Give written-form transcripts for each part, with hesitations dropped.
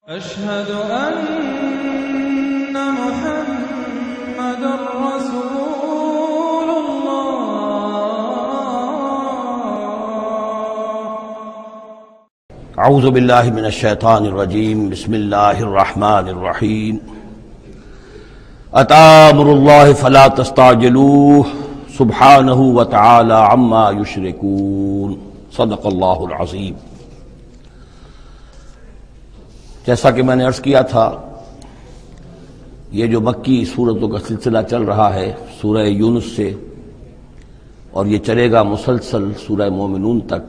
أشهد أن محمد رسول الله. اعوذ باللہ من الشیطان الرجیم بسم اللہ الرحمن الرحیم اتی امر اللہ فلا تستعجلوه سبحانہ وتعالی عما یشرکون صدق اللہ العظیم۔ جیسا کہ میں نے عرض کیا تھا، یہ جو مکی سورتوں کا سلسلہ چل رہا ہے سورہ یونس سے، اور یہ چلے گا مسلسل سورہ مومنون تک،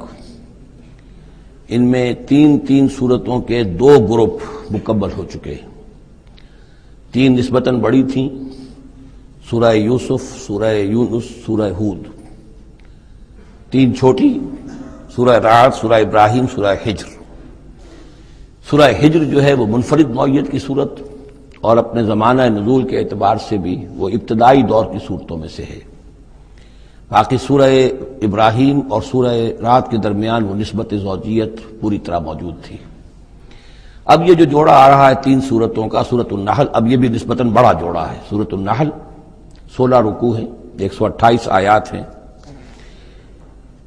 ان میں تین سورتوں کے دو گروپ مکمل ہو چکے ہیں۔ تین نسبتاً بڑی تھیں، سورہ یوسف، سورہ یونس، سورہ ہود۔ تین چھوٹی، سورہ رعد، سورہ ابراہیم، سورہ ہجر۔ سورہ ہجر جو ہے وہ منفرد نوعیت کی صورت، اور اپنے زمانہ نزول کے اعتبار سے بھی وہ ابتدائی دور کی صورتوں میں سے ہے۔ باقی سورہ ابراہیم اور سورہ رعد کے درمیان وہ نسبت زوجیت پوری طرح موجود تھی۔ اب یہ جو جوڑا آ رہا ہے تین سورتوں کا، سورۃ النحل، اب یہ بھی نسبتاً بڑا جوڑا ہے۔ سورۃ النحل 16 رکوع ہیں، 128 آیات ہیں۔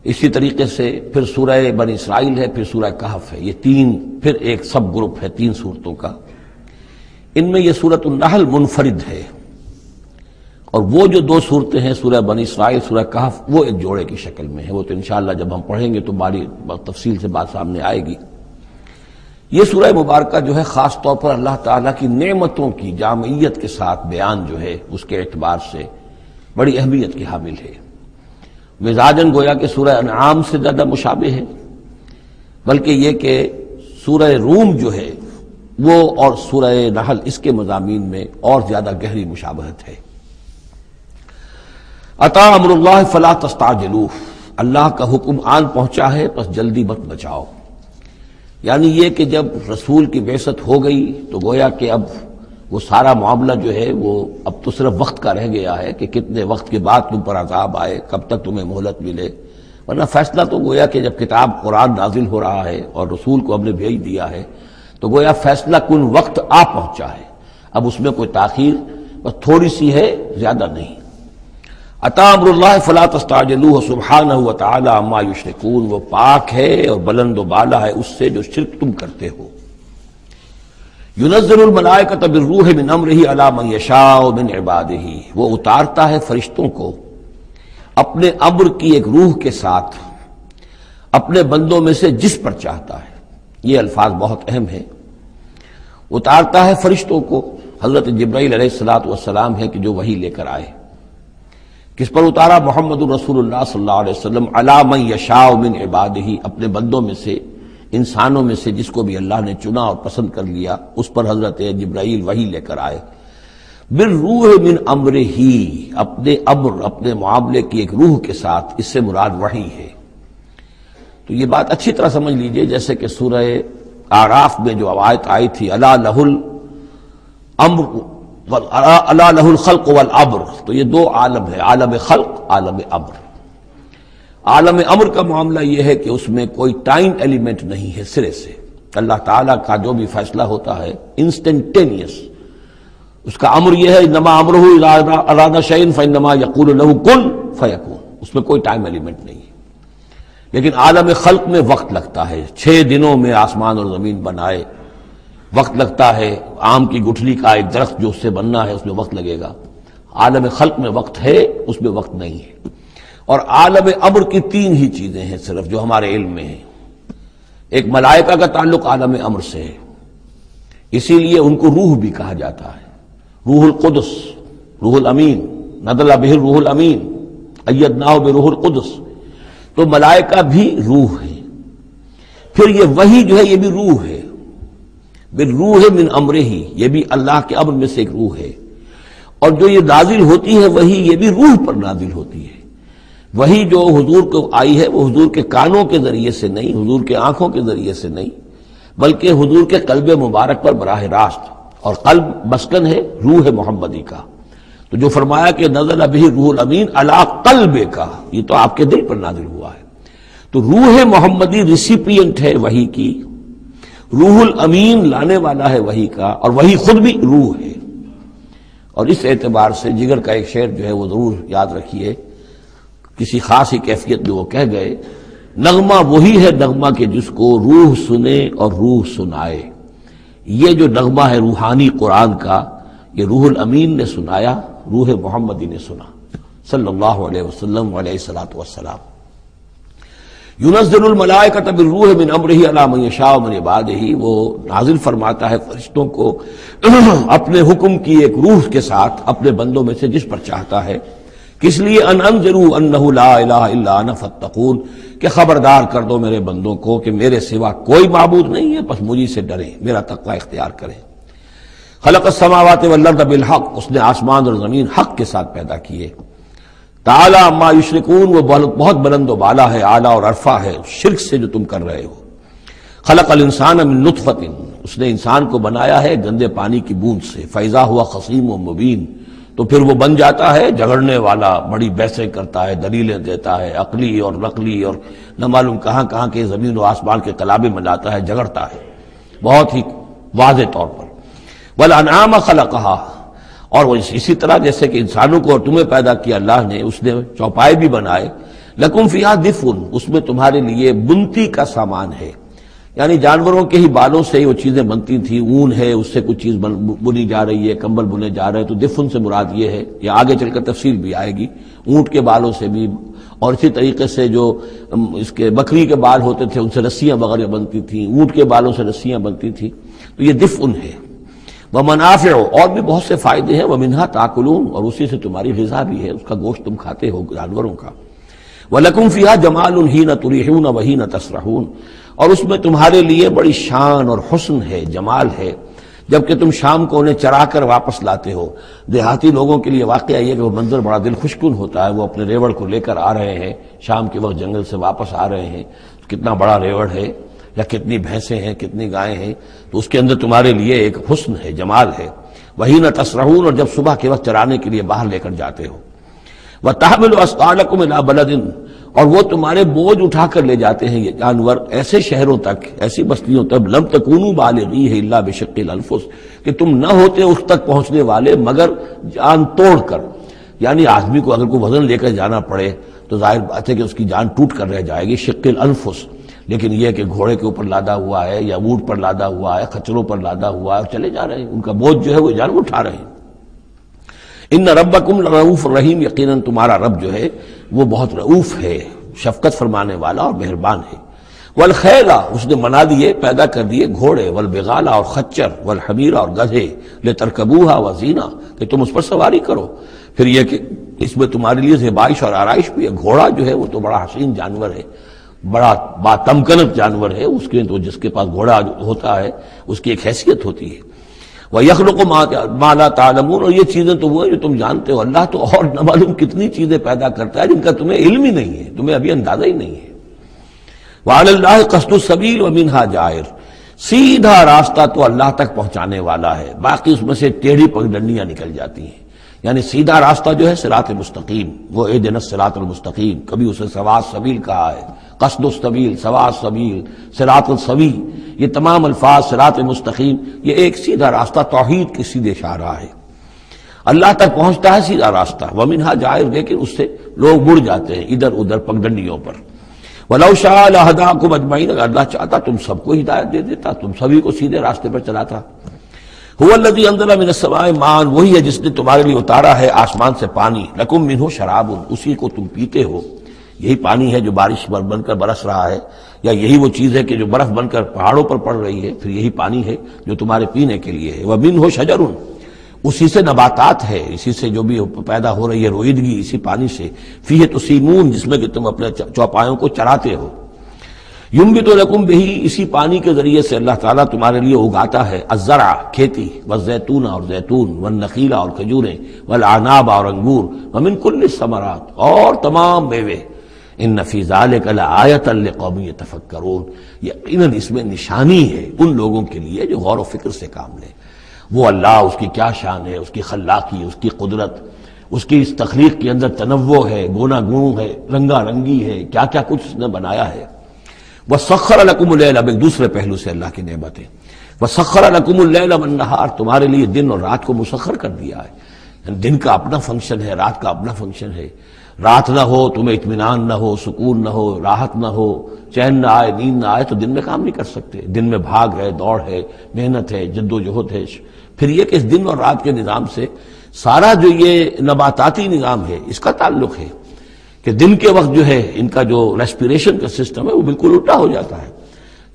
اسی طریقے سے پھر سورہ بنی اسرائیل ہے، پھر سورہ کہف ہے۔ یہ تین پھر ایک سب گروپ ہے تین صورتوں کا۔ ان میں یہ سورۃ النحل منفرد ہے، اور وہ جو دو صورتیں ہیں سورہ بنی اسرائیل، سورہ کہف، وہ ایک جوڑے کی شکل میں ہے۔ وہ تو انشاءاللہ جب ہم پڑھیں گے تو باری تفصیل سے بات سامنے آئے گی۔ یہ سورہ مبارکہ جو ہے خاص طور پر اللہ تعالیٰ کی نعمتوں کی جامعیت کے ساتھ بیان جو ہے اس کے اعتبار سے بڑی اہمیت کی حامل ہے۔ مزاجاً گویا کہ سورہ انعام سے زیادہ مشابہ ہے، بلکہ یہ کہ سورہ روم جو ہے وہ اور سورہ نحل اس کے مضامین میں اور زیادہ گہری مشابہت ہے۔ اتی امر اللہ فلا تستعجلوه، اللہ کا حکم آن پہنچا ہے پس جلدی مت بچاؤ۔ یعنی یہ کہ جب رسول کی بعثت ہو گئی تو گویا کہ اب وہ سارا معاملہ جو ہے وہ اب تو صرف وقت کا رہ گیا ہے کہ کتنے وقت کے بعد تم پر عذاب آئے، کب تک تمہیں مہلت ملے، ورنہ فیصلہ تو گویا کہ جب کتاب قرآن نازل ہو رہا ہے اور رسول کو ہم نے بھیج دیا ہے تو گویا فیصلہ کن وقت آ پہنچا ہے۔ اب اس میں کوئی تاخیر بس تھوڑی سی ہے، زیادہ نہیں۔ اتی امر اللہ فلا تستعجلوه سبحانہ وتعالی عما یشرکون، وہ پاک ہے اور بلند و بالا ہے اس سے جو شرک تم کرتے ہو۔ ينزل الملائکۃ بالروح من امرہ علی من یشاء من عبادہ، وہ اتارتا ہے فرشتوں کو اپنے امر کی ایک روح کے ساتھ اپنے بندوں میں سے جس پر چاہتا ہے۔ یہ الفاظ بہت اہم ہیں۔ اتارتا ہے فرشتوں کو، حضرت جبرائیل علیہ السلام ہے کہ جو وحی لے کر آئے۔ کس پر اتارا؟ محمد رسول اللہ صلی اللہ علیہ وسلم علی من یشاء من عبادہ، اپنے بندوں میں سے، انسانوں میں سے جس کو بھی اللہ نے چنا اور پسند کر لیا اس پر حضرت جبرائیل وحی لے کر آئے۔ بالروح من امرہ، اپنے امر، اپنے معاملے کی ایک روح کے ساتھ، اس سے مراد وحی ہے۔ تو یہ بات اچھی طرح سمجھ لیجئے، جیسے کہ سورہ اعراف میں جو آیت آئی تھی الا لہ الامر الا لہ الخلق والامر، تو یہ دو عالم ہے، عالم خلق، عالم امر۔ عالم امر کا معاملہ یہ ہے کہ اس میں کوئی ٹائم ایلیمنٹ نہیں ہے سرے سے۔ اللہ تعالیٰ کا جو بھی فیصلہ ہوتا ہے انسٹنٹینیس، اس کا امر یہ ہے انما امرہ اذا اراد شیئا فانما یقول له کن فیکون، اس میں کوئی ٹائم ایلیمنٹ نہیں ہے۔ لیکن عالم خلق میں وقت لگتا ہے، 6 دنوں میں آسمان اور زمین بنائے، وقت لگتا ہے۔ آم کی گٹھلی کا ایک درخت جو اس سے بننا ہے اس میں وقت لگے گا۔ عالم خلق میں وقت ہے، اس میں وقت نہیں ہے۔ اور عالم امر کی 3 ہی چیزیں ہیں صرف جو ہمارے علم میں ہیں۔ ایک ملائکہ کا تعلق عالم امر سے ہے، اسی لیے ان کو روح بھی کہا جاتا ہے، روح القدس، روح الامین، نزل بہ الروح الامین، ایدناہ بروح القدس۔ تو ملائکہ بھی روح ہے۔ پھر یہ وحی جو ہے یہ بھی روح ہے، بالروح من امرہ، یہ بھی اللہ کے امر میں سے ایک روح ہے۔ اور جو یہ نازل ہوتی ہے وحی، یہ بھی روح پر نازل ہوتی ہے۔ وہی جو حضور کو آئی ہے وہ حضور کے کانوں کے ذریعے سے نہیں، حضور کے آنکھوں کے ذریعے سے نہیں، بلکہ حضور کے قلب مبارک پر براہ راست، اور قلب مسکن ہے روح محمدی کا۔ تو جو فرمایا کہ نزل بہ روح الامین علی قلبک، یہ تو آپ کے دل پر نازل ہوا ہے۔ تو روح محمدی ریسیپینٹ ہے وحی کی، روح الامین لانے والا ہے وحی کا، اور وہی خود بھی روح ہے۔ اور اس اعتبار سے جگر کا ایک شعر جو ہے وہ ضرور یاد رکھیے، کسی خاص ہی کیفیت میں وہ کہہ گئے، نغمہ وہی ہے نغمہ کہ جس کو روح سنے اور روح سنائے۔ یہ جو نغمہ ہے روحانی قرآن کا، یہ روح الامین نے سنایا، روح محمدی نے سنا صلی اللہ علیہ وسلم علیہ الصلوۃ والسلام۔ ينزل الملائکۃ بالروح من امرہ علی من یشاء من عبادہ، وہ نازل فرماتا ہے فرشتوں کو اپنے حکم کی ایک روح کے ساتھ اپنے بندوں میں سے جس پر چاہتا ہے۔ کس لیے؟ ان انذروا انہ لا الہ الا انا فاتقون، کہ خبردار کر دو میرے بندوں کو کہ میرے سوا کوئی معبود نہیں ہے، بس مجھے سے ڈریں، میرا تقوی اختیار کریں۔ خلق السماوات والارض بالحق، اس نے آسمان اور زمین حق کے ساتھ پیدا کیے۔ تعالی عما یشرکون، وہ بہت بلند و بالا ہے، اعلیٰ اور عرفہ ہے شرک سے جو تم کر رہے ہو۔ خلق الانسان من نطفۃ، اس نے انسان کو بنایا ہے گندے پانی کی بوند سے، فاذا ہوا خصیم و مبین، تو پھر وہ بن جاتا ہے جھگڑنے والا، بڑی بحثیں کرتا ہے، دلیلیں دیتا ہے، عقلی اور نقلی اور نہ معلوم کہاں کہاں کے زمین و آسمان کے کلابے میں لاتا ہے، جھگڑتا ہے بہت ہی واضح طور پر۔ والانعام خلقہا، اور وہ اسی طرح جیسے کہ انسانوں کو اور تمہیں پیدا کیا اللہ نے، اس نے چوپائے بھی بنائے، لکم فیہا دفء، اس میں تمہارے لیے بنتی کا سامان ہے، یعنی جانوروں کے ہی بالوں سے وہ چیزیں بنتی تھیں، اون ہے اس سے کچھ چیز بنی جا رہی ہے، کمبل بنے جا رہے ہیں، تو دفن سے مراد یہ ہے، یہ آگے چل کر تفصیل بھی آئے گی، اونٹ کے بالوں سے بھی، اور اسی طریقے سے جو اس کے بکری کے بال ہوتے تھے ان سے رسیاں وغیرہ بنتی تھیں، اونٹ کے بالوں سے رسیاں بنتی تھیں، تو یہ دفن ہے۔ ومنافع، اور بھی بہت سے فائدے ہیں، ومنہا تاکلون، اور اسی سے تمہاری غذا بھی ہے، اس کا گوشت تم کھاتے ہو جانوروں کا۔ وَلَكُمْ فِيهَا جَمَالٌ حِينَ تُرِيحُونَ وَحِينَ تَسْرَحُونَ، اور اس میں تمہارے لیے بڑی شان اور حسن ہے، جمال ہے، جبکہ تم شام کو انہیں چرا کر واپس لاتے ہو۔ دیہاتی لوگوں کے لیے واقعہ یہ کہ وہ منظر بڑا دل خوشکن ہوتا ہے، وہ اپنے ریوڑ کو لے کر آ رہے ہیں، شام کے وقت جنگل سے واپس آ رہے ہیں، کتنا بڑا ریوڑ ہے یا کتنی بھینسیں ہیں، کتنی گائیں ہیں، تو اس کے اندر تمہارے لیے ایک حسن ہے، جمال ہے۔ وحین تسرحون، اور جب صبح کے وقت چرانے کے لیے باہر لے کر جاتے ہو۔ وتحمل اثقالکم الی بلد، اور وہ تمہارے بوجھ اٹھا کر لے جاتے ہیں یہ جانور ایسے شہروں تک، ایسی بستیوں تک، لم تکونوا بالغیہ الا بشق الانفس، کہ تم نہ ہوتے اس تک پہنچنے والے مگر جان توڑ کر، یعنی آدمی کو اگر کوئی وزن لے کر جانا پڑے تو ظاہر بات ہے کہ اس کی جان ٹوٹ کر رہ جائے گی، شق الانفس، لیکن یہ کہ گھوڑے کے اوپر لادا ہوا ہے یا اونٹ پر لادا ہوا ہے، خچروں پر لادا ہوا ہے، اور چلے جا رہے ہیں، ان کا بوجھ جو ہے وہ جانور اٹھا رہے ہیں۔ ان ربکم لرؤوف رحیم، یقیناً تمہارا رب جو ہے وہ بہت رؤوف ہے، شفقت فرمانے والا اور مہربان ہے۔ والخیل، اس نے بنا دیے، پیدا کر دیے گھوڑے، والبغال، اور خچر، والحمیر، اور گدھے، لترکبوها وزینہ، کہ تم اس پر سواری کرو۔ پھر یہ کہ اس میں تمہارے لیے زیبائش اور آرائش بھی ہے۔ گھوڑا جو ہے وہ تو بڑا حسین جانور ہے، بڑا باتمکنت جانور ہے، اس کے تو جس کے پاس گھوڑا ہوتا ہے اس کی ایک حیثیت ہوتی ہے۔ وَيَخْلُقُ مَا لَا تَعْلَمُونَ، اور یہ چیزیں تو وہ ہیں جو تم جانتے ہو، اللہ تو اور نہ معلوم کتنی چیزیں پیدا کرتا ہے جن کا تمہیں علم ہی نہیں ہے، تمہیں ابھی اندازہ ہی نہیں ہے۔ وَعَلَى اللَّهِ قَصْدُ السَّبِيلِ وَمِنْهَا جَائِرٌ، سیدھا راستہ تو اللہ تک پہنچانے والا ہے، باقی اس میں سے ٹیڑھی پگڈنڈیاں نکل جاتی ہیں، یعنی سیدھا راستہ جو ہے صراط مستقیم، وہ اہدنا الصراط المستقیم، کبھی اسے سواء السبیل کہا ہے، قصد السبیل، سواء السبیل، صراط السوی، یہ تمام الفاظ صراط مستقیم، یہ ایک سیدھا راستہ توحید کی سیدھے شاہراہ ہے، اللہ تک پہنچتا ہے سیدھا راستہ۔ ومنہا جائر، لیکن اس سے لوگ مڑ جاتے ہیں ادھر ادھر پگڈنڈیوں پر۔ وَلَوْ شَاءَ لَهَدَاكُمْ أَجْمَعِينَ، اگر اللہ چاہتا تم سب کو ہدایت دے دیتا، تم سبھی کو سیدھے راستے پر چلاتا۔ هُوَ الَّذِي أَنزَلَ مِنَ السَّمَاءِ مَاءً، وہی ہے جس نے تمہارے لیے اتارا ہے آسمان سے پانی، لَكُم مِّنْهُ شَرَابٌ، اسی کو تم پیتے ہو، یہی پانی ہے جو بارش بن کر برس رہا ہے، یا یہی وہ چیز ہے کہ جو برف بن کر پہاڑوں پر پڑ رہی ہے، پھر یہی پانی ہے جو تمہارے پینے کے لیے ہے۔ وَمِنْهُ شَجَرٌ، اسی سے نباتات ہے، اسی سے جو بھی پیدا ہو رہی ہے روئیدگی، اسی پانی سے۔ فِيهِ تُسِيمُونَ، جس میں کہ تم اپنے چوپایوں کو چراتے ہو۔ يُنبِتُ لَكُم بِهِ، اسی پانی کے ذریعے سے اللہ تعالیٰ تمہارے لیے اگاتا ہے الزرع، کھیتی، والزیتون، اور زیتون، والنخیل، اور کھجوریں، والعناب، اور انگور، ومن كل الثمرات، اور تمام میوے۔ ان فی ذلک لآیۃ لقوم یتفکرون، یقیناً اس میں نشانی ہے ان لوگوں کے لیے جو غور و فکر سے کام لیں۔ وہ اللہ، اس کی کیا شان ہے، اس کی خلاقی، اس کی قدرت، اس کی اس تخلیق کے اندر تنوع ہے، گونا گون ہے، رنگا رنگی ہے، کیا کیا کچھ اس نے بنایا ہے۔ وَسَخَّرَ لَكُمُ اللَّيْلَ، اب ایک دوسرے پہلو سے اللہ کی نعمت ہے، وَسَخَّرَ لَكُمُ اللَّيْلَ وَالنَّهَارَ، تمہارے لیے دن اور رات کو مسخر کر دیا ہے۔ دن کا اپنا فنکشن ہے، رات کا اپنا فنکشن ہے۔ رات نہ ہو تمہیں اطمینان نہ ہو، سکون نہ ہو، راحت نہ ہو، چین نہ آئے، نیند نہ آئے تو دن میں کام نہیں کر سکتے۔ دن میں بھاگ ہے، دوڑ ہے، محنت ہے، جد و جہد ہے۔ پھر یہ کہ اس دن اور رات کے نظام سے سارا جو یہ نباتاتی نظام ہے اس کا تعلق ہے کہ دن کے وقت جو ہے ان کا جو ریسپیریشن کا سسٹم ہے وہ بالکل الٹا ہو جاتا ہے۔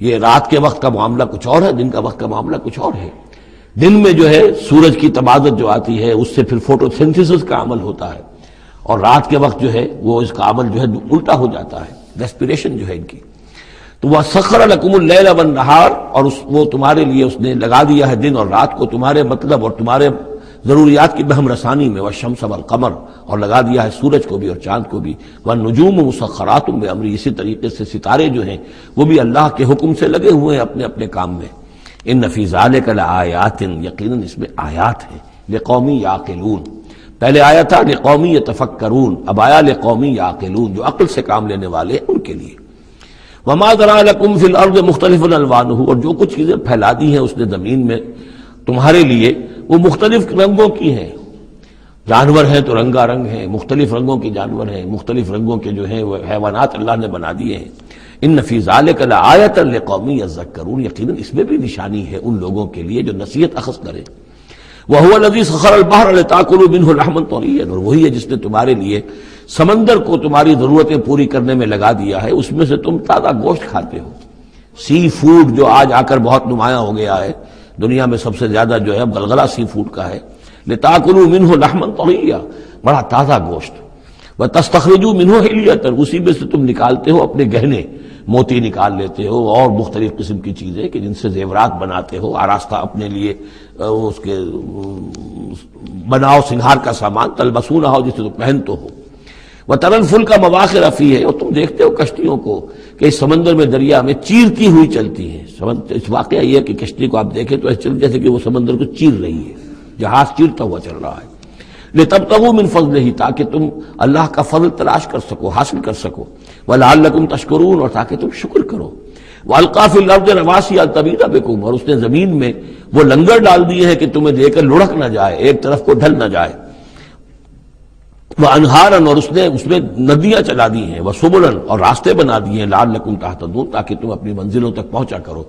یہ رات کے وقت کا معاملہ کچھ اور ہے، دن کا وقت کا معاملہ کچھ اور ہے۔ دن میں جو ہے سورج کی تبادت جو آتی ہے اس سے پھر فوٹو سنتھسس کا عمل ہوتا ہے، اور رات کے وقت جو ہے وہ اس کا عمل جو ہے الٹا ہو جاتا ہے، ریسپیریشن جو ہے ان کی۔ تو وہ سخر لکم اللیل والنہار، اور وہ تمہارے لیے اس نے لگا دیا ہے دن اور رات کو تمہارے مطلب اور تمہارے ضروریات کی بہم رسانی میں، والشمس والقمر، اور لگا دیا ہے سورج کو بھی اور چاند کو بھی، والنجوم مسخرات بامری، اسی طریقے سے ستارے جو ہیں وہ بھی اللہ کے حکم سے لگے ہوئے ہیں اپنے اپنے کام میں۔ ان فی ذلک لآیات، یقیناً اس میں آیات ہیں، لقوم یعقلون۔ پہلے آیا تھا لقوم یتفکرون، اب آیا لقوم یعقلون، جو عقل سے کام لینے والے ہیں ان کے لیے۔ وما ذرا لکم فی الارض مختلف الوانہ، اور جو کچھ چیزیں پھیلا دی ہیں اس نے زمین میں تمہارے لیے وہ مختلف رنگوں کی ہیں۔ جانور ہیں تو رنگا رنگ ہیں، مختلف رنگوں کے جانور ہیں، مختلف رنگوں کے جو ہیں وہ حیوانات اللہ نے بنا دیے ہیں۔ ان فی ذلک لآیۃ لقوم یذکرون، یقیناً اس میں بھی نشانی ہے ان لوگوں کے لیے جو نصیحت اخذ کریں۔ وَهُوَ الَّذِي سَخَّرَ الْبَحْرَ لِتَأْكُلُوا مِنْهُ لَحْمًا طَرِيًّا، اور وہی ہے جس نے تمہارے لیے سمندر کو تمہاری ضرورتیں پوری کرنے میں لگا دیا ہے، اس میں سے تم تازہ گوشت کھاتے ہو۔ سی فوڈ جو آج آ کر بہت نمایاں ہو گیا ہے دنیا میں، سب سے زیادہ جو ہے غلغلہ سی فوڈ کا ہے۔ لِتَأْكُلُوا مِنْهُ لَحْمًا طَرِيًّا، بڑا تازہ گوشت۔ وَتَسْتَخْرِجُوا مِنْهُ حِلْيَةً، اسی میں سے تم نکالتے ہو اپنے گہنے، موتی نکال لیتے ہو اور مختلف قسم کی چیزیں کہ جن سے زیورات بناتے ہو، آراستہ اپنے لیے اس کے بناؤ سنگھار کا سامان، تلبسونہ ہو جسے تم پہنتے ہو۔ وَتَرَى الْفُلْكَ مَوَاخِرَ فِيهِ، اور تم دیکھتے ہو کشتیوں کو کہ اس سمندر میں، دریا میں چیرتی ہوئی چلتی ہیں۔ اس واقعہ یہ ہے کہ کشتی کو آپ دیکھیں تو ایسے چل جیسے کہ وہ سمندر کو چیر رہی ہے، جہاز چیرتا ہوا چل رہا ہے۔ لِتَبْتَغُوا مِنْ فَضْلِهِ، تاکہ تم اللہ کا فضل تلاش کر سکو، حاصل کر سکو۔ وَلَعَلَّكُمْ تَشْكُرُونَ، اور تاکہ تم شکر کرو۔ وَأَلْقَىٰ فِي الْأَرْضِ رَوَاسِيَ أَن تَمِيدَ بِكُمْ، اور اس نے زمین میں وہ لنگر ڈال دیے ہیں کہ تمہیں دے کر لڑک نہ جائے، ایک طرف کو ڈھل نہ جائے۔ وَأَنْهَارًا، اور اس میں ندیاں چلا دی ہیں۔ وَسُبُلًا، اور راستے بنا دیے ہیں۔ لَعَلَّكُمْ تَهْتَدُونَ، تاکہ تم اپنی منزلوں تک پہنچا کرو۔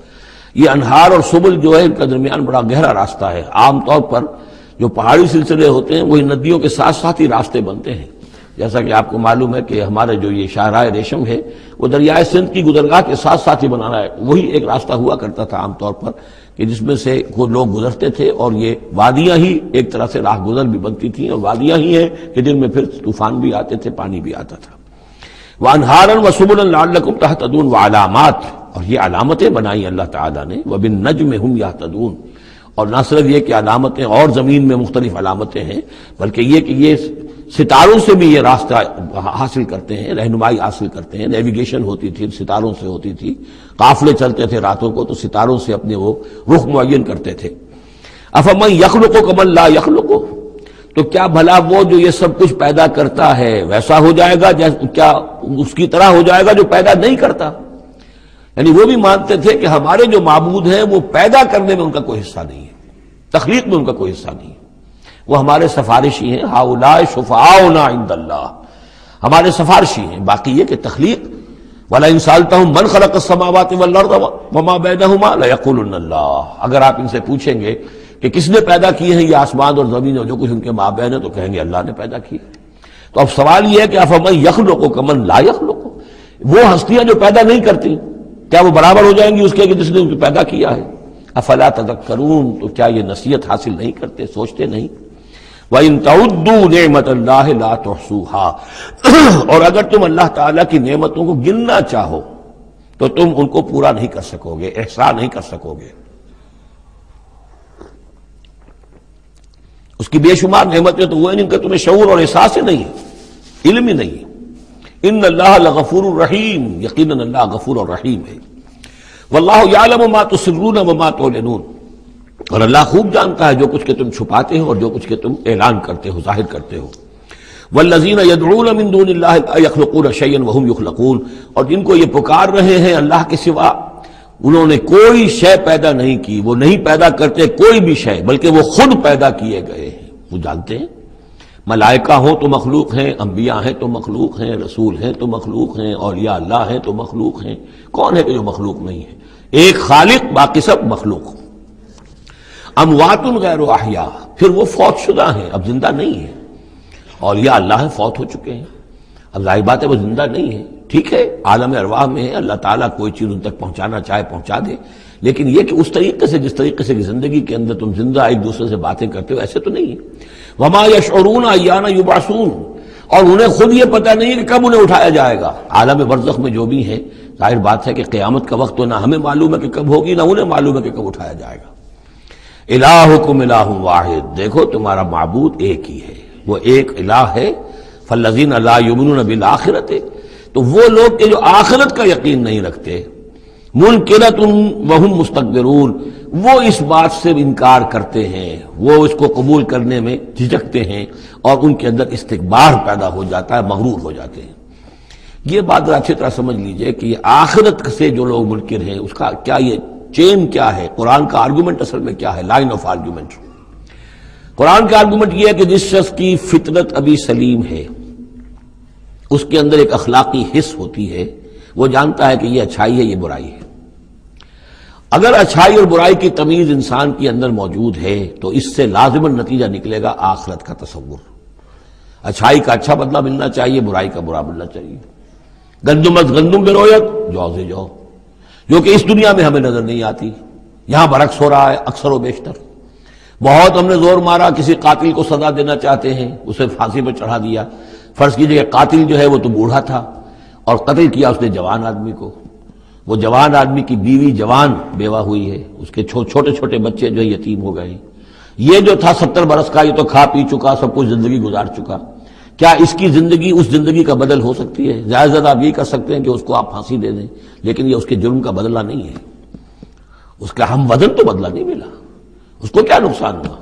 یہ انہار اور سبل جو ہے ان کا درمیان بڑا گہرا راستہ ہے۔ عام طور پر جو پہاڑی سلسلے ہوتے ہیں وہی ندیوں کے ساتھ ساتھ ہی راستے بنتے ہیں۔ جیسا کہ آپ کو معلوم ہے کہ ہمارے جو یہ شاہراہ ریشم ہے وہ دریائے سندھ کی گزرگاہ کے ساتھ ساتھ ہی بنانا ہے، وہی ایک راستہ ہوا کرتا تھا عام طور پر کہ جس میں سے وہ لوگ گزرتے تھے، اور یہ وادیاں ہی ایک طرح سے راہ گزر بھی بنتی تھیں، اور وادیاں ہی ہیں کہ جن میں پھر طوفان بھی آتے تھے، پانی بھی آتا تھا۔ وَأَنْهَارًا وَسُبُلًا لَعَلَّكُمْ تَهْتَدُونَ، وَعَلَامَاتٍ، اور یہ علامتیں بنائی اللہ تعالیٰ نے۔ وَبِالنَّجْمِ هُمْ يَهْتَدُونَ، اور نہ صرف یہ کہ علامتیں اور زمین میں مختلف علامتیں ہیں، بلکہ یہ کہ یہ ستاروں سے بھی یہ راستہ حاصل کرتے ہیں، رہنمائی حاصل کرتے ہیں۔ نیویگیشن ہوتی تھی ستاروں سے ہوتی تھی، قافلے چلتے تھے راتوں کو تو ستاروں سے اپنے وہ رخ معین کرتے تھے۔ افمن یخلق کمن لا یخلق، تو کیا بھلا وہ جو یہ سب کچھ پیدا کرتا ہے ویسا ہو جائے گا، کیا اس کی طرح ہو جائے گا جو پیدا نہیں کرتا؟ یعنی وہ بھی مانتے تھے کہ ہمارے جو معبود ہیں وہ پیدا کرنے میں ان کا کوئی حصہ نہیں ہے، تخلیق میں ان کا کوئی حصہ نہیں ہے، وہ ہمارے سفارشی ہیں۔ ہؤلاء شفعاؤنا عند اللہ، ہمارے سفارشی ہیں۔ باقی یہ کہ تخلیق، وَلَئِن سَأَلْتَهُم مَّنْ خَلَقَ السَّمَاوَاتِ وَالْأَرْضَ وَمَا بَيْنَهُمَا لَيَقُولُنَّ اللَّهُ، اگر آپ ان سے پوچھیں گے کہ کس نے پیدا کیے ہیں یہ آسمان اور زمین اور جو کچھ ان کے مابین ہے، تو کہیں گے اللہ نے پیدا کیے۔ تو اب سوال یہ ہے کہ افمن یخلق کمن لا یخلق، وہ ہستیاں جو پیدا نہیں کرتی کیا وہ برابر ہو جائیں گی اس کے کہ جس نے ان کو پیدا کیا ہے؟ افلا تذکرون، تو کیا یہ نصیحت حاصل نہیں کرتے، سوچتے نہیں؟ وَإِن تَعُدُّوا نِعْمَةَ اللَّهِ لَا تُحْصُوهَا، اور اگر تم اللہ تعالیٰ کی نعمتوں کو گننا چاہو تو تم ان کو پورا نہیں کر سکو گے، احصاء نہیں کر سکو گے۔ اس کی بے شمار نعمتیں تو وہ ہیں جن کا تمہیں شعور اور احساس ہی نہیں ہے، علم ہی نہیں ہے۔ ان اللہ لغفور الرحیم، یقیناً اللہ غفور اور رحیم ہے۔ واللہ یعلم ما تسرون وما تعلنون، اور اللہ خوب جانتا ہے جو کچھ کہ تم چھپاتے ہو اور جو کچھ کہ تم اعلان کرتے ہو، ظاہر کرتے ہو۔ والذین یدعون من دون اللہ لا یخلقون شیئا وهم یخلقون، اور جن کو یہ پکار رہے ہیں اللہ کے سوا، انہوں نے کوئی شے پیدا نہیں کی، وہ نہیں پیدا کرتے کوئی بھی شے، بلکہ وہ خود پیدا کیے گئے ہیں۔ وہ جانتے ہیں ملائکہ ہوں تو مخلوق ہیں، انبیاء ہیں تو مخلوق ہیں، رسول ہیں تو مخلوق ہیں، اولیاء اللہ ہیں تو مخلوق ہیں، کون ہے کہ جو مخلوق نہیں ہے؟ ایک خالق، باقی سب مخلوق۔ اموات غیر احیاء، پھر وہ فوت شدہ ہیں، اب زندہ نہیں ہیں۔ اولیاء اللہ ہیں، فوت ہو چکے ہیں، اب ظاہر بات ہے وہ زندہ نہیں ہے، ٹھیک ہے عالم ارواح میں ہے، اللہ تعالیٰ کوئی چیز ان تک پہنچانا چاہے پہنچا دے، لیکن یہ کہ اس طریقے سے جس طریقے سے زندگی کے اندر تم زندہ ایک دوسرے سے باتیں کرتے ہو، ایسے تو نہیں ہے۔ وما یشعرون ایان یبعثون، اور انہیں خود یہ پتہ نہیں ہے کہ کب انہیں اٹھایا جائے گا۔ عالم برزخ میں جو بھی ہیں، ظاہر بات ہے کہ قیامت کا وقت تو نہ ہمیں معلوم ہے کہ کب ہوگی، نہ انہیں معلوم ہے کہ کب اٹھایا جائے گا۔ الہکم الہ واحد، دیکھو تمہارا معبود ایک ہی ہے، وہ ایک الہ ہے۔ فالذین لا یؤمنون بالآخرۃ، تو وہ لوگ کہ جو آخرت کا یقین نہیں رکھتے، منکرۃ وہم مستکبرون، وہ اس بات سے انکار کرتے ہیں، وہ اس کو قبول کرنے میں جھجکتے ہیں، اور ان کے اندر استکبار پیدا ہو جاتا ہے، مغرور ہو جاتے ہیں۔ یہ بات اچھی طرح سمجھ لیجئے کہ یہ آخرت سے جو لوگ منکر ہیں، اس کا کیا یہ چین کیا ہے، قرآن کا آرگومنٹ اصل میں کیا ہے، لائن آف آرگومنٹ۔ قرآن کا آرگومنٹ یہ ہے کہ جس شخص کی فطرت ابھی سلیم ہے، اس کے اندر ایک اخلاقی حس ہوتی ہے، وہ جانتا ہے کہ یہ اچھائی ہے، یہ برائی ہے۔ اگر اچھائی اور برائی کی تمیز انسان کے اندر موجود ہے تو اس سے لازماً نتیجہ نکلے گا آخرت کا تصور۔ اچھائی کا اچھا بدلہ ملنا چاہیے، برائی کا برا ملنا چاہیے۔ گندم از گندم برویت جو سے جو، جو کہ اس دنیا میں ہمیں نظر نہیں آتی، یہاں برعکس ہو رہا ہے اکثر و بیشتر۔ بہت ہم نے زور مارا، کسی قاتل کو سزا دینا چاہتے ہیں، اسے پھانسی پر چڑھا دیا۔ فرض کیجئے کہ قاتل جو ہے وہ تو بوڑھا تھا اور قتل کیا اس نے جوان آدمی کو، وہ جوان آدمی کی بیوی جوان بیوہ ہوئی ہے، اس کے چھوٹے چھوٹے بچے جو ہے یتیم ہو گئے۔ یہ جو تھا 70 برس کا، یہ تو کھا پی چکا، سب کچھ زندگی گزار چکا، کیا اس کی زندگی اس زندگی کا بدل ہو سکتی ہے؟ زیادہ زیادہ آپ یہ کر سکتے ہیں کہ اس کو آپ پھانسی دے دیں، لیکن یہ اس کے جرم کا بدلہ نہیں ہے، اس کا ہم وزن تو بدلہ نہیں ملا، اس کو کیا نقصان ہوا؟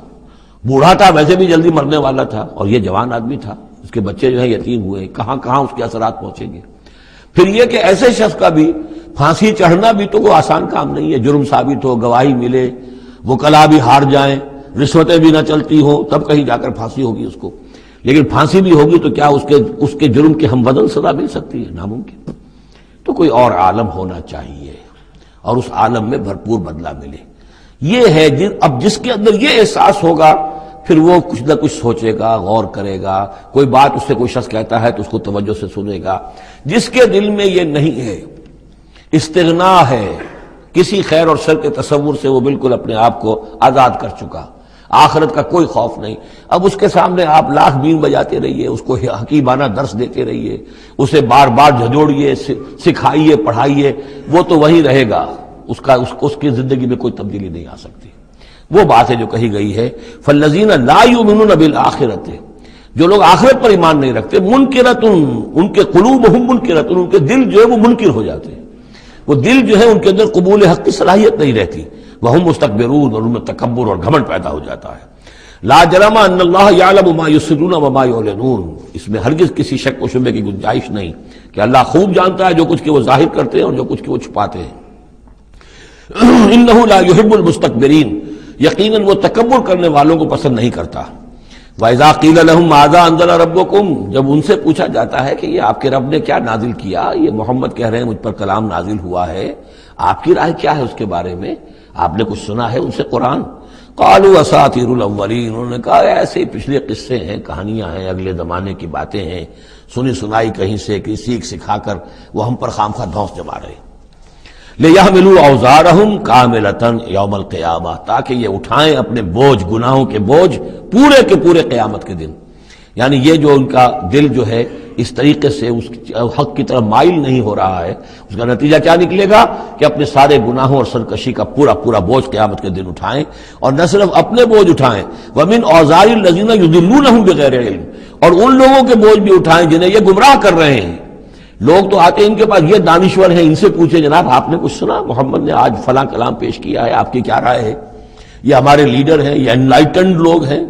بوڑھا تھا، ویسے بھی جلدی مرنے والا تھا، اور یہ جوان آدمی تھا، اس کے بچے جو ہے یتیم ہوئے، کہاں کہاں اس کے اثرات پہنچیں گے۔ پھر یہ کہ ایسے شخص کا بھی پھانسی چڑھنا بھی تو کوئی آسان کام نہیں ہے، جرم ثابت ہو، گواہی ملے، وکلا بھی ہار جائیں، رشوتیں بھی نہ چلتی ہوں، تب کہیں جا کر پھانسی ہوگی اس کو۔ لیکن پھانسی بھی ہوگی تو کیا اس کے جرم کے ہم وزن سزا مل سکتی ہے؟ ناممکن۔ تو کوئی اور عالم ہونا چاہیے اور اس عالم میں بھرپور بدلہ ملے۔ یہ ہے اب جس کے اندر یہ احساس ہوگا، پھر وہ کچھ نہ کچھ سوچے گا، غور کرے گا، کوئی بات اس سے کوئی شخص کہتا ہے تو اس کو توجہ سے سنے گا۔ جس کے دل میں یہ نہیں ہے، استغنا ہے کسی خیر اور شر کے تصور سے، وہ بالکل اپنے آپ کو آزاد کر چکا، آخرت کا کوئی خوف نہیں۔ اب اس کے سامنے آپ لاکھ بین بجاتے رہیے، اس کو حکیمانہ درس دیتے رہیے، اسے بار بار جھجوڑیے، سکھائیے، پڑھائیے، وہ تو وہی رہے گا، اس کی زندگی میں کوئی تبدیلی نہیں آ سکتی۔ وہ بات ہے جو کہی گئی ہے فالذین لا یؤمنون بالآخرۃ، جو لوگ آخرت پر ایمان نہیں رکھتے، منکرۃ، ان کے قلوبہم منکرۃ، ان کے دل جو ہے وہ منکر ہو جاتے ہیں، وہ دل جو ہے ان کے اندر قبول حق کی صلاحیت نہیں رہتی، وہم مستکبرون، اور ان میں تکبر اور گھمنڈ پیدا ہو جاتا ہے۔ لا جرم ان اللہ یعلم ما یسرون وما یعلنون، اس میں ہرگز کسی شک و شبہ کی گنجائش نہیں کہ اللہ خوب جانتا ہے جو کچھ کہ وہ ظاہر کرتے ہیں اور جو کچھ کہ وہ چھپاتے ہیں۔ انہ لا یحب المستکبرین، یقیناً وہ تکبر کرنے والوں کو پسند نہیں کرتا۔ وَإِذَا قِيلَ لَهُمْ مَاذَا أَنزَلَ رَبُّكُمْ، جب ان سے پوچھا جاتا ہے کہ یہ آپ کے رب نے کیا نازل کیا، یہ محمد کہہ رہے ہیں مجھ پر کلام نازل ہوا ہے، آپ کی رائے کیا ہے اس کے بارے میں، آپ نے کچھ سنا ہے ان سے قرآن؟ قَالُوا أَسَاطِيرُ الْأَوَّلِينَ، انہوں نے کہا ایسے ہی پچھلے قصے ہیں، کہانیاں ہیں، اگلے زمانے کی باتیں ہیں، سنی سنائی کہیں سے کسی سکھا کر وہ ہم پر خامخواہ دھونس جما رہے ہیں۔ لِيَحْمِلُوا أَوْزَارَهُمْ كَامِلَةً يَوْمَ الْقِيَامَةِ، تاکہ یہ اٹھائیں اپنے بوجھ، گناہوں کے بوجھ پورے کے پورے قیامت کے دن۔ یعنی یہ جو ان کا دل جو ہے اس طریقے سے اس حق کی طرف مائل نہیں ہو رہا ہے، اس کا نتیجہ کیا نکلے گا کہ اپنے سارے گناہوں اور سرکشی کا پورا پورا بوجھ قیامت کے دن اٹھائیں، اور نہ صرف اپنے بوجھ اٹھائیں، وَمِنْ أَوْزَارِ الَّذِينَ يُضِلُّونَهُمْ بِغَيْرِ عِلْمٍ، اور ان لوگوں کے بوجھ بھی اٹھائیں جنہیں یہ گمراہ کر رہے ہیں۔ لوگ تو آتے ہیں ان کے پاس، یہ دانشور ہیں، ان سے پوچھیں جناب آپ نے کچھ سنا، محمد نے آج فلاں کلام پیش کیا ہے، آپ کی کیا رائے ہے؟ یہ ہمارے لیڈر ہیں، یہ انلائٹنڈ لوگ ہیں،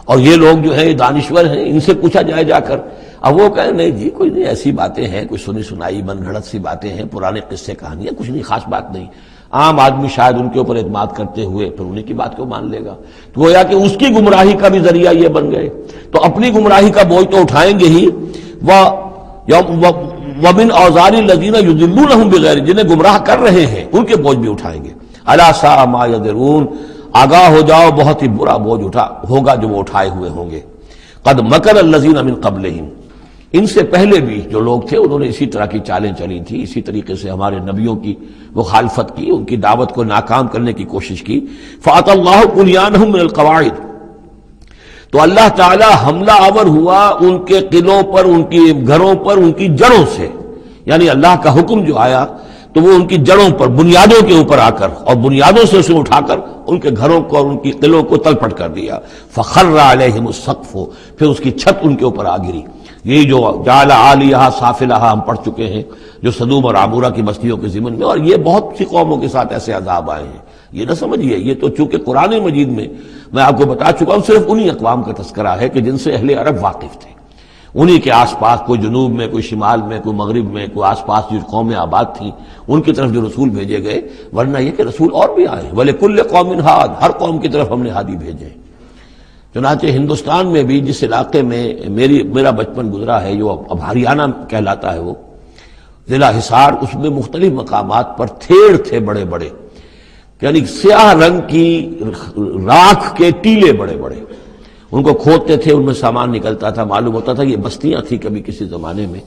اور یہ لوگ جو ہیں دانشور ہیں، ان سے پوچھا جائے جا کر، اب وہ کہیں نہیں جی کوئی نہیں، ایسی باتیں ہیں، کوئی سنی سنائی من گھڑت سی باتیں ہیں، پرانے قصے کہانیاں، کچھ نہیں، خاص بات نہیں۔ عام آدمی شاید ان کے اوپر اعتماد کرتے ہوئے پھر انہیں کی بات کو مان لے گا، تو گویا کہ اس کی گمراہی کا بھی ذریعہ یہ بن گئے، تو اپنی گمراہی کا بوجھ تو اٹھائیں گے ہی۔ وَمِنْ أَوْزَارِ الَّذِينَ يُضِلُّونَهُم بِغَيْرِ، جنہیں گمراہ کر رہے ہیں ان کے بوجھ بھی اٹھائیں گے۔ أَلَا سَاءَ مَا يَذِرُونَ، آگاہ ہو جاؤ بہت ہی برا بوجھ ہوگا جو وہ اٹھائے ہوئے ہوں گے۔ قَدْ مَكَرَ الَّذِينَ مِنْ قَبْلِهِمْ، ان سے پہلے بھی جو لوگ تھے انہوں نے اسی طرح کی چالیں چلی تھی، اسی طریقے سے ہمارے نبیوں کی مخالفت کی، ان کی دعوت کو ناکام کرنے کی کوشش کی۔ فَأَتَى اللَّهُ بُنْيَانَهُم مِنَ الْقَوَاعِدِ، تو اللہ تعالی حملہ آور ہوا ان کے قلعوں پر، ان کی گھروں پر، ان کی جڑوں سے، یعنی اللہ کا حکم جو آیا تو وہ ان کی جڑوں پر، بنیادوں کے اوپر آ کر، اور بنیادوں سے اسے اٹھا کر ان کے گھروں کو اور ان کی قلعوں کو تلپٹ کر دیا۔ فَخَرَّ عَلَيْهِمُ السَّقْفُ، پھر اس کی چھت ان کے اوپر آ گری۔ یہی جو جعل عالیہا سافلہا ہم پڑھ چکے ہیں، جو سدوم اور عمورہ کی بستیوں کے ضمن میں، اور یہ بہت سی قوموں کے ساتھ ایسے عذاب آئے ہیں، یہ نہ سمجھیے، یہ تو چونکہ قرآن مجید میں آپ کو بتا چکا ہوں صرف انہی اقوام کا تذکرہ ہے کہ جن سے اہل عرب واقف تھے، انہی کے آس پاس، کوئی جنوب میں، کوئی شمال میں، کوئی مغرب میں، کوئی آس پاس جو قومیں آباد تھیں ان کی طرف جو رسول بھیجے گئے، ورنہ یہ کہ رسول اور بھی آئے، وَلِكُلِّ قَوْمٍ ہاد، ہر قوم کی طرف ہم نے ہادی بھیجے۔ چنانچہ ہندوستان میں بھی جس علاقے میں میرا بچپن گزرا ہے، جو اب ہریانہ کہلاتا ہے، وہ ضلع حصار، اس میں مختلف مقامات پر تھیڑ تھے بڑے بڑے، یعنی سیاہ رنگ کی راکھ کے ٹیلے بڑے بڑے، ان کو کھودتے تھے، ان میں سامان نکلتا تھا، معلوم ہوتا تھا یہ بستیاں تھیں کبھی کسی زمانے میں،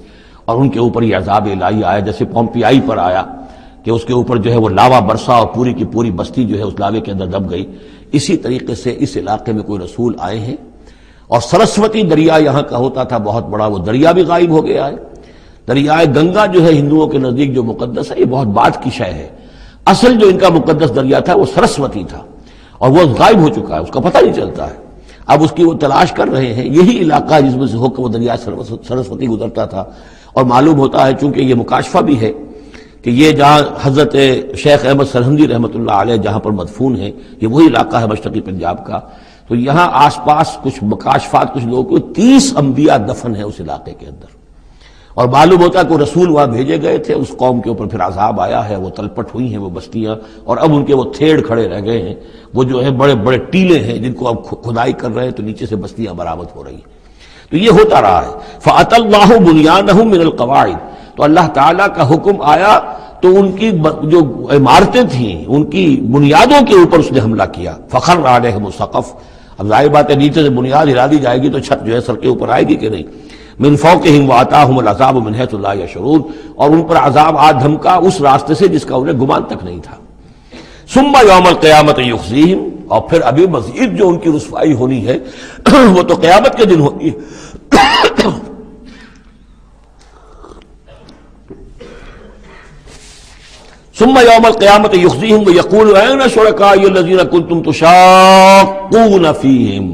اور ان کے اوپر یہ عذاب الہی آیا، جیسے پومپیائی پر آیا کہ اس کے اوپر جو ہے وہ لاوا برسا اور پوری کی پوری بستی جو ہے اس لاوے کے اندر دب گئی۔ اسی طریقے سے اس علاقے میں کوئی رسول آئے ہیں، اور سرسوتی دریا یہاں کا ہوتا تھا بہت بڑا، وہ دریا بھی غائب ہو گیا ہے۔ دریائے گنگا جو ہے ہندوؤں کے نزدیک جو مقدس ہے، یہ بہت بعد کی شے ہے، اصل جو ان کا مقدس دریا تھا وہ سرسوتی تھا، اور وہ غائب ہو چکا ہے، اس کا پتہ نہیں چلتا ہے۔ اب اس کی وہ تلاش کر رہے ہیں، یہی علاقہ جس میں سے ہو کر وہ دریا سرسوتی گزرتا تھا، اور معلوم ہوتا ہے چونکہ یہ مکاشفہ بھی ہے کہ یہ جہاں حضرت شیخ احمد سرہندی رحمۃ اللہ علیہ جہاں پر مدفون ہیں، یہ وہی علاقہ ہے مشرقی پنجاب کا، تو یہاں آس پاس کچھ مکاشفات، کچھ لوگوں کو 30 انبیاء دفن ہیں اس علاقے کے اندر، اور معلوم ہوتا ہے کہ رسول وہاں بھیجے گئے تھے، اس قوم کے اوپر پھر عذاب آیا ہے، وہ تلپٹ ہوئی ہیں وہ بستیاں، اور اب ان کے وہ تھیڑ کھڑے رہ گئے ہیں، وہ جو ہے بڑے بڑے ٹیلے ہیں جن کو اب کھدائی کر رہے ہیں تو نیچے سے بستیاں برآمد ہو رہی ہیں، تو یہ ہوتا رہا ہے۔ فَأَتَى اللَّهُ بُنْيَانَهُم مِنَ الْقَوَاعِدِ، تو اللہ تعالیٰ کا حکم آیا تو ان کی جو عمارتیں تھیں ان کی بنیادوں کے اوپر اس نے حملہ کیا۔ فَخَرَّ عَلَيْهِمُ السَّقْفُ، اب ظاہر بات ہے نیچے سے بنیاد ہلا دی جائے گی تو چھت جو ہے سر کے اوپر آئے گی کہ نہیں۔ من فوقہم وَأَتَاهُمُ الْعَذَابُ مِنْ حَيْثُ لَا يَشْعُرُونَ، اور ان پر عذاب آ دھمکا اس راستے سے جس کا انہیں گمان تک نہیں تھا۔ ثُمَّ يَوْمَ الْقِيَامَةِ يُخْزِيهِمْ، اور پھر ابھی مزید جو ان کی رسوائی ہونی ہے وہ تو قیامت کے دن ہوگی۔ ثم يوم القيامة يخزيهم ويقول أين شركائي الذين كنتم تشاقون فيهم،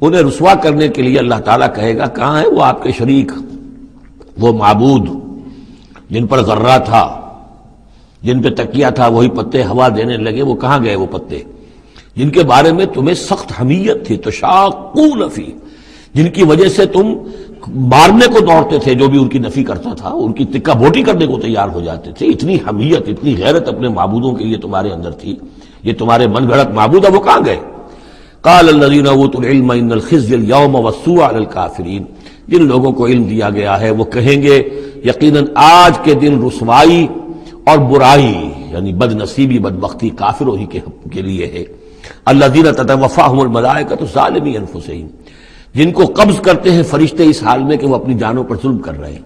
انہیں رسوا کرنے کے لیے اللہ تعالیٰ کہے گا کہاں ہے وہ آپ کے شریک، وہ معبود جن پر غرہ تھا، جن پہ تکیہ تھا، وہی پتے ہوا دینے لگے، وہ کہاں گئے وہ پتے جن کے بارے میں تمہیں سخت حمیت تھی، تشاقون فیہ، جن کی وجہ سے تم مارنے کو دوڑتے تھے، جو بھی ان کی نفی کرتا تھا ان کی تکہ بوٹی کرنے کو تیار ہو جاتے تھے، اتنی حمیت، اتنی غیرت اپنے معبودوں کے لیے تمہارے اندر تھی، یہ تمہارے من گھڑت معبود ہے، وہ کہاں گئے؟ قال الذین اوتوا العلم ان الخزي اليوم والسوء على الكافرین، جن لوگوں کو علم دیا گیا ہے وہ کہیں گے یقیناً آج کے دن رسوائی اور برائی یعنی بد نصیبی بدبختی کافروں ہی کے لیے ہے۔ الذین تتوفاهم الملائکۃ ظالمی انفسہم، جن کو قبض کرتے ہیں فرشتے اس حال میں کہ وہ اپنی جانوں پر ظلم کر رہے ہیں،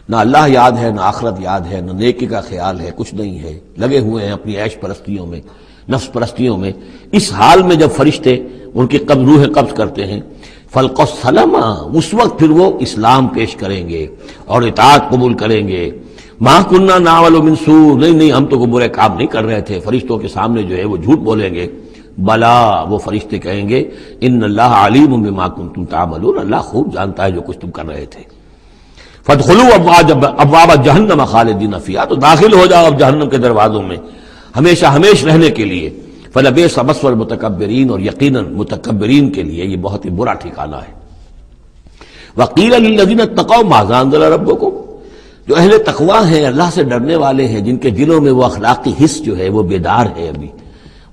نہ اللہ یاد ہے، نہ آخرت یاد ہے، نہ نیکی کا خیال ہے، کچھ نہیں ہے، لگے ہوئے ہیں اپنی عیش پرستیوں میں، نفس پرستیوں میں۔ اس حال میں جب فرشتے ان کی روح قبض کرتے ہیں، فَالْقَوْ السَّلَامَ، اس وقت پھر وہ اسلام پیش کریں گے اور اطاعت قبول کریں گے۔ مَا كُنَّا نَعْمَلُ مِن سُوءٍ، نہیں ہم تو کوئی برے کام نہیں کر رہے تھے، فرشتوں کے سامنے جو ہے وہ جھوٹ بولیں گے۔ بلا، وہ فرشتے کہیں گے ان اللہ علیم بما کنتم تعملون، اللہ خوب جانتا ہے جو کچھ تم کر رہے تھے۔ فادخلوا ابواب جہنم خالدین فیہا، تو داخل ہو جاؤ اب جہنم کے دروازوں میں ہمیشہ ہمیش رہنے کے لیے۔ فلبئس مثوى المتکبرین، اور یقیناً متکبرین کے لیے یہ بہت ہی برا ٹھکانہ ہے۔ وقیل للذین اتقوا ماذا انزل ربکم، جو اہل تقوی ہیں، اللہ سے ڈرنے والے ہیں، جن کے دلوں میں وہ اخلاقی حس جو ہے وہ بیدار ہے، ابھی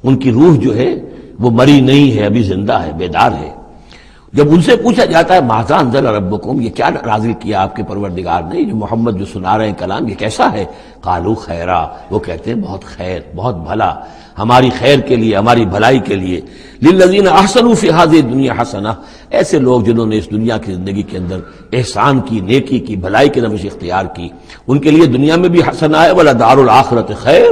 ان کی روح جو ہے وہ مری نہیں ہے، ابھی زندہ ہے، بیدار ہے، جب ان سے پوچھا جاتا ہے ماذا انزل ربکم، یہ کیا نازل کیا آپ کے پروردگار نے، جو محمد جو سنا رہے ہیں کلام، یہ کیسا ہے؟ قالوا خیرا، وہ کہتے ہیں بہت خیر، بہت بھلا، ہماری خیر کے لیے، ہماری بھلائی کے لیے۔ للذین احسنوا فی ھذہ الدنیا حسنہ، ایسے لوگ جنہوں نے اس دنیا کی زندگی کے اندر احسان کی، نیکی کی، بھلائی کی روش اختیار کی، ان کے لیے دنیا میں بھی حسنہ ہے، ولدار الآخرۃ خیر،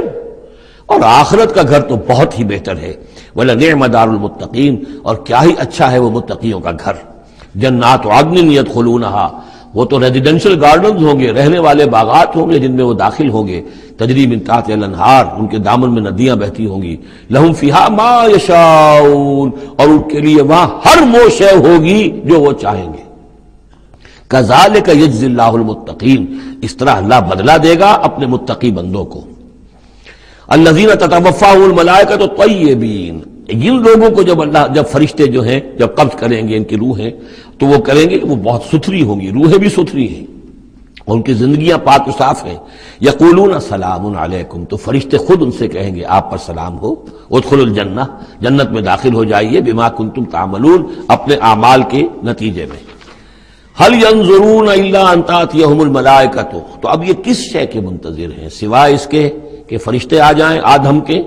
اور آخرت کا گھر تو بہت ہی بہتر ہے، وَلَنِعْمَ دَارُ الْمُتَّقِينَ، اور کیا ہی اچھا ہے وہ متقیوں کا گھر۔ جنات عدن يدخلونها، وہ تو ریزیڈینشل گارڈنز ہوں گے، رہنے والے باغات ہوں گے جن میں وہ داخل ہوں گے، تجری من تحتها الانہار، ان کے دامن میں ندیاں بہتی ہوں گی، لہم فیہا ما یشاؤون، اور ان کے لیے وہاں ہر وہ شے ہوگی جو وہ چاہیں گے۔ کذالک یجزی اللہ المتقین، اس طرح اللہ بدلہ دے گا اپنے متقی بندوں کو۔ الذین تتوفاهم الملائکۃ الطیبین، جن لوگوں کو جب فرشتے جو ہیں جب قبض کریں گے ان کی روحیں، تو وہ کریں گے کہ وہ بہت ستھری ہوں گی، روحیں بھی ستھری ہیں، اور ان کی زندگیاں پاک و صاف ہیں۔ یقولون سلام علیکم، تو فرشتے خود ان سے کہیں گے آپ پر سلام ہو، ادخلوا الجنہ، جنت میں داخل ہو جائیے، بما کنتم تعملون، اپنے اعمال کے نتیجے میں۔ هل ينظرون الا ان تاتيهم الملائکۃ، تو اب یہ کس شے کے منتظر ہیں سوائے اس کے کہ فرشتے آ جائیں آدم کے،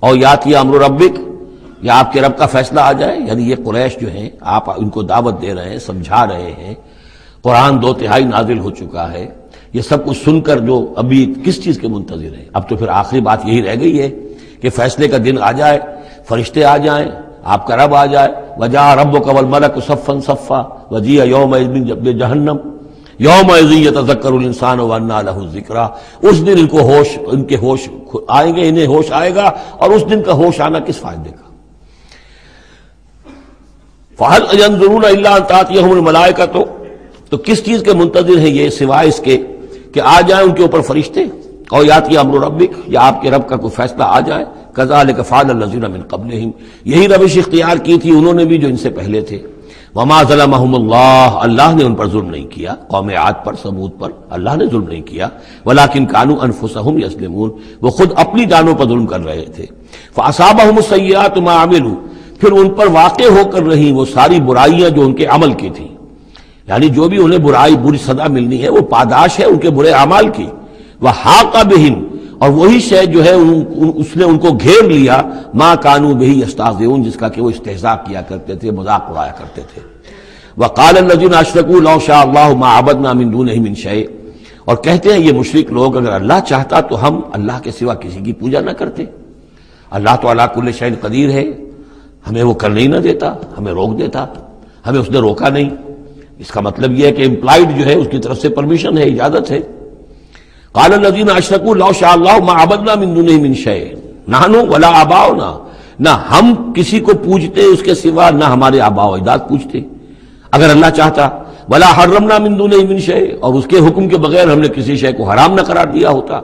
اور یاتی امر ربک، یا آپ کے رب کا فیصلہ آ جائے۔ یعنی یہ قریش جو ہیں، آپ ان کو دعوت دے رہے ہیں، سمجھا رہے ہیں، قرآن 2 تہائی نازل ہو چکا ہے، یہ سب کچھ سن کر جو ابھی کس چیز کے منتظر ہیں؟ اب تو پھر آخری بات یہی رہ گئی ہے کہ فیصلے کا دن آ جائے، فرشتے آ جائیں، آپ کا رب آ جائے، وجاء ربک والملک صفا صفا وجیء یومئذ بجہنم یومئذ یتذکر الانسان وانى له الذکریٰ، اس دن ان کے ہوش آئیں گے، انہیں ہوش آئے گا، اور اس دن کا ہوش آنا کس فائدے کا؟ فَهَلْ يَنظُرُونَ إِلَّا أَن تَأْتِيَهُمُ الْمَلَائِكَةُ، تو کس چیز کے منتظر ہیں یہ سوائے اس کے کہ آ جائیں ان کے اوپر فرشتے، اور یاتی امر ربک، یا آپ کے رب کا کوئی فیصلہ آ جائے۔ کذالک فعل الذین من قبلہم، یہی روش اختیار کی تھی انہوں نے بھی جو ان سے پہلے تھے۔ وما ظلمہم اللہ، اللہ نے ان پر ظلم نہیں کیا، قوم عاد پر، ثمود پر اللہ نے ظلم نہیں کیا، ولکن کانوا انفسہم یظلمون، وہ خود اپنی جانوں پر ظلم کر رہے تھے۔ فاصابہم السیئات ما عملوا، پھر ان پر واقع ہو کر رہی وہ ساری برائیاں جو ان کے عمل کی تھی، یعنی جو بھی انہیں بری سزا ملنی ہے وہ پاداش ہے ان کے برے اعمال کی۔ وحاق بہم، اور وہی شے جو ہے اس نے ان کو گھیر لیا، ما کانوا بہ یستہزئون، جس کا کہ وہ استہزاء کیا کرتے تھے، مذاق اڑایا کرتے تھے۔ وقال الذین اشرکوا لو شاء اللہ ما عبدنا من دونہ من شیء، اور کہتے ہیں یہ مشرک لوگ اگر اللہ چاہتا تو ہم اللہ کے سوا کسی کی پوجا نہ کرتے، اللہ تو علی کل شیء قدیر ہے، ہمیں وہ کرنے ہی نہ دیتا، ہمیں روک دیتا، ہمیں اس نے روکا نہیں۔ اس کا مطلب یہ ہے کہ امپلائڈ جو ہے اس کی طرف سے پرمیشن ہے، اجازت ہے۔ قال الذین اشرکوا لو شاء اللہ ما عبدنا من دونہ من شیء نحن ولا آباؤنا، نہ ہم کسی کو پوجتے اس کے سوا، نہ ہمارے آباء و اجداد پوجتے اگر اللہ چاہتا، ولا حرمنا من دونہ من شیء، اور اس کے حکم کے بغیر ہم نے کسی شے کو حرام نہ قرار دیا ہوتا۔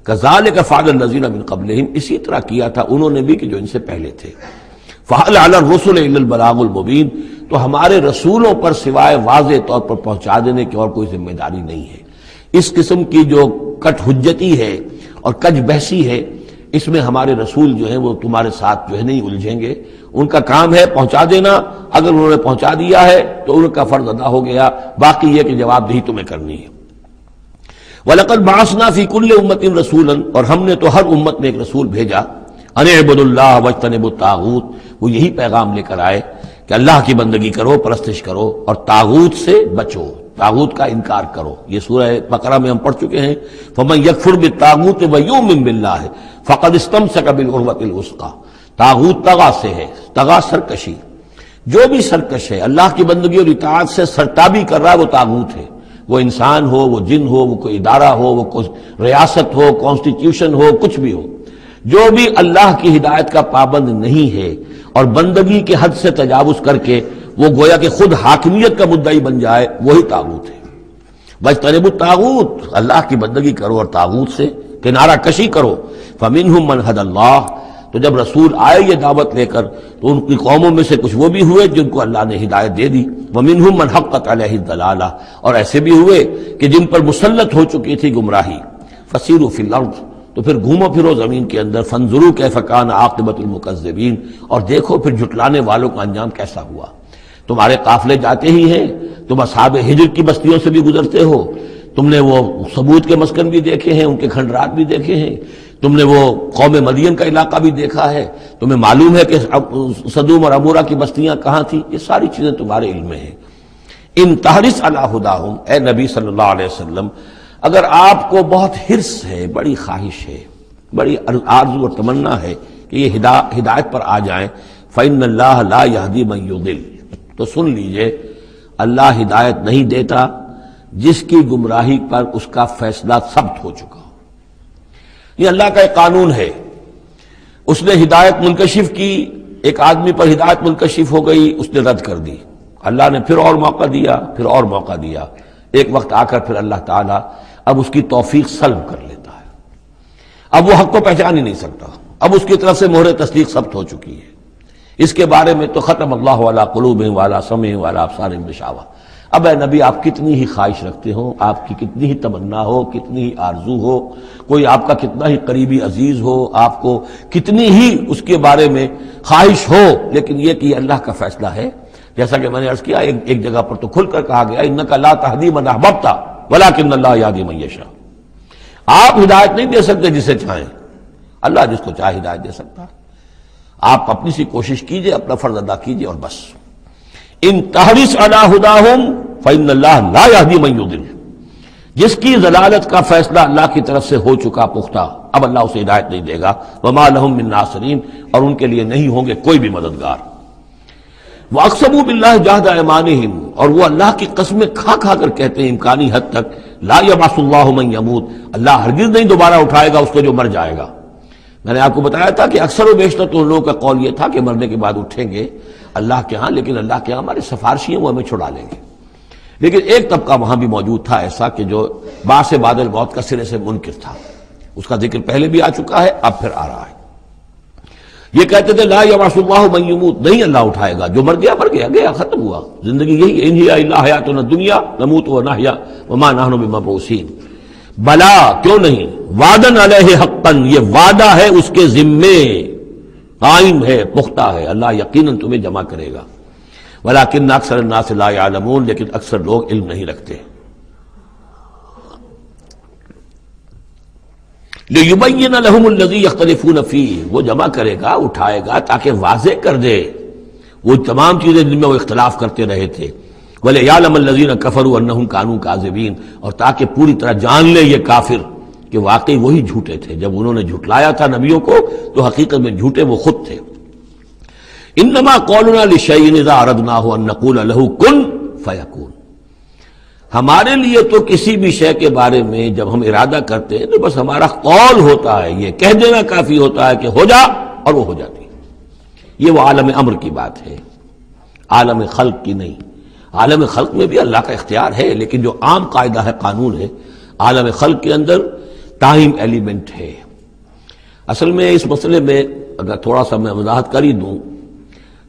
کذالک فعل الذین من قبلہم، اسی طرح کیا تھا انہوں نے بھی کہ جو ان سے پہلے تھے۔ فَهَلْ عَلَى الرُّسُلِ إِلَّا الْبَلَاغُ الْمُبِينُ، تو ہمارے رسولوں پر سوائے واضح طور پر پہنچا دینے کی اور کوئی ذمہ داری نہیں ہے۔ اس قسم کی جو کٹ حجتی ہے اور کج بحثی ہے، اس میں ہمارے رسول جو ہیں وہ تمہارے ساتھ جو ہے نہیں الجھیں گے، ان کا کام ہے پہنچا دینا، اگر انہوں نے پہنچا دیا ہے تو ان کا فرض ادا ہو گیا، باقی یہ کہ جواب دہی تمہیں کرنی ہے۔ وَلَقَدْ بَعَثْنَا فِي كُلِّ أُمَّةٍ رَسُولًا، اور ہم نے تو ہر امت میں ایک رسول بھیجا، ان اعبدوا اللہ واجتنبوا الطاغوت، وہ یہی پیغام لے کر آئے کہ اللہ کی بندگی کرو، پرستش کرو، اور طاغوت سے بچو، طاغوت کا انکار کرو۔ یہ سورہ بقرہ میں ہم پڑھ چکے ہیں، فمن یکفر بالطاغوت ویؤمن باللہ فقد استمسک بالعروۃ الوثقی، طاغوت طغا سے ہے، طغا سرکشی، جو بھی سرکش ہے اللہ کی بندگی اور اطاعت سے سرتابی کر رہا ہے وہ طاغوت ہے، وہ انسان ہو، وہ جن ہو، وہ کوئی ادارہ ہو، وہ کوئی ریاست ہو، کانسٹیٹیوشن ہو، کچھ بھی ہو، جو بھی اللہ کی ہدایت کا پابند نہیں ہے اور بندگی کے حد سے تجاوز کر کے وہ گویا کہ خود حاکمیت کا مدعی بن جائے، وہی طاغوت ہے۔ واجتنبوا الطاغوت، اللہ کی بندگی کرو اور طاغوت سے کنارہ کشی کرو۔ فمنہم من ھدی اللہ، تو تو جب رسول آئے یہ دعوت لے کر تو ان کی قوموں میں سے کچھ وہ بھی ہوئے جن کو اللہ نے ہدایت دے دی، وَمِنْهُمْ مَنْ حَقَّتْ عَلَيْهِ الضَّلَالَةُ، اور ایسے بھی ہوئے کہ جن پر مسلط ہو چکی تھی گمراہی۔ فَسِيرُوا فِي الْأَرْضِ، تو پھر گھومو پھرو زمین کے اندر، فَانظُرُوا كَيْفَ كَانَ عَاقِبَةُ الْمُكَذِّبِينَ، اور دیکھو پھر جھٹلانے والوں کا انجام کیسا ہوا۔ تمہارے قافلے جاتے ہی ہیں، تم اصحاب ہجر کی بستیوں سے بھی گزرتے ہو، تم نے وہ ثمود کے مسکن بھی دیکھے ہیں، ان کے کھنڈرات بھی دیکھے ہیں، تم نے وہ قوم مدین کا علاقہ بھی دیکھا ہے، تمہیں معلوم ہے کہ سدوم اور عمورہ کی بستیاں کہاں تھیں، یہ ساری چیزیں تمہارے علم میں ہیں۔ ان تحرص علی ہداہم، اے نبی صلی اللہ علیہ وسلم، اگر آپ کو بہت حرص ہے، بڑی خواہش ہے، بڑی آرزو اور تمنا ہے کہ یہ ہدایت پر آ جائیں، فإن اللہ لا یہدی من یضل، تو سن لیجئے اللہ ہدایت نہیں دیتا جس کی گمراہی پر اس کا فیصلہ ثبت ہو چکا ہو۔ یہ اللہ کا ایک قانون ہے، اس نے ہدایت منکشف کی، ایک آدمی پر ہدایت منکشف ہو گئی، اس نے رد کر دی، اللہ نے پھر اور موقع دیا، پھر اور موقع دیا، ایک وقت آ کر پھر اللہ تعالیٰ اب اس کی توفیق سلب کر لیتا ہے، اب وہ حق کو پہچان ہی نہیں سکتا، اب اس کی طرف سے مہر تصدیق ثبت ہو چکی ہے۔ اس کے بارے میں تو ختم اللہ علی قلوبہم وعلی سمعہم وعلی ابصارہم غشاوہ۔ اب اے نبی آپ کتنی ہی خواہش رکھتے ہو، آپ کی کتنی ہی تمنا ہو، کتنی ہی آرزو ہو، کوئی آپ کا کتنا ہی قریبی عزیز ہو، آپ کو کتنی ہی اس کے بارے میں خواہش ہو، لیکن یہ کہ یہ اللہ کا فیصلہ ہے۔ جیسا کہ میں نے عرض کیا، ایک جگہ پر تو کھل کر کہا گیا انک لا تہدی من احببت ولکن اللہ یہدی من یشاء، آپ ہدایت نہیں دے سکتے جسے چاہیں، اللہ جس کو چاہے ہدایت دے سکتا ہے۔ آپ اپنی سی کوشش کیجئے، اپنا فرض ادا کیجئے اور بس۔ ان تحرص علی ہداہم فإن اللہ لا یہدی من یضل، جس کی ضلالت کا فیصلہ اللہ کی طرف سے ہو چکا پختہ، اب اللہ اسے ہدایت نہیں دے گا۔ وما لہم من ناصرین، اور ان کے لیے نہیں ہوں گے کوئی بھی مددگار۔ وَأَقْسَمُوا بِاللَّهِ جَهْدَ أَيْمَانِهِمْ، اور وہ اللہ کی قسمیں کھا کھا کر کہتے ہیں امکانی حد تک، لا يبعث الله من يموت، اللہ ہرگز نہیں دوبارہ اٹھائے گا اس کو جو مر جائے گا۔ میں نے آپ کو بتایا تھا کہ اکثر و بیشتر تو ان لوگوں کا قول یہ تھا کہ مرنے کے بعد اٹھیں گے اللہ کے ہاں، لیکن اللہ کے ہاں ہمارے سفارشی ہیں، وہ ہمیں چھڑا لیں گے۔ لیکن ایک طبقہ وہاں بھی موجود تھا ایسا کہ جو باعث بعد الموت کا سرے سے منکر تھا، اس کا ذکر پہلے بھی آ چکا ہے، اب پھر آ رہا ہے۔ یہ کہتے تھے لا یبعث اللہ من یموت، نہیں اللہ اٹھائے گا، جو مر گیا مر گیا، گیا ختم ہوا، زندگی یہی ان ہی الا حیاتنا الدنیا نموت ونحیا وما نحن بمبعوثین۔ بلا، کیوں نہیں، وعدن علیہ حقا، یہ وعدہ ہے اس کے ذمے، قائم ہے، پختہ ہے، اللہ یقیناً تمہیں جمع کرے گا۔ ولکن اکثر الناس لا یعلمون، لیکن اکثر لوگ علم نہیں رکھتے۔ لِيُبَيِّنَ لَهُمُ الَّذِي يَخْتَلِفُونَ فِيهِ، وہ جمع کرے گا، اٹھائے گا تاکہ واضح کر دے وہ تمام چیزیں جن میں وہ اختلاف کرتے رہے تھے۔ وَلِيَعْلَمَ الَّذِينَ كَفَرُوا أَنَّهُمْ كَانُوا كَاذِبِينَ، اور تاکہ پوری طرح جان لے یہ کافر کہ واقعی وہی جھوٹے تھے، جب انہوں نے جھٹلایا تھا نبیوں کو تو حقیقت میں جھوٹے وہ خود تھے۔ انما قولنا لشیء اذا اردناه ان نقول له کن فیکون، ہمارے لیے تو کسی بھی شے کے بارے میں جب ہم ارادہ کرتے ہیں تو بس ہمارا قول ہوتا ہے، یہ کہہ دینا کافی ہوتا ہے کہ ہو جا، اور وہ ہو جاتی ہے۔ یہ وہ عالم امر کی بات ہے، عالم خلق کی نہیں۔ عالم خلق میں بھی اللہ کا اختیار ہے، لیکن جو عام قاعدہ ہے، قانون ہے، عالم خلق کے اندر ٹائم ایلیمنٹ ہے۔ اصل میں اس مسئلے میں اگر تھوڑا سا میں وضاحت کر ہی دوں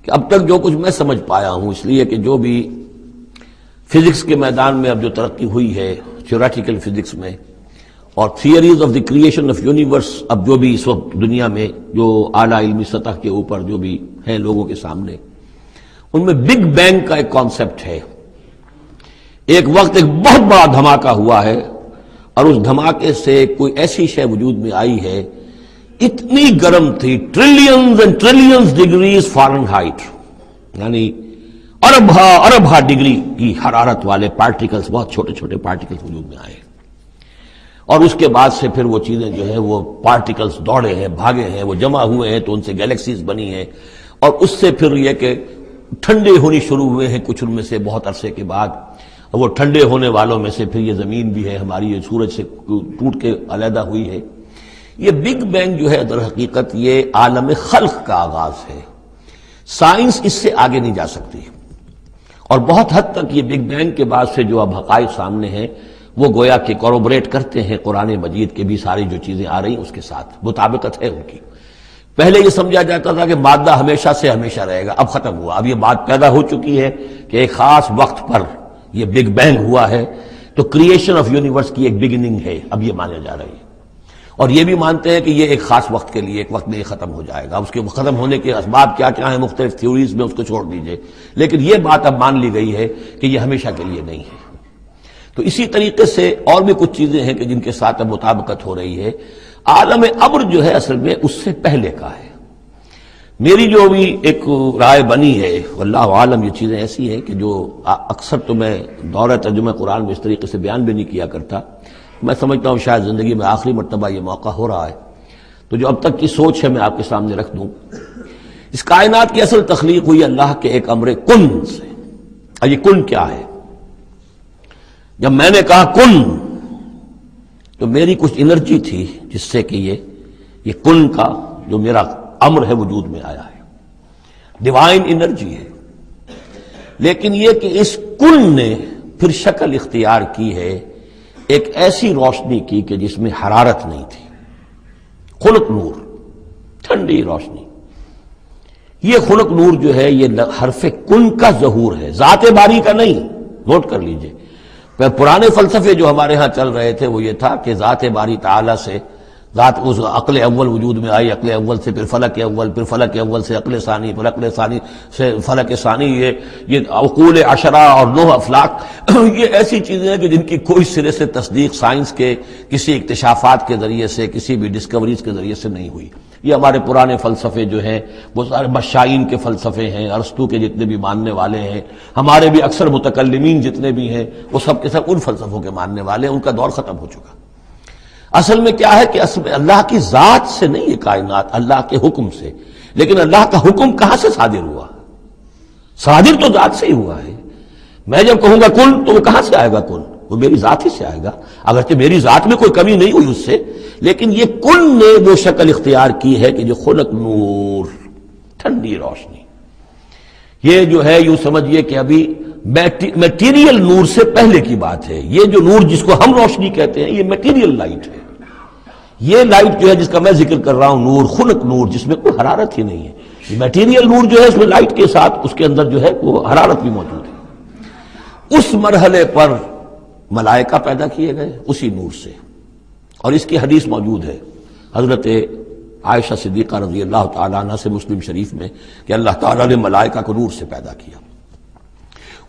کہ اب تک جو کچھ میں سمجھ پایا ہوں، اس لیے کہ جو بھی فزکس کے میدان میں اب جو ترقی ہوئی ہے، تھیوریٹیکل فزکس میں، اور theories of the creation of universe, اب جو بھی اس وقت دنیا میں جو اعلیٰ علمی سطح کے اوپر جو بھی ہیں لوگوں کے سامنے، ان میں بگ بینگ کا ایک کانسیپٹ ہے۔ ایک وقت ایک بہت بڑا دھماکہ ہوا ہے، اور اس دھماکے سے کوئی ایسی شے وجود میں آئی ہے، اتنی گرم تھی، trillions and trillions degrees foreign height, یعنی اربھا ڈگری کی حرارت والے پارٹیکلز، بہت چھوٹے چھوٹے پارٹیکلز وجود میں آئے، اور اس کے بعد سے پھر وہ چیزیں جو ہیں وہ پارٹیکلز دوڑے ہیں، بھاگے ہیں، وہ جمع ہوئے ہیں تو ان سے گیلیکسیز بنی ہیں، اور اس سے پھر یہ کہ ٹھنڈے ہونی شروع ہوئے ہیں کچھ ان میں سے بہت عرصے کے بعد، وہ ٹھنڈے ہونے والوں میں سے پھر یہ زمین بھی ہے ہماری، یہ سورج سے ٹوٹ کے علیحدہ ہوئی ہے۔ یہ بگ بینگ جو ہے در حقیقت یہ عالم خلق کا آغاز ہے، سائنس اس سے آگے نہیں جا سکتی، اور بہت حد تک یہ بگ بینگ کے بعد سے جو اب حقائق سامنے ہیں وہ گویا کہ کوروبریٹ کرتے ہیں قرآن مجید کے بھی ساری جو چیزیں آ رہی ہیں اس کے ساتھ مطابقت ہے ان کی۔ پہلے یہ سمجھا جاتا تھا کہ مادہ ہمیشہ سے ہمیشہ رہے گا، اب ختم ہوا، اب یہ بات پیدا ہو چکی ہے کہ ایک خاص وقت پر یہ بگ بینگ ہوا ہے، تو کریشن آف یونیورس کی ایک بگننگ ہے، اب یہ مانا جا رہی ہے، اور یہ بھی مانتے ہیں کہ یہ ایک خاص وقت کے لیے، ایک وقت میں یہ ختم ہو جائے گا، اس کے ختم ہونے کے اسباب کیا کیا ہیں مختلف تھیوریز میں، اس کو چھوڑ دیجئے، لیکن یہ بات اب مان لی گئی ہے کہ یہ ہمیشہ کے لیے نہیں ہے۔ تو اسی طریقے سے اور بھی کچھ چیزیں ہیں کہ جن کے ساتھ اب مطابقت ہو رہی ہے۔ عالم ابر جو ہے اصل میں اس سے پہلے کا ہے۔ میری جو بھی ایک رائے بنی ہے، واللہ عالم، یہ چیزیں ایسی ہیں کہ جو اکثر تو میں دورہ ترجمہ قرآن میں اس طریقے سے بیان بھی نہیں کیا کرتا، میں سمجھتا ہوں شاید زندگی میں آخری مرتبہ یہ موقع ہو رہا ہے، تو جو اب تک کی سوچ ہے میں آپ کے سامنے رکھ دوں۔ اس کائنات کی اصل تخلیق ہوئی اللہ کے ایک امر کن سے۔ اور یہ کن کیا ہے؟ جب میں نے کہا کن تو میری کچھ انرجی تھی جس سے کہ یہ کن کا جو میرا امر ہے وجود میں آیا ہے، ڈیوائن انرجی ہے، لیکن یہ کہ اس کن نے پھر شکل اختیار کی ہے ایک ایسی روشنی کی کہ جس میں حرارت نہیں تھی، خلق نور، ٹھنڈی روشنی۔ یہ خلق نور جو ہے یہ حرف کن کا ظہور ہے، ذات باری کا نہیں، نوٹ کر لیجئے۔ پرانے فلسفے جو ہمارے ہاں چل رہے تھے وہ یہ تھا کہ ذات باری تعالی سے ذات اس عقل اول وجود میں آئی، عقل اول سے پھر فلک اول، پھر فلک اول سے عقل ثانی، پھر عقل ثانی سے فلک ثانی، یہ عقول عشرہ اور 9 افلاک، یہ ایسی چیزیں ہیں کہ جن کی کوئی سرے سے تصدیق سائنس کے کسی اکتشافات کے ذریعے سے، کسی بھی ڈسکوریز کے ذریعے سے نہیں ہوئی۔ یہ ہمارے پرانے فلسفے جو ہیں وہ سارے مشائین کے فلسفے ہیں، ارسطو کے جتنے بھی ماننے والے ہیں، ہمارے بھی اکثر متکلمین جتنے بھی ہیں وہ سب کے سب ان فلسفوں کے ماننے والے ہیں، ان کا دور ختم ہو چکا۔ اصل میں کیا ہے کہ اصل میں اللہ کی ذات سے نہیں یہ کائنات، اللہ کے حکم سے، لیکن اللہ کا حکم کہاں سے صادر ہوا؟ صادر تو ذات سے ہی ہوا ہے۔ میں جب کہوں گا کن تو وہ کہاں سے آئے گا؟ کن وہ میری ذات ہی سے آئے گا، اگرچہ میری ذات میں کوئی کمی نہیں ہوئی اس سے، لیکن یہ کن نے وہ شکل اختیار کی ہے کہ جو خلق نور، ٹھنڈی روشنی، یہ جو ہے یوں سمجھیے کہ ابھی میٹیریل نور سے پہلے کی بات ہے۔ یہ جو نور جس کو ہم روشنی کہتے ہیں یہ میٹیریل لائٹ ہے۔ یہ لائٹ جو ہے جس کا میں ذکر کر رہا ہوں، نور، خلق نور، جس میں کوئی حرارت ہی نہیں ہے، یہ میٹیریل نور جو ہے اس میں لائٹ کے ساتھ اس کے اندر جو ہے وہ حرارت بھی موجود ہے۔ اس مرحلے پر ملائکہ پیدا کیے گئے اسی نور سے، اور اس کی حدیث موجود ہے حضرت عائشہ صدیقہ رضی اللہ تعالیٰ عنہ سے مسلم شریف میں کہ اللہ تعالیٰ نے ملائکہ کو نور سے پیدا کیا۔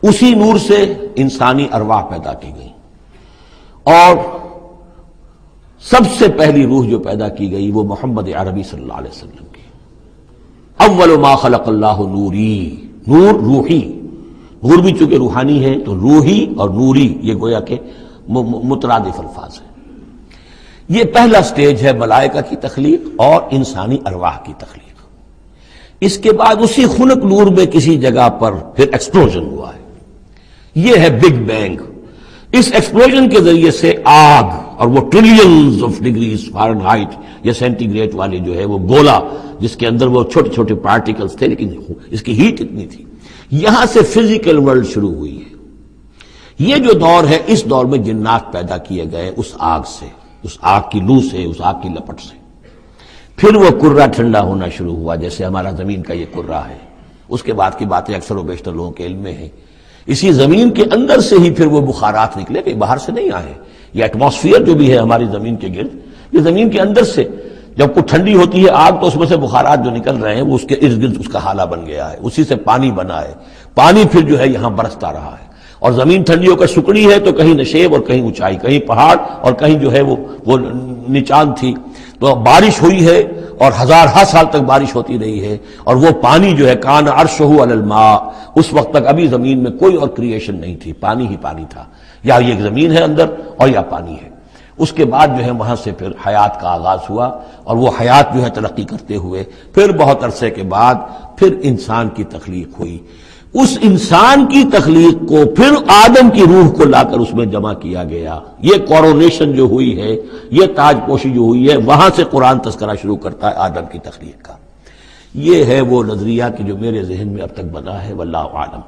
اسی نور سے انسانی ارواح پیدا کی گئی، اور سب سے پہلی روح جو پیدا کی گئی وہ محمد عربی صلی اللہ علیہ وسلم کی۔ اول ما خلق اللہ نوری، نور روحی، نور بھی چونکہ روحانی ہے تو روحی اور نوری یہ گویا کہ مترادف الفاظ ہیں۔ یہ پہلا سٹیج ہے ملائکہ کی تخلیق اور انسانی ارواح کی تخلیق۔ اس کے بعد اسی خلق نور میں کسی جگہ پر پھر ایکسپلوژن ہوا ہے، یہ ہے بگ بینگ۔ اس ایکسپلوژن کے ذریعے سے آگ، اور وہ trillions of degrees foreign height یا سینٹی گریڈ والے جو ہے وہ گولا جس کے اندر وہ چھوٹے چھوٹے پارٹیکلز تھے، لیکن اس کی ہیٹ اتنی تھی، یہاں سے فزیکل ورلڈ شروع ہوئی ہے۔ یہ جو دور ہے، اس دور میں جنات پیدا کیے گئے اس آگ سے، اس آگ کی لو سے، اس آگ کی لپٹ سے۔ پھر وہ کرہ ٹھنڈا ہونا شروع ہوا، جیسے ہمارا زمین کا یہ کرہ ہے۔ اس کے بعد کی باتیں اکثر و بیشتر لوگوں کے علم میں ہیں۔ اسی زمین کے اندر سے ہی پھر وہ بخارات نکلے، کہیں باہر سے نہیں آئے۔ یہ ایٹماسفیئر جو بھی ہے ہماری زمین کے گرد، یہ زمین کے اندر سے جب کوئی ٹھنڈی ہوتی ہے آگ تو اس میں سے بخارات جو نکل رہے ہیں وہ اس کے ارد گرد اس کا حالہ بن گیا ہے، اسی سے پانی بنا ہے، پانی پھر جو ہے یہاں برستا رہا ہے، اور زمین ٹھنڈی ہو کر سکڑی ہے تو کہیں نشیب اور کہیں اونچائی، کہیں پہاڑ اور کہیں جو ہے وہ نچان تھی، تو بارش ہوئی ہے اور ہزارہ سال تک بارش ہوتی رہی ہے، اور وہ پانی جو ہے کان عرشہ علی الماء، اس وقت تک ابھی زمین میں کوئی اور کریشن نہیں تھی، پانی ہی پانی تھا، یا یہ زمین ہے اندر اور یا پانی ہے۔ اس کے بعد جو ہے وہاں سے پھر حیات کا آغاز ہوا، اور وہ حیات جو ہے ترقی کرتے ہوئے پھر بہت عرصے کے بعد پھر انسان کی تخلیق ہوئی۔ اس انسان کی تخلیق کو پھر آدم کی روح کو لا کر اس میں جمع کیا گیا۔ یہ کورونیشن جو ہوئی ہے، یہ تاج پوشی جو ہوئی ہے، وہاں سے قرآن تذکرہ شروع کرتا ہے آدم کی تخلیق کا۔ یہ ہے وہ نظریہ کہ جو میرے ذہن میں اب تک بنا ہے، واللہ عالم۔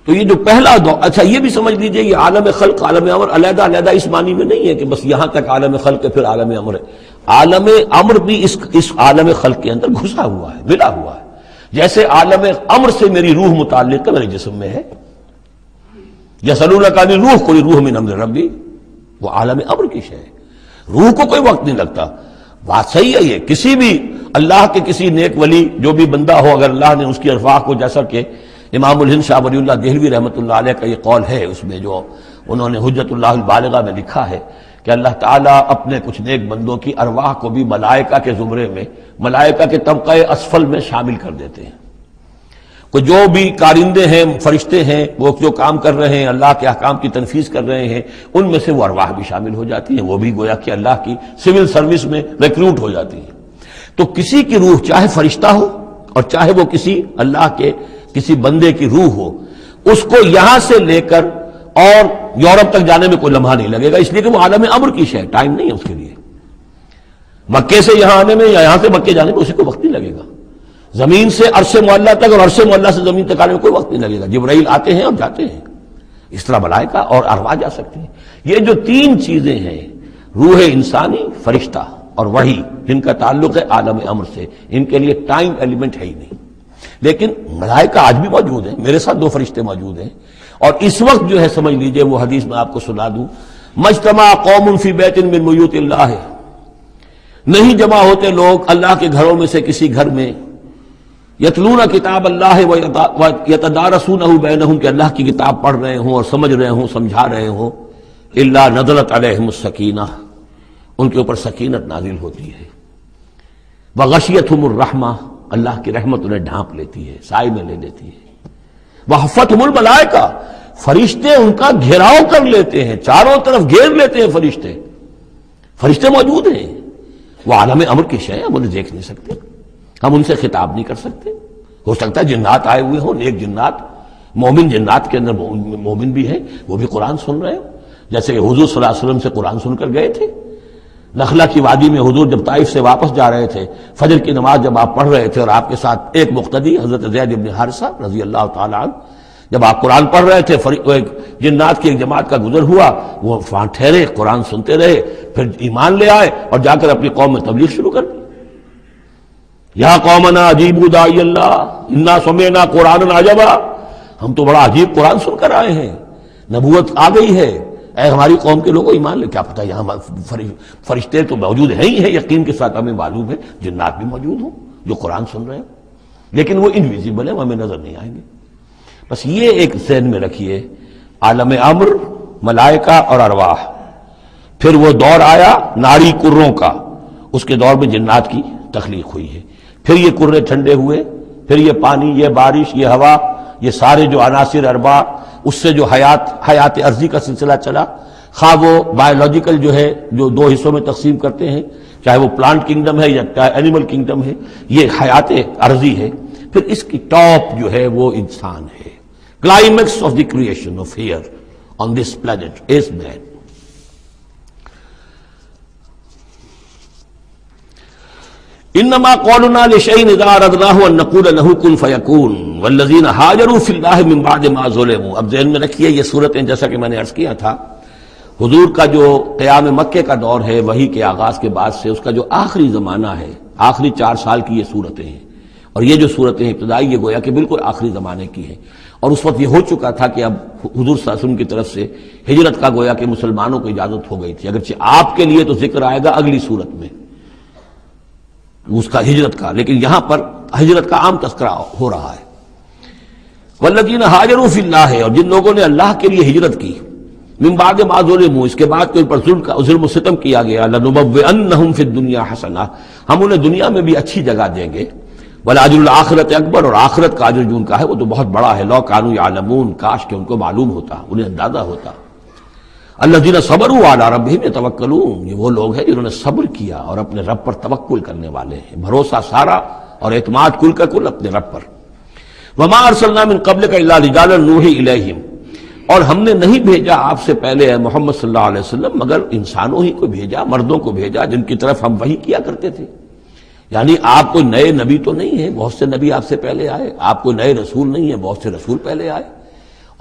تو یہ جو پہلا دور، اچھا یہ بھی سمجھ لیجئے یہ عالم خلق عالم امر علیحدہ علیحدہ اس معنی میں نہیں ہے کہ بس یہاں تک عالم خلق ہے پھر عالم امر ہے. عالم امر بھی اس عالم خلق کے اندر گھسا ہوا ہے، ملا ہوا ہے. جیسے عالم امر سے میری روح متعلق ہے، میرے جسم میں ہے. یسألونک عن الروح قل الروح من امر ربی، وہ عالم امر کی شے ہے. روح کو کوئی وقت نہیں لگتا. بات صحیح ہے. یہ کسی بھی اللہ کے کسی نیک ولی جو بھی بندہ ہو، اگر اللہ نے اس کی ارواح کو، جیسا کہ امام الہند شاہ ولی اللہ دہلوی رحمۃ اللہ علیہ کا یہ قول ہے، اس میں جو انہوں نے حجت اللہ البالغہ میں لکھا ہے کہ اللہ تعالیٰ اپنے کچھ نیک بندوں کی ارواح کو بھی ملائکہ کے زمرے میں، ملائکہ کے طبقہ اسفل میں شامل کر دیتے ہیں. کہ جو بھی کارندے ہیں، فرشتے ہیں، وہ جو کام کر رہے ہیں، اللہ کے احکام کی تنفیذ کر رہے ہیں، ان میں سے وہ ارواح بھی شامل ہو جاتی ہیں. وہ بھی گویا کہ اللہ کی سول سروس میں ریکروٹ ہو جاتی ہیں. تو کسی کی روح چاہے فرشتہ ہو اور چاہے وہ کسی اللہ کے کسی بندے کی روح ہو، اس کو یہاں سے لے کر اور یورپ تک جانے میں کوئی لمحہ نہیں لگے گا، اس لیے کہ وہ عالم امر کی شے، ٹائم نہیں ہے اس کے لیے. مکے سے یہاں آنے میں یا یہاں سے مکے جانے میں اسے کوئی وقت نہیں لگے گا. زمین سے عرش معلیٰ تک اور عرش معلیٰ سے زمین تک آنے میں کوئی وقت نہیں لگے گا. جبرائیل آتے ہیں اور جاتے ہیں، اس طرح ملائکہ اور ارواح جا سکتے ہیں. یہ جو تین چیزیں ہیں، روح انسانی، فرشتہ اور وحی، جن کا تعلق ہے عالم امر سے، ان کے لیے ٹائم ایلیمنٹ ہے ہی نہیں. لیکن ملائکہ آج بھی موجود ہیں. میرے ساتھ 2 فرشتے موجود ہیں، اور اس وقت جو ہے سمجھ لیجئے وہ حدیث میں آپ کو سنا دوں، مجتمع قوم فی بیت من بیوت اللہ، نہیں جمع ہوتے لوگ اللہ کے گھروں میں سے کسی گھر میں، یتلون کتاب اللہ ویتدارسونہ بینہم، کہ اللہ کی کتاب پڑھ رہے ہوں اور سمجھ رہے ہوں، سمجھا رہے ہوں، الا نزلت علیہم السکینہ، ان کے اوپر سکینت نازل ہوتی ہے. وغشیتہم الرحمہ، اللہ کی رحمت انہیں ڈھانپ لیتی ہے، سائے میں لے لیتی ہے. وحفتہم الملائکہ، فرشتے ان کا گھیراؤ کر لیتے ہیں، چاروں طرف گھیر لیتے ہیں فرشتے. فرشتے موجود ہیں، وہ عالم امر کی شے ہے، ہم انہیں دیکھ نہیں سکتے، ہم ان سے خطاب نہیں کر سکتے. ہو سکتا ہے جنات آئے ہوئے ہوں، نیک جنات، مومن جنات کے اندر مومن بھی ہیں، وہ بھی قرآن سن رہے ہوں، جیسے کہ حضور صلی اللہ علیہ وسلم سے قرآن سن کر گئے تھے. نخلا کی وادی میں حضور جب طائف سے واپس جا رہے تھے، فجر کی نماز جب آپ پڑھ رہے تھے اور آپ کے ساتھ ایک مقتدی حضرت زید بن حارثہ رضی اللہ تعالی عنہ، جب آپ قرآن پڑھ رہے تھے، جنات کی ایک جماعت کا گزر ہوا، وہ وہاں ٹھہرے، قرآن سنتے رہے، پھر ایمان لے آئے اور جا کر اپنی قوم میں تبلیغ شروع کر دی. یا قومنا اجیبوا داعی اللہ انا سمعنا قرآنا عجبا، ہم تو بڑا عجیب قرآن سن کر آئے ہیں، نبوت آ گئی ہے، اے ہماری قوم کے لوگوں ایمان لے. کیا پتہ یہاں فرشتے تو موجود ہیں ہی ہیں، یقین کے ساتھ ہمیں معلوم ہے جنات بھی موجود ہوں جو قرآن سن رہے ہیں، لیکن وہ انویزیبل ہیں، وہ ہمیں نظر نہیں آئیں گے. بس یہ ایک ذہن میں رکھیے، عالم امر، ملائکہ اور ارواح. پھر وہ دور آیا ناری کروں کا، اس کے دور میں جنات کی تخلیق ہوئی ہے. پھر یہ کرے ٹھنڈے ہوئے، پھر یہ پانی، یہ بارش، یہ ہوا، یہ سارے جو عناصر اربع، اس سے جو حیات ارضی کا سلسلہ چلا، خواہ وہ بایولوجیکل جو ہے جو 2 حصوں میں تقسیم کرتے ہیں، چاہے وہ پلانٹ کنگڈم ہے یا اینیمل کنگڈم ہے، یہ حیات ارضی ہے. پھر اس کی ٹاپ جو ہے وہ انسان ہے. Climax of the creation of here on this planet is man. انما قولنا لشيء اذا اردناه ان نقول له كن فيكون والذين هاجروا في الله من بعد ما ظلموا. اب ذہن میں رکھیے یہ صورتیں، جیسا کہ میں نے عرض کیا تھا، حضور کا جو قیام مکے کا دور ہے، وحی کے آغاز کے بعد سے اس کا جو آخری زمانہ ہے، آخری 4 سال کی یہ صورتیں ہیں. اور یہ جو صورتیں ابتدائی، یہ گویا کہ بالکل آخری زمانے کی ہیں. اور اس وقت یہ ہو چکا تھا کہ اب حضور صلی اللہ علیہ وسلم کی طرف سے ہجرت کا گویا کہ مسلمانوں کو اجازت ہو گئی تھی. اگرچہ آپ کے لیے تو ذکر آئے گا اگلی صورت میں اس کا ہجرت کا، لیکن یہاں پر ہجرت کا عام تذکرہ ہو رہا ہے. والذین ہاجروا فی اللہ، اور جن لوگوں نے اللہ کے لیے ہجرت کی، من بعد ما ظلموا، اس کے بعد کہ ان پر ظلم و ستم کیا گیا، لنبوئنہم فی الدنیا حسنہ، ہم انہیں دنیا میں بھی اچھی جگہ دیں گے. ولاجر الآخرت اکبر، اور آخرت کا اجر جو ان کا ہے وہ تو بہت بڑا ہے. لو کانوا یعلمون، کاش کہ ان کو معلوم ہوتا، انہیں اندازہ ہوتا. الذین صبروا علی ربہم یتوکلون، یہ وہ لوگ ہیں جنہوں نے صبر کیا اور اپنے رب پر توکل کرنے والے ہیں، بھروسہ سارا اور اعتماد کل کا کل اپنے رب پر. وما ارسلنا من قبلک الا رجالا نوحی الیہم، اور ہم نے نہیں بھیجا آپ سے پہلے اے محمد صلی اللہ علیہ وسلم مگر انسانوں ہی کو بھیجا، مردوں کو بھیجا جن کی طرف ہم وحی کیا کرتے تھے. یعنی آپ کوئی نئے نبی تو نہیں ہیں، بہت سے نبی آپ سے پہلے آئے، آپ کوئی نئے رسول نہیں ہیں، بہت سے رسول پہلے آئے.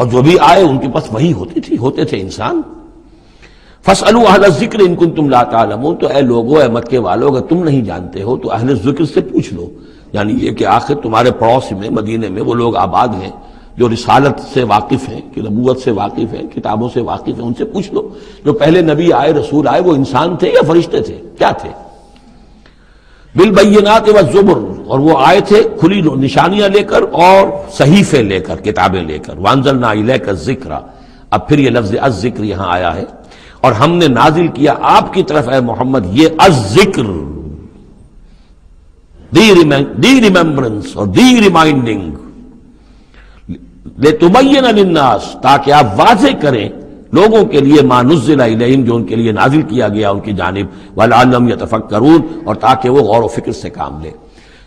اور جو بھی آئے ان کے پاس وہی ہوتے تھے انسان. فَاسْأَلُوا أَهْلَ الذِّكْرِ إِن كُنتُمْ لَا تَعْلَمُونَ. تو اے لوگو، اے مکے والو، اگر تم نہیں جانتے ہو تو اہل ذکر سے پوچھ لو. یعنی یہ کہ آخر تمہارے پڑوس میں مدینے میں وہ لوگ آباد ہیں جو رسالت سے واقف ہیں، کہ نبوت سے واقف ہیں، کتابوں سے واقف ہیں، ان سے پوچھ لو. جو پہلے نبی آئے، رسول آئے، وہ انسان تھے یا فرشتے تھے؟ کیا تھے؟ بالبینات والزبر. اور وہ آئے تھے کھلی نشانیاں لے کر اور صحیفے لے کر، کتابیں لے کر. وانزلنا الیک الذکر. اب پھر یہ لفظ الذکر یہاں آیا ہے. اور ہم نے نازل کیا آپ کی طرف اے محمد یہ الذکر، دی ریممبرنس اور دی ریمائنڈنگ، لِتُبَيِّنَ لِلنَّاسِ، تاکہ آپ واضح کریں لوگوں کے لیے ما نزل الیہم، جو ان کے لیے نازل کیا گیا ان کی جانب، وَلَعَلَّهُمْ يَتَفَكَّرُونَ، اور تاکہ وہ غور و فکر سے کام لیں.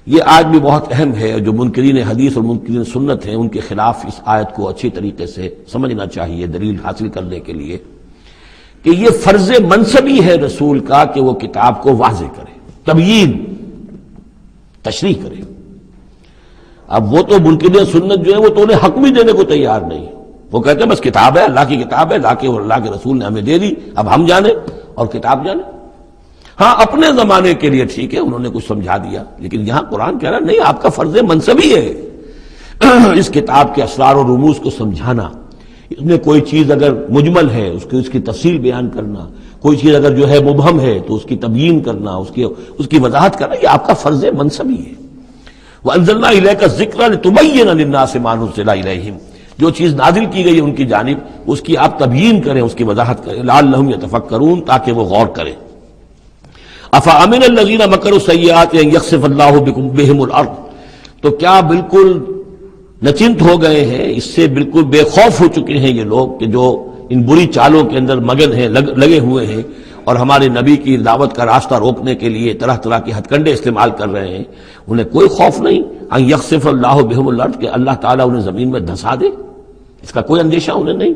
یہ آج بھی بہت اہم ہے. جو منکرین حدیث اور منکرین سنت ہیں ان کے خلاف اس آیت کو اچھی طریقے سے سمجھنا چاہیے دلیل حاصل کرنے کے لیے، کہ یہ فرض منصبی ہے رسول کا کہ وہ کتاب کو واضح کرے، تبیین، تشریح کرے. اب وہ تو منکرین سنت جو ہے وہ تو انہیں حق بھی دینے کو تیار نہیں. وہ کہتے ہیں بس کتاب ہے، اللہ کی کتاب ہے، اللہ کے رسول نے ہمیں دے دی، اب ہم جانیں اور کتاب جانیں. ہاں اپنے زمانے کے لیے ٹھیک ہے، انہوں نے کچھ سمجھا دیا، لیکن یہاں قرآن کہہ رہا نہیں، آپ کا فرض منصبی ہے اس کتاب کے اسرار و رموز کو سمجھانا. اس میں کوئی چیز اگر مجمل ہے اس کی تفصیل بیان کرنا، کوئی چیز اگر جو ہے مبہم ہے تو اس کی تبیین کرنا، اس کی وضاحت کرنا، یہ آپ کا فرض منصبی ہے. وَأَنزَلْنَا إِلَيْكَ الذِّكْرَ لِتُبَيِّنَ لِلنَّاسِ مَا نُزِّلَ إِلَيْهِمْ. جو چیز نازل کی گئی ان کی جانب اس کی آپ تبیین کریں، اس کی وضاحت کریں. لَعَلَّهُمْ يَتَفَكَّرُونَ، تاکہ وہ غور کریں. أَفَأَمِنَ الَّذِينَ مَكَرُوا السَّيِّئَاتِ أَن يَخْسِفَ اللَّهُ بِهِمُ الْأَرْضَ. تو کیا بالکل نچنت ہو گئے ہیں، اس سے بالکل بے خوف ہو چکے ہیں یہ لوگ کہ جو ان بری چالوں کے اندر مگن ہیں، لگے ہوئے ہیں، اور ہمارے نبی کی دعوت کا راستہ روکنے کے لیے طرح طرح کے ہتھ کنڈے استعمال کر رہے ہیں. انہیں کوئی خوف نہیں ان یخسف اللہ بہم الارض، کہ اللہ تعالیٰ انہیں زمین میں دھسا دے، اس کا کوئی اندیشہ انہیں نہیں.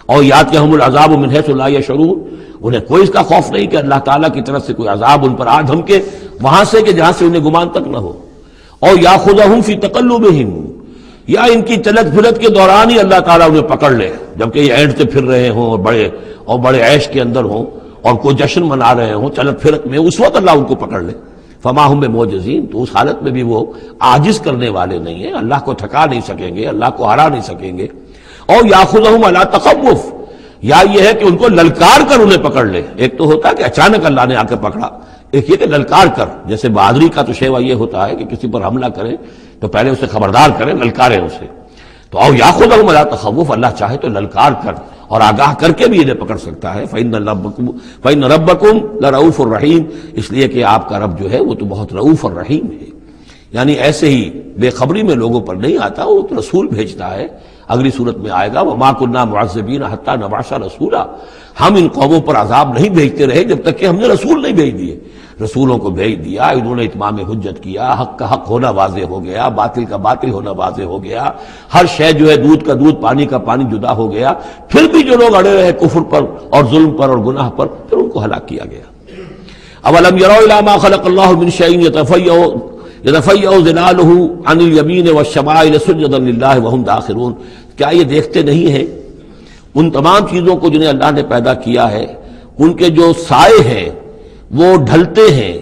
اور یاتیہم العذاب من حیث لا یشعرون، انہیں کوئی اس کا خوف نہیں کہ اللہ تعالیٰ کی طرف سے کوئی عذاب ان پر آ دھمکے وہاں سے کہ جہاں سے انہیں گمان تک نہ ہو. اور یاخذہم فی تقلبہم، یا ان کی چلت پھرت کے دوران ہی اللہ تعالیٰ انہیں پکڑ لے، جبکہ یہ اینٹتے پھر رہے ہوں اور بڑے عیش کے اندر ہوں اور کوئی جشن منا رہے ہوں چلت پھرت میں، اس وقت اللہ ان کو پکڑ لے. فما ہم بمعجزین، تو اس حالت میں بھی وہ عاجز کرنے والے نہیں ہیں، اللہ کو تھکا نہیں سکیں گے، اللہ کو ہرا نہیں سکیں گے. اور یاخذہم علی تخوف، یا یہ ہے کہ ان کو للکار کر انہیں پکڑ لے. ایک تو ہوتا ہے کہ اچانک اللہ نے آ کے پکڑا، ایک یہ کہ للکار کر. جیسے بہادری کا تو شیوا یہ ہوتا ہے کہ کسی پر حملہ کریں تو پہلے اسے خبردار کریں، للکاریں اسے. تو او یاخذہم علی تخوف، اللہ چاہے تو للکار کر اور آگاہ کر کے بھی انہیں پکڑ سکتا ہے. فإن ربکم لرؤوف الرحیم، اس لیے کہ آپ کا رب جو ہے وہ تو بہت رؤوف اور رحیم ہے. یعنی ایسے ہی بے خبری میں لوگوں پر نہیں آتا، وہ تو رسول بھیجتا ہے. اگلی صورت میں آئے گا وما كنا معذبین حتی نبعث رسولا، ہم ان قوموں پر عذاب نہیں بھیجتے رہے جب تک کہ ہم نے رسول نہیں بھیج دیے. رسولوں کو بھیج دیا، انہوں نے اتمام حجت کیا، حق کا حق ہونا واضح ہو گیا، باطل کا باطل ہونا واضح ہو گیا، ہر شے جو ہے دودھ کا دودھ پانی کا پانی جدا ہو گیا. پھر بھی جو لوگ اڑے رہے کفر پر اور ظلم پر اور گناہ پر، پھر ان کو ہلاک کیا گیا. اولم يروا الى ما خلق الله من شيء يتفيأ ظلاله عن اليمين والشمائل سجدا لله وهم داخرون. کیا یہ دیکھتے نہیں ہیں ان تمام چیزوں کو جنہیں اللہ نے پیدا کیا ہے، ان کے جو سائے ہیں وہ ڈھلتے ہیں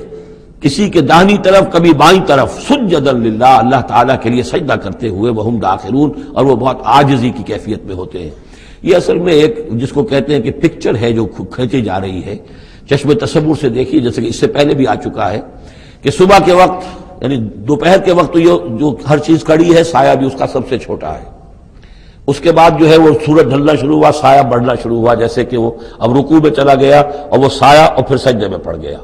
کسی کے داہنی طرف کبھی بائیں طرف، سجدا للہ، اللہ تعالیٰ کے لیے سجدہ کرتے ہوئے، وہم داخرون، اور وہ بہت عاجزی کی کیفیت میں ہوتے ہیں. یہ اصل میں ایک جس کو کہتے ہیں کہ پکچر ہے جو کھینچی جا رہی ہے. چشم تصور سے دیکھیے، جیسے کہ اس سے پہلے بھی آ چکا ہے کہ صبح کے وقت یعنی دوپہر کے وقت یہ جو ہر چیز کھڑی ہے، سایہ بھی اس کا سب سے چھوٹا ہے. اس کے بعد جو ہے وہ سورج ڈھلنا شروع ہوا، سایہ بڑھنا شروع ہوا، جیسے کہ وہ اب رکوع میں چلا گیا اور وہ سایہ اور پھر سجدے میں پڑ گیا.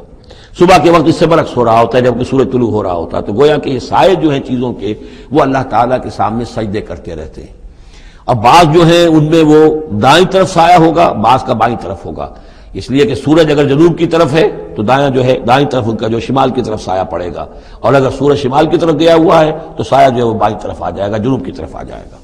صبح کے وقت اس سے برعکس ہو رہا ہوتا ہے جبکہ سورج طلوع ہو رہا ہوتا ہے. تو گویا کہ یہ سائے جو ہیں چیزوں کے وہ اللہ تعالیٰ کے سامنے سجدے کرتے رہتے ہیں. اب بعض جو ہیں ان میں وہ دائیں طرف سایہ ہوگا، بعض کا بائیں طرف ہوگا. اس لیے کہ سورج اگر جنوب کی طرف ہے تو دایاں جو ہے دائیں طرف ان کا جو شمال کی طرف سایہ پڑے گا، اور اگر سورج شمال کی طرف گیا ہوا ہے تو سایہ جو ہے وہ بائیں طرف آ جائے گا، جنوب کی طرف آ جائے گا.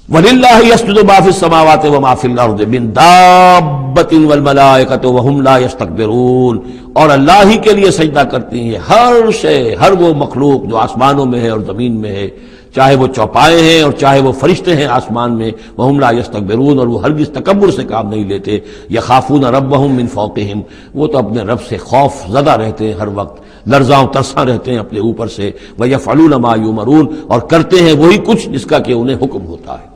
وَلِلَّهِ يَسْجُدُ مَا فِي السَّمَاوَاتِ وَمَا فِي الْأَرْضِ مِن دَابَّةٍ ربت والملائکۃ وہم لا یستکبرون، اور اللہ ہی کے لیے سجدہ کرتی ہیں ہر شے، ہر وہ مخلوق جو آسمانوں میں ہے اور زمین میں ہے، چاہے وہ چوپائے ہیں اور چاہے وہ فرشتے ہیں آسمان میں، وہم لا یستکبرون، اور وہ ہرگز تکبر سے کام نہیں لیتے، یخافون ربہم من فوقہم، وہ تو اپنے رب سے خوف زدہ رہتے ہیں، ہر وقت لرزاں و ترساں رہتے ہیں اپنے اوپر سے، ویفعلون ما یؤمرون، اور کرتے ہیں وہی کچھ جس کا کہ انہیں حکم ہوتا ہے۔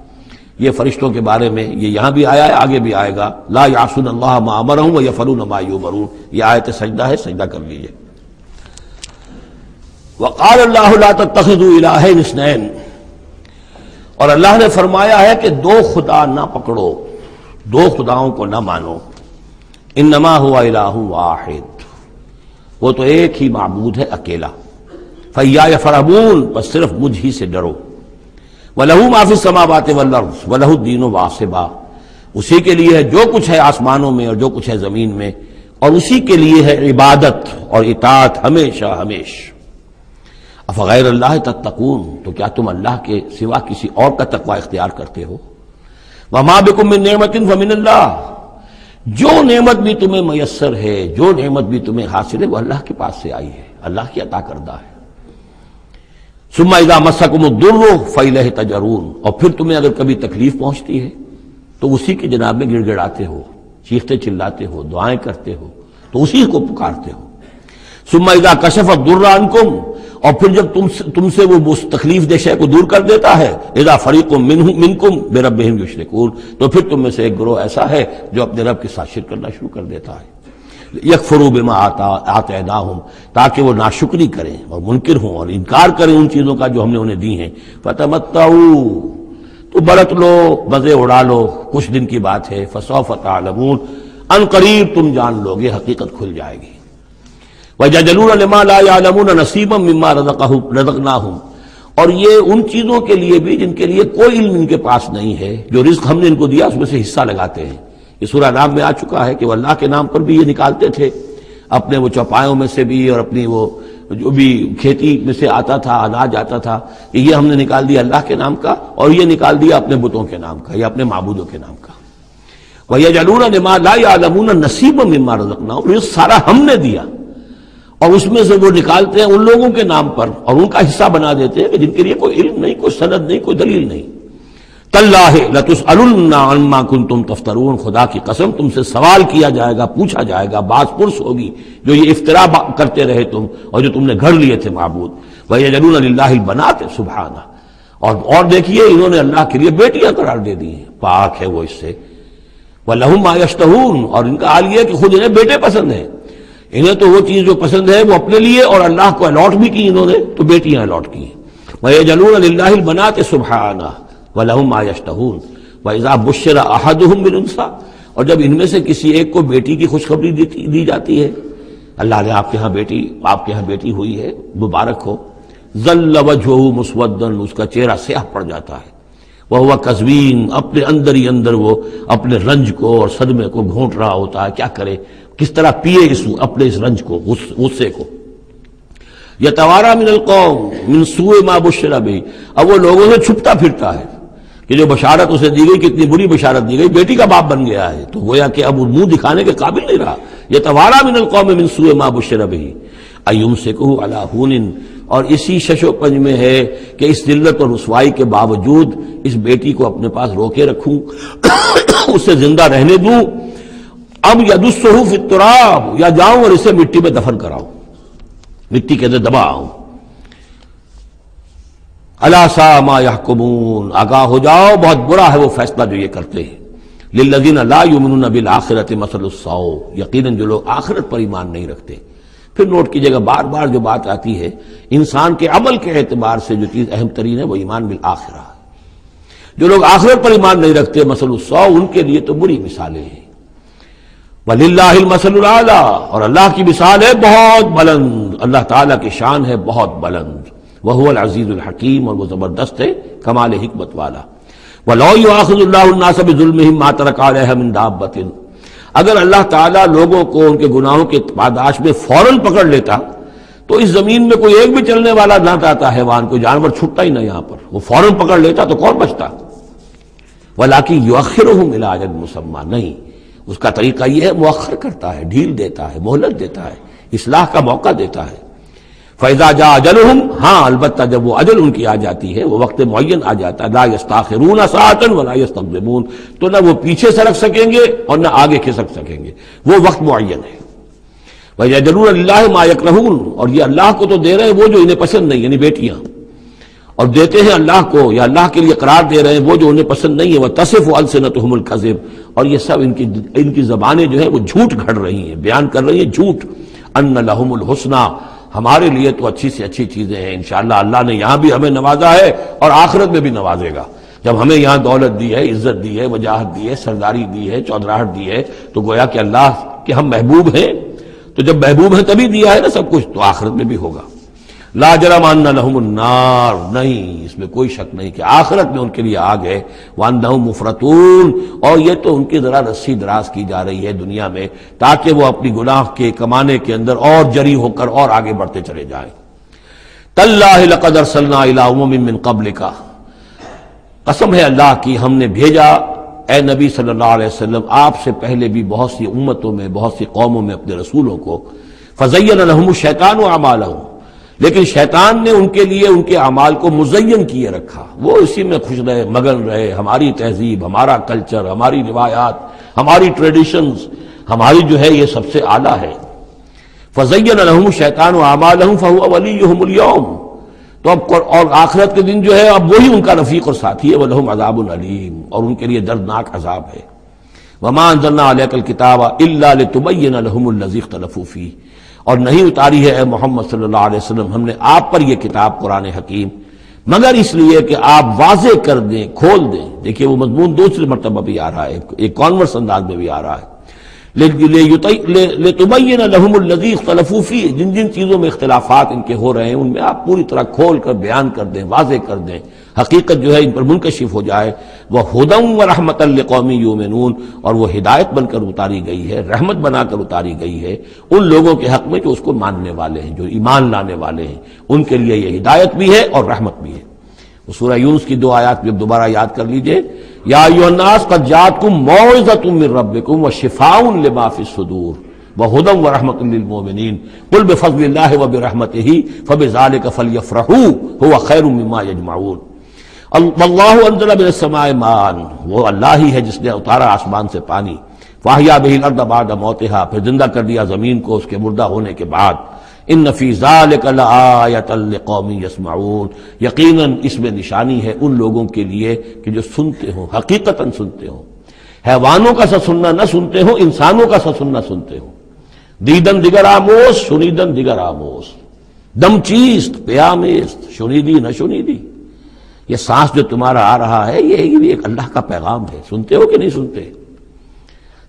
یہ فرشتوں کے بارے میں یہ یہاں بھی آیا ہے، آگے بھی آئے گا، لا یعصون اللہ ما امرہم ویفعلون ما یؤمرون، یہ آیت سجدہ ہے، سجدہ کر لیجیے۔ وقال اللہ لا تتخذوا الہین اثنین، اور اللہ نے فرمایا ہے کہ دو خدا نہ پکڑو، دو خداؤں کو نہ مانو، انما هو الہ واحد، وہ تو ایک ہی معبود ہے اکیلا، فإیایا فارہبون، بس صرف مجھ ہی سے ڈرو، وَلَهُ مَا فِي السَّمَاوَاتِ وَالْأَرْضِ وَلَهُ الدِّينُ وَاصِبًا، اسی کے لیے ہے جو کچھ ہے آسمانوں میں اور جو کچھ ہے زمین میں، اور اسی کے لیے ہے عبادت اور اطاعت ہمیشہ ہمیشہ۔ افغیر اللہ تتقون، تو کیا تم اللہ کے سوا کسی اور کا تقوی اختیار کرتے ہو؟ وَمَا بِكُم مِّن نِّعْمَةٍ فَمِنَ اللَّهِ، جو نعمت بھی تمہیں میسر ہے، جو نعمت بھی تمہیں حاصل ہے، وہ اللہ کے پاس سے آئی ہے، اللہ کی عطا کردہ ہے۔ ثم اذا مسکم الضر فإلیہ تجرون، اور پھر تمہیں اگر کبھی تکلیف پہنچتی ہے تو اسی کے جناب میں گڑ گڑاتے ہو، چیختے چلاتے ہو، دعائیں کرتے ہو، تو اسی کو پکارتے ہو۔ ثم اذا کشف الضر عنکم، اور پھر جب تم سے وہ تکلیف دہ شے کو دور کر دیتا ہے، اذا فریق منکم بربہم یشرکون، تو پھر تم میں سے ایک گروہ ایسا ہے جو اپنے رب کے ساتھ شرک کرنا شروع کر دیتا ہے۔ یکفروا بما آتیناہم، تاکہ وہ ناشکری کریں اور منکر ہوں اور انکار کریں ان چیزوں کا جو ہم نے انہیں دی ہیں۔ فتمتعوا، تو برت لو، مزے اڑا لو، کچھ دن کی بات ہے، فسوف تعلمون، ان قریب تم جان لو گے، حقیقت کھل جائے گی۔ وَيَجْعَلُونَ لِمَا لَا يَعْلَمُونَ نَصِيبًا مِّمَّا رَزَقْنَاهُمْ، اور یہ ان چیزوں کے لیے بھی جن کے لیے کوئی علم ان کے پاس نہیں ہے، جو رزق ہم نے ان کو دیا اس میں سے حصہ لگاتے ہیں۔ یہ سورہ نام میں آ چکا ہے کہ وہ اللہ کے نام پر بھی یہ نکالتے تھے، اپنے وہ چوپایوں میں سے بھی اور اپنی وہ جو بھی کھیتی میں سے آتا تھا، اناج آتا تھا، کہ یہ ہم نے نکال دیا اللہ کے نام کا، اور یہ نکال دیا اپنے بتوں کے نام کا یا اپنے معبودوں کے نام کا۔ وَيَجْعَلُونَ لِمَا لَا يَعْلَمُونَ نَصِيبًا مِّمَّا رَزَقْنَاهُمْ، یہ سارا ہم نے دیا، اور اس میں سے وہ نکالتے ہیں ان لوگوں کے نام پر اور ان کا حصہ بنا دیتے ہیں کہ جن کے لیے کوئی علم نہیں، کوئی سند نہیں، کوئی دلیل نہیں۔ تاللہ لتسألن عما کنتم تفترون، خدا کی قسم تم سے سوال کیا جائے گا، پوچھا جائے گا، باز پرس ہوگی جو یہ افترا کرتے رہے تم اور جو تم نے گھڑ لیے تھے معبود۔ وَيَجْعَلُونَ لِلَّهِ الْبَنَاتِ سُبْحَانَهُ، اور دیکھیے انہوں نے اللہ کے لیے بیٹیاں قرار دے دی ہیں، پاک ہے وہ اس سے۔ وَلَهُم مَّا يَشْتَهُونَ، اور ان کا حال یہ ہے کہ خود انہیں بیٹے پسند ہیں، انہیں تو وہ چیز جو پسند ہے وہ اپنے لیے اور اللہ کو الاٹ بھی کی انہوں نے، تو بیٹیاں الاٹ کی۔ وَيَجْعَلُونَ لِلَّهِ الْبَنَاتِ سُبْحَانَهُ وَلَهُم مَّا يَشْتَهُونَ وَإِذَا بُشِّرَ أَحَدُهُم بِالْأُنثىٰ، اور جب ان میں سے کسی ایک کو بیٹی کی خوشخبری دی جاتی ہے، اللہ نے آپ کے ہاں بیٹی ہوئی ہے، مبارک ہو، ظَلَّ وَجْهُهُ مُسْوَدًّا، اس کا چہرہ سیاہ پڑ جاتا ہے، وَهُوَ كَظِيمٌ، اپنے اندر ہی اندر وہ اپنے رنج کو اور صدمے کو گھونٹ رہا ہوتا ہے، کیا کرے، کس طرح پیے اپنے اس رنج کو، غصے کو۔ یتوارا من القوم من سوء ما بشر به، اب وہ لوگوں سے چھپتا پھرتا ہے کہ جو بشارت اسے دی گئی کتنی بری بشارت دی گئی، بیٹی کا باپ بن گیا ہے، تو گویا کہ اب وہ منہ دکھانے کے قابل نہیں رہا۔ یتوارا من القوم من سوء ما بشر به ایمسکہ علی ہون، اور اسی شش و پنج میں ہے کہ اس ذلت اور رسوائی کے باوجود اس بیٹی کو اپنے پاس روکے رکھوں، اسے زندہ رہنے دوں، اب یدسہ فی التراب، یا جاؤں اور اسے مٹی میں دفن کراؤں، مٹی کے اندر دباؤں۔ الا ساء ما یحکمون، آگاہ ہو جاؤ بہت برا ہے وہ فیصلہ جو یہ کرتے ہیں۔ للذین لا یؤمنون بالآخرۃ مثل السوء، یقیناً جو لوگ آخرت پر ایمان نہیں رکھتے۔ پھر نوٹ کیجئے گا بار بار جو بات آتی ہے، انسان کے عمل کے اعتبار سے جو چیز اہم ترین ہے وہ ایمان بالآخرہ۔ جو لوگ آخرت پر ایمان نہیں رکھتے مثل السوء، ان کے لیے تو بری مثالیں ہیں۔ وَلِلَّهِ الْمَثَلُ الْأَعْلَىٰ، اور اللہ کی مثال ہے بہت بلند، اللہ تعالیٰ کی شان ہے بہت بلند، وَهُوَ الْعَزِيزُ الْحَكِيمُ، اور وہ زبردست ہے کمال حکمت والا۔ وَلَوْ يُؤَاخِذُ اللَّهُ النَّاسَ بِظُلْمِهِمْ مَا تَرَكَ عَلَيْهَا مِن دَابَّةٍ، اگر اللہ تعالیٰ لوگوں کو ان کے گناہوں کے پاداش میں فوراً پکڑ لیتا تو اس زمین میں کوئی ایک بھی چلنے والا نہ آتا حیوان، کوئی جانور چھٹتا ہی نہ، یہاں پر وہ فوراً پکڑ لیتا تو کون بچتا؟ وَلَٰكِن يُؤَخِّرُهُمْ إِلَىٰ أَجَلٍ مُّسَمًّى، نہیں، اس کا طریقہ یہ ہے مؤخر کرتا ہے، ڈھیل دیتا ہے، مہلت دیتا ہے، اصلاح کا موقع دیتا ہے۔ فَإِذَا جَاءَ أَجَلُهُمْ، ہاں البتہ جب وہ اجل ان کی آ جاتی ہے، وہ وقت معین آ جاتا ہے، لَا يَسْتَأْخِرُونَ سَاعَةً وَلَا يَسْتَقْدِمُونَ، تو نہ وہ پیچھے سرک سکیں گے اور نہ آگے کھسک سکیں گے، وہ وقت معین ہے۔ وَيَجْعَلُونَ لِلَّهِ مَا يَكْرَهُونَ، اور یہ اللہ کو تو دے رہے ہیں وہ جو انہیں پسند نہیں، یعنی بیٹیاں، اور دیتے ہیں اللہ کو یا اللہ کے لیے قرار دے رہے ہیں وہ جو انہیں پسند نہیں ہے، وَتَصِفُ أَلْسِنَتُهُمُ الْكَذِبَ، اور یہ سب ان کی زبانیں جو ہیں وہ جھوٹ گھڑ رہی ہیں، بیان کر رہی ہیں جھوٹ۔ أَنَّ لَهُمُ الْحُسْنَى، ہمارے لیے تو اچھی سے اچھی چیزیں ہیں، انشاءاللہ اللہ نے یہاں بھی ہمیں نوازا ہے اور آخرت میں بھی نوازے گا۔ جب ہمیں یہاں دولت دی ہے، عزت دی ہے، وجاہت دی ہے، سرداری دی ہے، چودراہٹ دی ہے، تو گویا کہ اللہ کے ہم محبوب ہیں، تو جب محبوب ہیں تبھی دیا ہے نا سب کچھ، تو آخرت میں بھی ہوگا۔ لا جرم ان لهم النار، نہیں اس میں کوئی شک نہیں کہ آخرت میں ان کے لیے آگ ہے، وانہم مفرطون، اور یہ تو ان کی ذرا رسی دراز کی جا رہی ہے دنیا میں تاکہ وہ اپنی گناہ کے کمانے کے اندر اور جری ہو کر اور آگے بڑھتے چلے جائیں۔ تاللہ لقد ارسلنا الی امم من قبلک، قسم ہے اللہ کی ہم نے بھیجا اے نبی صلی اللہ علیہ وسلم آپ سے پہلے بھی بہت سی امتوں میں، بہت سی قوموں میں اپنے رسولوں کو، فزین لهم الشیطان اعمالهم، لیکن شیطان نے ان کے لیے ان کے اعمال کو مزین کیے رکھا، وہ اسی میں خوش رہے، مگن رہے، ہماری تہذیب، ہمارا کلچر، ہماری روایات، ہماری ٹریڈیشنز، ہماری جو ہے یہ سب سے اعلیٰ ہے۔ فزین لهم الشیطان اعمالهم فهو ولیہم اليوم، تو اب اور آخرت کے دن جو ہے اب وہی ان کا رفیق اور ساتھی ہے، وَلَهُمْ عَذَابٌ عَلِيمٌ، اور ان کے لیے دردناک عذاب ہے۔ وَمَا أَنزَلْنَا عَلَيْكَ الْكِتَابَ إِلَّا لِتُبَيِّنَ لَهُمُ الَّذِي اخْتَلَفُوا فِيهِ، اور نہیں اتاری ہے اے محمد صلی اللہ علیہ وسلم ہم نے آپ پر یہ کتاب قرآن حکیم مگر اس لیے کہ آپ واضح کر دیں، کھول دیں۔ دیکھیے وہ مضمون دوسری مرتبہ بھی آ رہا ہے، ایک کانورس انداز میں بھی آ رہا ہے، لِتُبَيِّنَ لَهُمُ الَّذِي اخْتَلَفُوا فِيهِ، جن جن چیزوں میں اختلافات ان کے ہو رہے ہیں ان میں آپ پوری طرح کھول کر بیان کر دیں، واضح کر دیں، حقیقت جو ہے ان پر منکشف ہو جائے۔ وَهُدًى وَرَحْمَةً لِقَوْمٍ يُؤْمِنُونَ، اور وہ ہدایت بن کر اتاری گئی ہے، رحمت بنا کر اتاری گئی ہے ان لوگوں کے حق میں جو اس کو ماننے والے ہیں، جو ایمان لانے والے ہیں، ان کے لیے یہ ہدایت بھی ہے اور رحمت بھی ہے۔ وہ سورہ یونس کی 2 آیات بھی اب دوبارہ یاد کر لیجئے، یا ایھا الناس قد جاءتکم موعظۃ من ربکم وشفاء لما فی الصدور وہدی ورحمۃ للمؤمنین قل بفضل اللہ وبرحمتہ فبذلک فلیفرحوا هو خیر مما یجمعون۔ واللہ انزل من السماء ماء، وہ اللہ ہی ہے جس نے اتارا آسمان سے پانی، فاحیا بہ الارض بعد موتها، پھر زندہ کر دیا زمین کو اس کے مردہ ہونے کے بعد۔ ان فی ذلک لآیۃ لقوم یسمعون، یقیناً اس میں نشانی ہے ان لوگوں کے لیے کہ جو سنتے ہوں، حقیقتاً سنتے ہوں، حیوانوں کا سا سننا نہ سنتے ہوں، انسانوں کا سا سننا سنتے ہوں۔ دیدن دیگر آموز، شنیدن دیگر آموز، دم چیست پیامیست، شنیدی نہ شنیدی، یہ سانس جو تمہارا آ رہا ہے یہ بھی ایک اللہ کا پیغام ہے، سنتے ہو کہ نہیں سنتے؟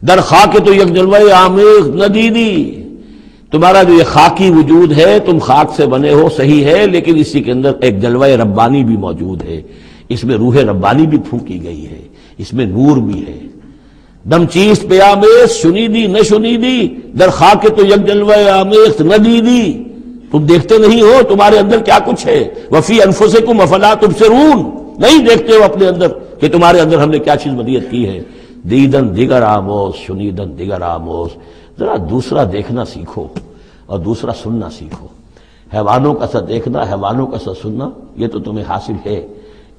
در خاک تو یک جلوہ آمیخ ندیدی، تمہارا جو یہ خاکی وجود ہے تم خاک سے بنے ہو صحیح ہے، لیکن اسی کے اندر ایک جلوہ ربانی بھی موجود ہے، اس میں روح ربانی بھی پھونکی گئی ہے، اس میں نور بھی ہے۔ دم چیست پیامیز شنیدی نہ شنیدی، در خاک تو یک جلوہ آمیخ ندیدی، تم دیکھتے نہیں ہو تمہارے اندر کیا کچھ ہے، وفی انفسکم افلا تبصرون، نہیں دیکھتے ہو اپنے اندر کہ تمہارے اندر ہم نے کیا چیز مدیت کی ہے۔ دیدن دیگر آموز، شنیدن دیگر آموز، ذرا دوسرا دیکھنا سیکھو اور دوسرا سننا سیکھو۔ حیوانوں کا سا دیکھنا، حیوانوں کا سا سننا یہ تو تمہیں حاصل ہے،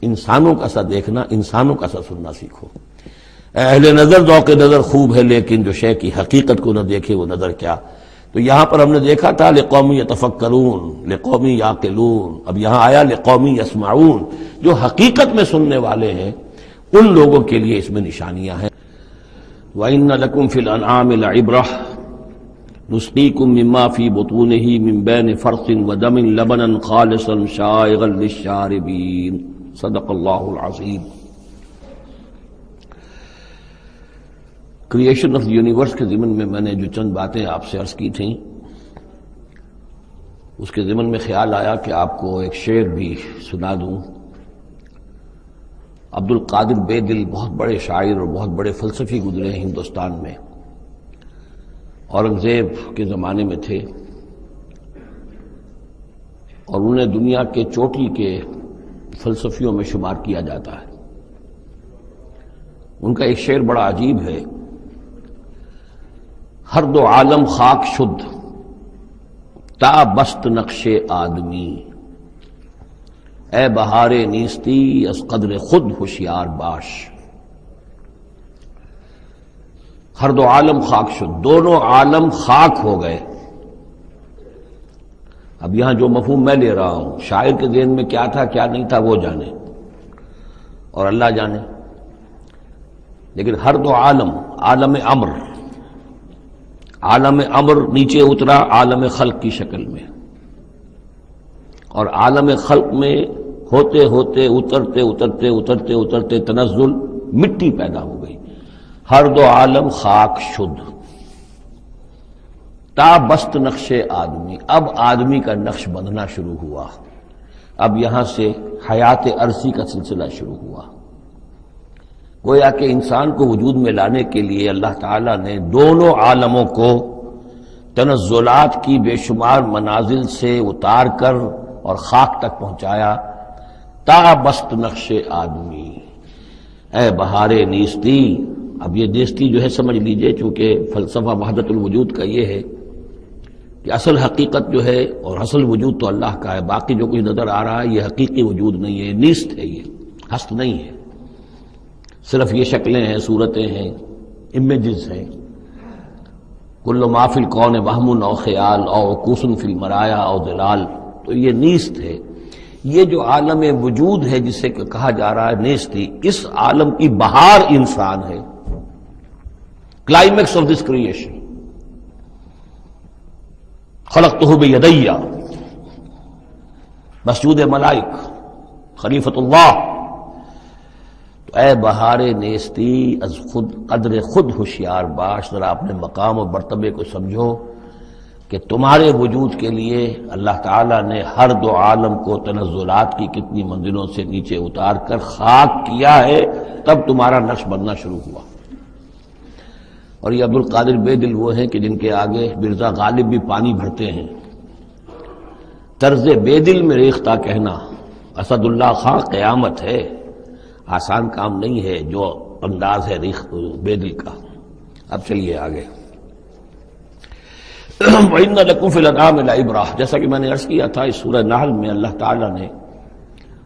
انسانوں کا سا دیکھنا، انسانوں کا سا سننا سیکھو۔ اہل نظر ذوق نظر خوب ہے لیکن جو شے کی حقیقت کو نہ دیکھے وہ نظر کیا۔ تو یہاں پر ہم نے دیکھا تھا لقوم یتفکرون، لقوم یعقلون، اب یہاں آیا لقوم یسمعون، جو حقیقت میں سننے والے ہیں ان لوگوں کے لیے اس میں نشانیاں ہیں۔ وَإِنَّ لَكُمْ فِي الْأَنْعَامِ لَعِبْرَةً نُسْقِيكُم مِّمَّا فِي بُطُونِهِ مِن بَيْنِ فَرْثٍ وَدَمٍ لَبَنًا خَالِصًا شَائِغًا لِلشَّارِبِينَ، صدق اللہ العظیم۔ کریشن آف یونیورس کے ضمن میں نے جو چند باتیں آپ سے عرض کی تھیں اس کے ضمن میں خیال آیا کہ آپ کو ایک شعر بھی سنا دوں۔ عبد القادر بے دل بہت بڑے شاعر اور بہت بڑے فلسفی گزرے ہیں ہندوستان میں، اورنگزیب کے زمانے میں تھے اور انہیں دنیا کے چوٹی کے فلسفیوں میں شمار کیا جاتا ہے۔ ان کا ایک شعر بڑا عجیب ہے ہر دو عالم خاک شد تا بست نقش آدمی، اے بہار نیستی از قدر خود ہوشیار باش۔ ہر دو عالم خاک شد، دونوں عالم خاک ہو گئے۔ اب یہاں جو مفہوم میں لے رہا ہوں، شاعر کے ذہن میں کیا تھا کیا نہیں تھا وہ جانے اور اللہ جانے، لیکن ہر دو عالم، عالم امر، عالم امر نیچے اترا عالم خلق کی شکل میں، اور عالم خلق میں ہوتے ہوتے اترتے اترتے اترتے اترتے تنزل مٹی پیدا ہو گئی۔ ہر دو عالم خاک شد تا بست نقش آدمی، اب آدمی کا نقش بندھنا شروع ہوا، اب یہاں سے حیات ارضی کا سلسلہ شروع ہوا۔ گویا کہ انسان کو وجود میں لانے کے لیے اللہ تعالیٰ نے دونوں عالموں کو تنزلات کی بے شمار منازل سے اتار کر اور خاک تک پہنچایا۔ تا بست نقش آدمی، اے بہار نیستی۔ اب یہ نیستی جو ہے سمجھ لیجئے، چونکہ فلسفہ وحدت الوجود کا یہ ہے کہ اصل حقیقت جو ہے اور اصل وجود تو اللہ کا ہے، باقی جو کچھ نظر آ رہا ہے یہ حقیقی وجود نہیں ہے، نیست ہے، یہ ہست نہیں ہے، صرف یہ شکلیں ہیں، صورتیں ہیں، امیجز ہیں۔ کل ما فی الکون وہم او خیال او عکوس فی المرایا او ظلال، تو یہ نیست ہے۔ یہ جو عالم وجود ہے جسے کہا جا رہا ہے نیستی، اس عالم کی بہار انسان ہے، کلائمیکس آف دس کریشن۔ خلقتہ بیدی، مسجود ملائک، خلیفۃ اللہ۔ تو اے بہار نیستی از خود قدر خود ہوشیار باش، ذرا اپنے مقام و مرتبے کو سمجھو کہ تمہارے وجود کے لیے اللہ تعالیٰ نے ہر دو عالم کو تنزلات کی کتنی منزلوں سے نیچے اتار کر خاک کیا ہے، تب تمہارا نقش بننا شروع ہوا۔ اور یہ عبدالقادر بے دل وہ ہیں کہ جن کے آگے مرزا غالب بھی پانی بھرتے ہیں۔ طرز بے دل میں ریختہ کہنا اسد اللہ خان قیامت ہے، آسان کام نہیں ہے جو انداز ہے بے دل کا۔ اب چلیے آگے۔ وَإِنَّ لَكُمْ فِي الْأَنْعَامِ لَعِبْرَةً، جیسا کہ میں نے عرض کیا تھا، اس سورہ نحل میں اللہ تعالیٰ نے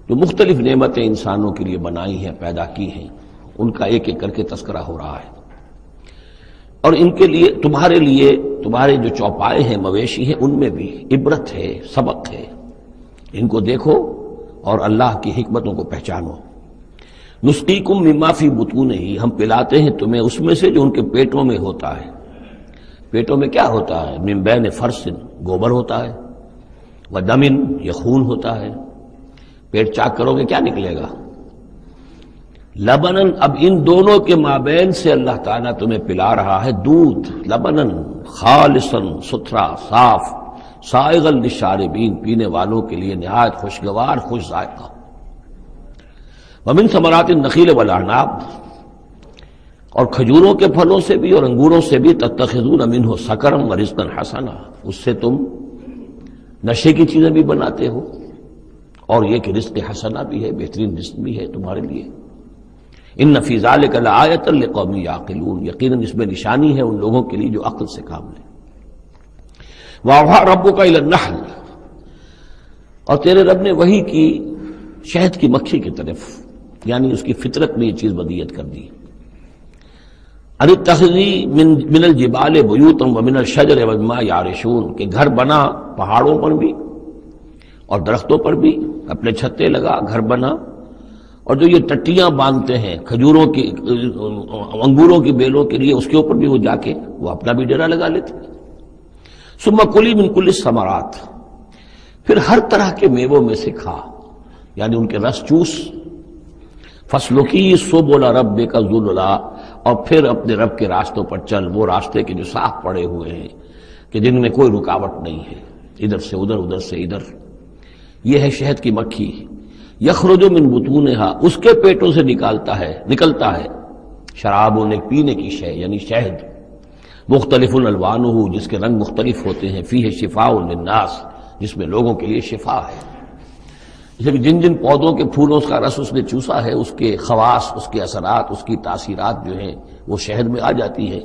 جو مختلف نعمتیں انسانوں کے لیے بنائی ہیں، پیدا کی ہیں، ان کا ایک ایک کر کے تذکرہ ہو رہا ہے، اور ان کے لیے تمہارے جو چوپائے ہیں، مویشی ہیں، ان میں بھی عبرت ہے، سبق ہے۔ ان کو دیکھو اور اللہ کی حکمتوں کو پہچانو۔ نسقیکم مما فی بطونہ، ہم پلاتے ہیں تمہیں اس میں سے جو ان کے پیٹوں میں ہوتا ہے۔ پیٹوں میں کیا ہوتا ہے؟ من بین فرث، گوبر ہوتا ہے، ودم، یہ خون ہوتا ہے۔ پیٹ چاک کرو گے کیا نکلے گا؟ لبنن، اب ان دونوں کے مابین سے اللہ تعالیٰ تمہیں پلا رہا ہے دودھ، لبنن خالصا، ستھرا، صاف، سائغا للشاربین، پینے والوں کے لیے نہایت خوشگوار، خوش ذائقہ۔ ومن ثمرات النخیل والاعناب، اور کھجوروں کے پھلوں سے بھی اور انگوروں سے بھی، تتخذون منہ سکرا ورزقا حسنا، اس سے تم نشے کی چیزیں بھی بناتے ہو، اور یہ کہ رزق حسنا بھی ہے، بہترین رزق بھی ہے تمہارے لیے۔ ان فی ذلک لآیۃ لقوم یعقلون، یقیناً اس میں نشانی ہے ان لوگوں کے لیے جو عقل سے کام لیں۔ وَأَوْحَىٰ رَبُّكَ إِلَى النَّحْلِ، اور تیرے رب نے وحی کی شہد کی مکھی کی طرف، یعنی اس کی فطرت میں یہ چیز بدیت کر دی۔ ان اتخذی من الجبال بیوتا ومن الشجر ومما یعرشون، کہ گھر بنا پہاڑوں پر بھی اور درختوں پر بھی، اپنے چھتے لگا، گھر بنا، اور جو یہ ٹٹیاں باندھتے ہیں کھجوروں کی، انگوروں کی بیلوں کے لیے، اس کے اوپر بھی وہ جا کے وہ اپنا بھی ڈیرا لگا لیتے۔ ثم کلی من کل الثمرات، پھر ہر طرح کے میووں میں سے کھا، یعنی ان کے رس چوس۔ فسلکی سبل ربک ذللا، اور پھر اپنے رب کے راستوں پر چل، وہ راستے کے جو صاف پڑے ہوئے ہیں، کہ جن میں کوئی رکاوٹ نہیں ہے، ادھر سے ادھر، ادھر سے ادھر۔ یہ ہے شہد کی مکھی۔ یخرج من بطونہا، اس کے پیٹوں سے نکلتا ہے شراب، ایک پینے کی شے یعنی شہد، مختلف الوانہ، جس کے رنگ مختلف ہوتے ہیں، فیہ شفاء للناس، جس میں لوگوں کے لیے شفا ہے۔ جیسے کہ جن پودوں کے پھولوں کا رس اس نے چوسا ہے، اس کے خواص، اس کے اثرات، اس کی تاثیرات جو ہیں وہ شہد میں آ جاتی ہیں۔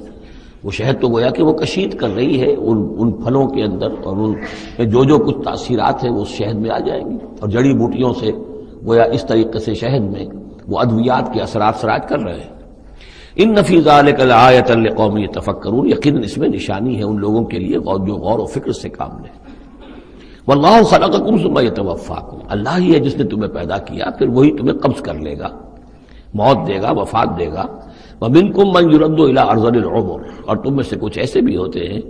وہ شہد تو گویا کہ وہ کشید کر رہی ہے ان پھلوں کے اندر، اور ان جو کچھ تاثیرات ہیں وہ اس شہد میں آ جائیں گی، اور جڑی بوٹیوں سے گویا اس طریقے سے شہد میں وہ ادویات کے اثرات سراج کر رہے ہیں۔ ان فی ذلک لآیۃ لقوم یتفکرون، یقیناً اس میں نشانی ہے ان لوگوں کے لیے جو غور و فکر سے کام لیں۔ واللہ خلقکم ثم یتوفاکم، اللہ ہی ہے جس نے تمہیں پیدا کیا، پھر وہی تمہیں قبض کر لے گا، موت دے گا، وفات دے گا۔ ومنکم من یرد الی ارذل العمر، اور تم میں سے کچھ ایسے بھی ہوتے ہیں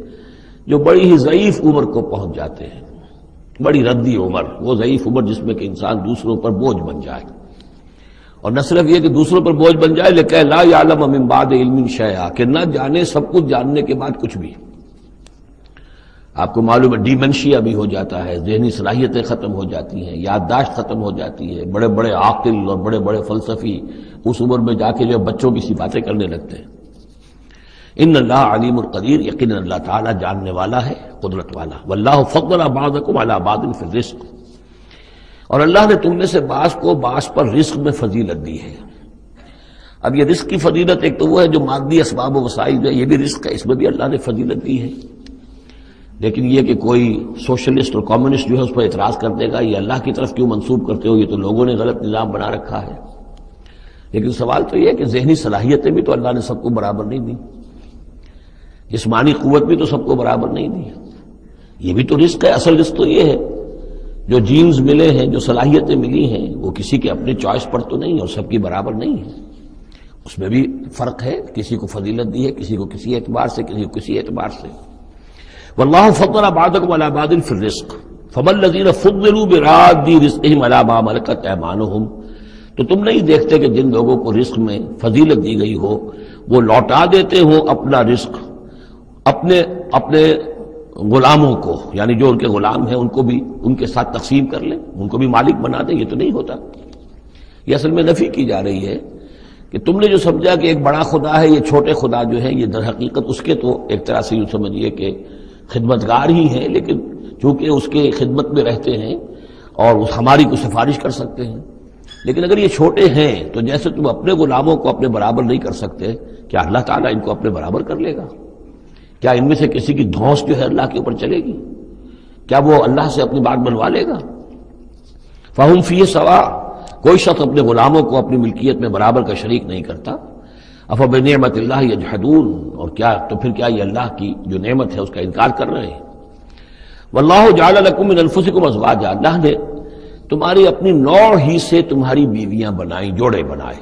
جو بڑی ہی ضعیف عمر کو پہنچ جاتے ہیں، بڑی ردی عمر، وہ ضعیف عمر جس میں کہ انسان دوسروں پر بوجھ بن جائے، اور نہ صرف یہ کہ دوسروں پر بوجھ بن جائے، لیکن لا یعلم من بعد علم شیئا، کہ نہ جانے سب کچھ جاننے کے بعد کچھ بھی۔ آپ کو معلوم ہے ڈیمنشیا بھی ہو جاتا ہے، ذہنی صلاحیتیں ختم ہو جاتی ہیں، یادداشت ختم ہو جاتی ہے، بڑے بڑے عاقل اور بڑے بڑے فلسفی اس عمر میں جا کے جو بچوں کی سی باتیں کرنے لگتے ہیں۔ ان اللہ علیم القدیر، یقیناً اللہ تعالیٰ جاننے والا ہے، قدرت والا۔ واللہ فضل بعضکم علی بعض فی الرزق، اور اللہ نے تم میں سے بعض کو بعض پر رزق میں فضیلت دی ہے۔ اب یہ رزق کی فضیلت ایک تو وہ ہے جو مادی اسباب و وسائل ہے، یہ بھی رزق ہے، اس میں بھی اللہ نے فضیلت دی ہے، لیکن یہ کہ کوئی سوشلسٹ اور کمیونسٹ جو ہے اس پر اعتراض کر دے گا یہ اللہ کی طرف کیوں منسوب کرتے ہو، یہ تو لوگوں نے غلط نظام بنا رکھا ہے۔ لیکن سوال تو یہ ہے کہ ذہنی صلاحیتیں بھی تو اللہ نے سب کو برابر نہیں دی، جسمانی قوت بھی تو سب کو برابر نہیں دی، یہ بھی تو رزق ہے۔ اصل رزق تو یہ ہے جو جینز ملے ہیں، جو صلاحیتیں ملی ہیں، وہ کسی کے اپنے چوائس پر تو نہیں اور سب کی برابر نہیں ہے، اس میں بھی فرق ہے، کسی کو فضیلت دی ہے، کسی کو کسی اعتبار سے، کسی کو کسی اعتبار سے۔ واللہ فضل بعضکم علی بعض فی الرزق فما الذین فضلوا براد رزقہم علی ما ملکت ایمانہم، تو تم نہیں دیکھتے کہ جن لوگوں کو رزق میں فضیلت دی گئی ہو وہ لوٹا دیتے ہو اپنا رزق اپنے غلاموں کو، یعنی جو ان کے غلام ہیں ان کو بھی ان کے ساتھ تقسیم کر لیں، ان کو بھی مالک بنا دیں، یہ تو نہیں ہوتا۔ یہ اصل میں نفی کی جا رہی ہے کہ تم نے جو سمجھا کہ ایک بڑا خدا ہے، یہ چھوٹے خدا جو ہے یہ در حقیقت اس کے تو ایک طرح سے یوں سمجھیے کہ خدمتگار ہی ہیں، لیکن چونکہ اس کے خدمت میں رہتے ہیں اور اس ہماری کو سفارش کر سکتے ہیں، لیکن اگر یہ چھوٹے ہیں تو جیسے تم اپنے غلاموں کو اپنے برابر نہیں کر سکتے، کیا اللہ تعالیٰ ان کو اپنے برابر کر لے گا؟ کیا ان میں سے کسی کی دھونس جو ہے اللہ کے اوپر چلے گی؟ کیا وہ اللہ سے اپنی بات بنوا لے گا؟ فہم فیہ سوا، کوئی شخص اپنے غلاموں کو اپنی ملکیت میں برابر کا شریک نہیں کرتا۔ افبنعمت اللہ یجحدون، اور کیا تو پھر کیا یہ اللہ کی جو نعمت ہے اس کا انکار کر رہے ہیں؟ واللہ جعل لکم من انفسکم ازواجا، اللہ نے تمہاری اپنی نوع ہی سے تمہاری بیویاں بنائیں، جوڑے بنائے۔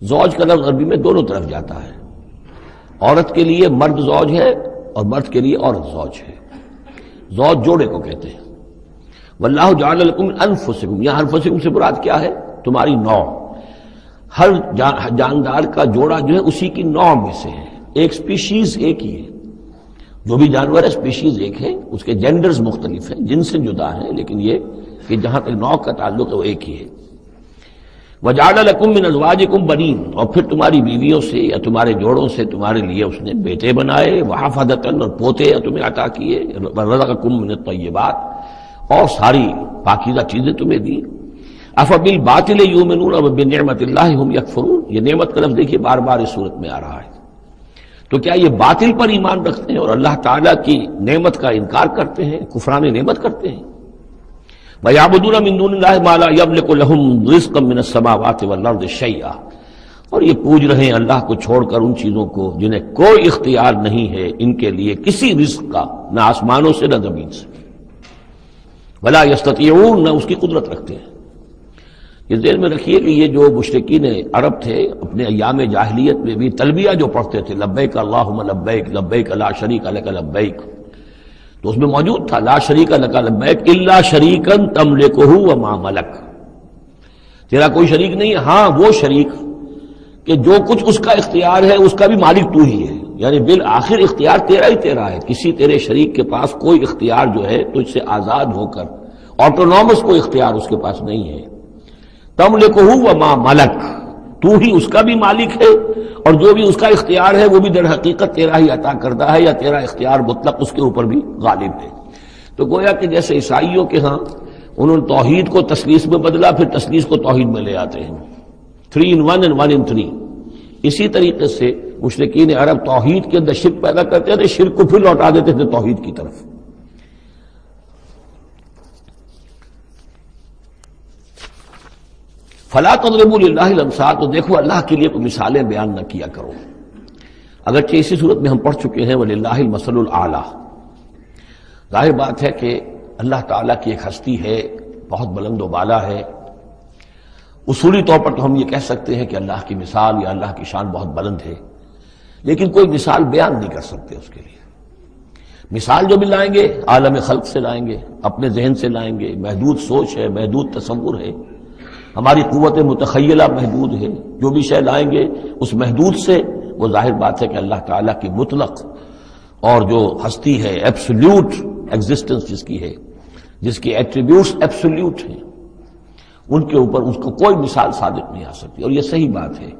زوج کا لفظ عربی میں دونوں طرف جاتا ہے، عورت کے لیے مرد زوج ہے اور مرد کے لیے عورت زوج ہے، زوج جوڑے کو کہتے ہیں۔ واللہ جعل لکم من انفسکم، یہاں انفسکم سے مراد کیا ہے؟ تمہاری نوع، ہر جاندار کا جوڑا جو ہے اسی کی نوع میں سے ہے، ایک سپیشیز ایک ہی ہے، جو بھی جانور ہے سپیشیز ایک ہے، اس کے جینڈرز مختلف ہیں، جن سے جدا ہیں، لیکن یہ کہ جہاں تک نوع کا تعلق ہے وہ ایک ہی ہے۔ وَجَعَلَ لَكُم مِّنْ أَزْوَاجِكُمْ بَنِينَ، اور پھر تمہاری بیویوں سے یا تمہارے جوڑوں سے تمہارے لیے اس نے بیٹے بنائے، وَحَفَدَةً، اور پوتے تمہیں عطا کیے، وَرَزَقَكُم مِّنَ الطَّيِّبَاتِ، اور ساری پاکیزہ چیزیں تمہیں دی۔ أَفَبِالْبَاطِلِ يُؤْمِنُونَ وَبِنِعْمَةِ اللَّهِ هُمْ يَكْفُرُونَ، یہ نعمت کا لفظ دیکھیے بار بار اس صورت میں آ رہا ہے۔ تو کیا یہ باطل پر ایمان رکھتے ہیں اور اللہ تعالیٰ کی نعمت کا انکار کرتے ہیں، کفران نعمت کرتے ہیں؟ وَيَعْبُدُونَ مِن دُونِ اللَّهِ مَا لَا يَمْلِكُ لَهُمْ رِزْقًا مِّنَ السَّمَاوَاتِ وَالْأَرْضِ شَيْئًا، اور یہ پوج رہے ہیں اللہ کو چھوڑ کر ان چیزوں کو جنہیں کوئی اختیار نہیں ہے ان کے لیے کسی رزق کا، نہ آسمانوں سے نہ زمین سے، وَلَا يَسْتَطِيعُونَ، نہ اس کی قدرت رکھتے ہیں۔ یہ ذہن میں رکھیے کہ یہ جو مشرکین عرب تھے اپنے ایام جاہلیت میں بھی تلبیہ جو پڑھتے تھے، لبیک اللہم لبیک لبیک لا شریک لک لبیک، تو اس میں موجود تھا لا شریک لک لبیک الا شریکا تملکہ وما ملک، تیرا کوئی شریک نہیں ہے، ہاں وہ شریک کہ جو کچھ اس کا اختیار ہے اس کا بھی مالک تو ہی ہے، یعنی بالآخر اختیار تیرا ہی تیرا ہے، کسی تیرے شریک کے پاس کوئی اختیار جو ہے تجھ سے آزاد ہو کر آٹونومس کوئی اختیار اس کے پاس نہیں ہے۔ تملکہ وما ملک، تو ہی اس کا بھی مالک ہے اور جو بھی اس کا اختیار ہے وہ بھی در حقیقت تیرا ہی عطا کردہ ہے، یا تیرا اختیار مطلق اس کے اوپر بھی غالب ہے۔ تو گویا کہ جیسے عیسائیوں کے ہاں انہوں نے توحید کو تثلیث میں بدلا، پھر تثلیث کو توحید میں لے آتے ہیں، 3 in 1 and 1 in 3، اسی طریقے سے مشرکین عرب توحید کے اندر شرک پیدا کرتے تھے، شرک کو پھر لوٹا دیتے تھے توحید کی طرف۔ فلا تضربوا للہ الامثال، تو دیکھو اللہ کے لیے کوئی مثالیں بیان نہ کیا کرو، اگرچہ اسی صورت میں ہم پڑھ چکے ہیں وَلِلَّهِ الْمَثَلُ الْأَعْلَىٰ۔ ظاہر بات ہے کہ اللہ تعالیٰ کی ایک ہستی ہے، بہت بلند و بالا ہے، اصولی طور پر تو ہم یہ کہہ سکتے ہیں کہ اللہ کی مثال یا اللہ کی شان بہت بلند ہے، لیکن کوئی مثال بیان نہیں کر سکتے اس کے لیے۔ مثال جو بھی لائیں گے عالم خلق سے لائیں گے، اپنے ذہن سے لائیں گے، محدود سوچ ہے، محدود تصور ہے، ہماری قوت متخیلہ محدود ہے، جو بھی شے لائیں گے اس محدود سے، وہ ظاہر بات ہے کہ اللہ تعالیٰ کی مطلق اور جو ہستی ہے، ایبسولوٹ ایگزسٹنس جس کی ہے، جس کی ایٹریبیوٹس ایبسولوٹ ہیں، ان کے اوپر اس کو کوئی مثال صادق نہیں آ سکتی، اور یہ صحیح بات ہے۔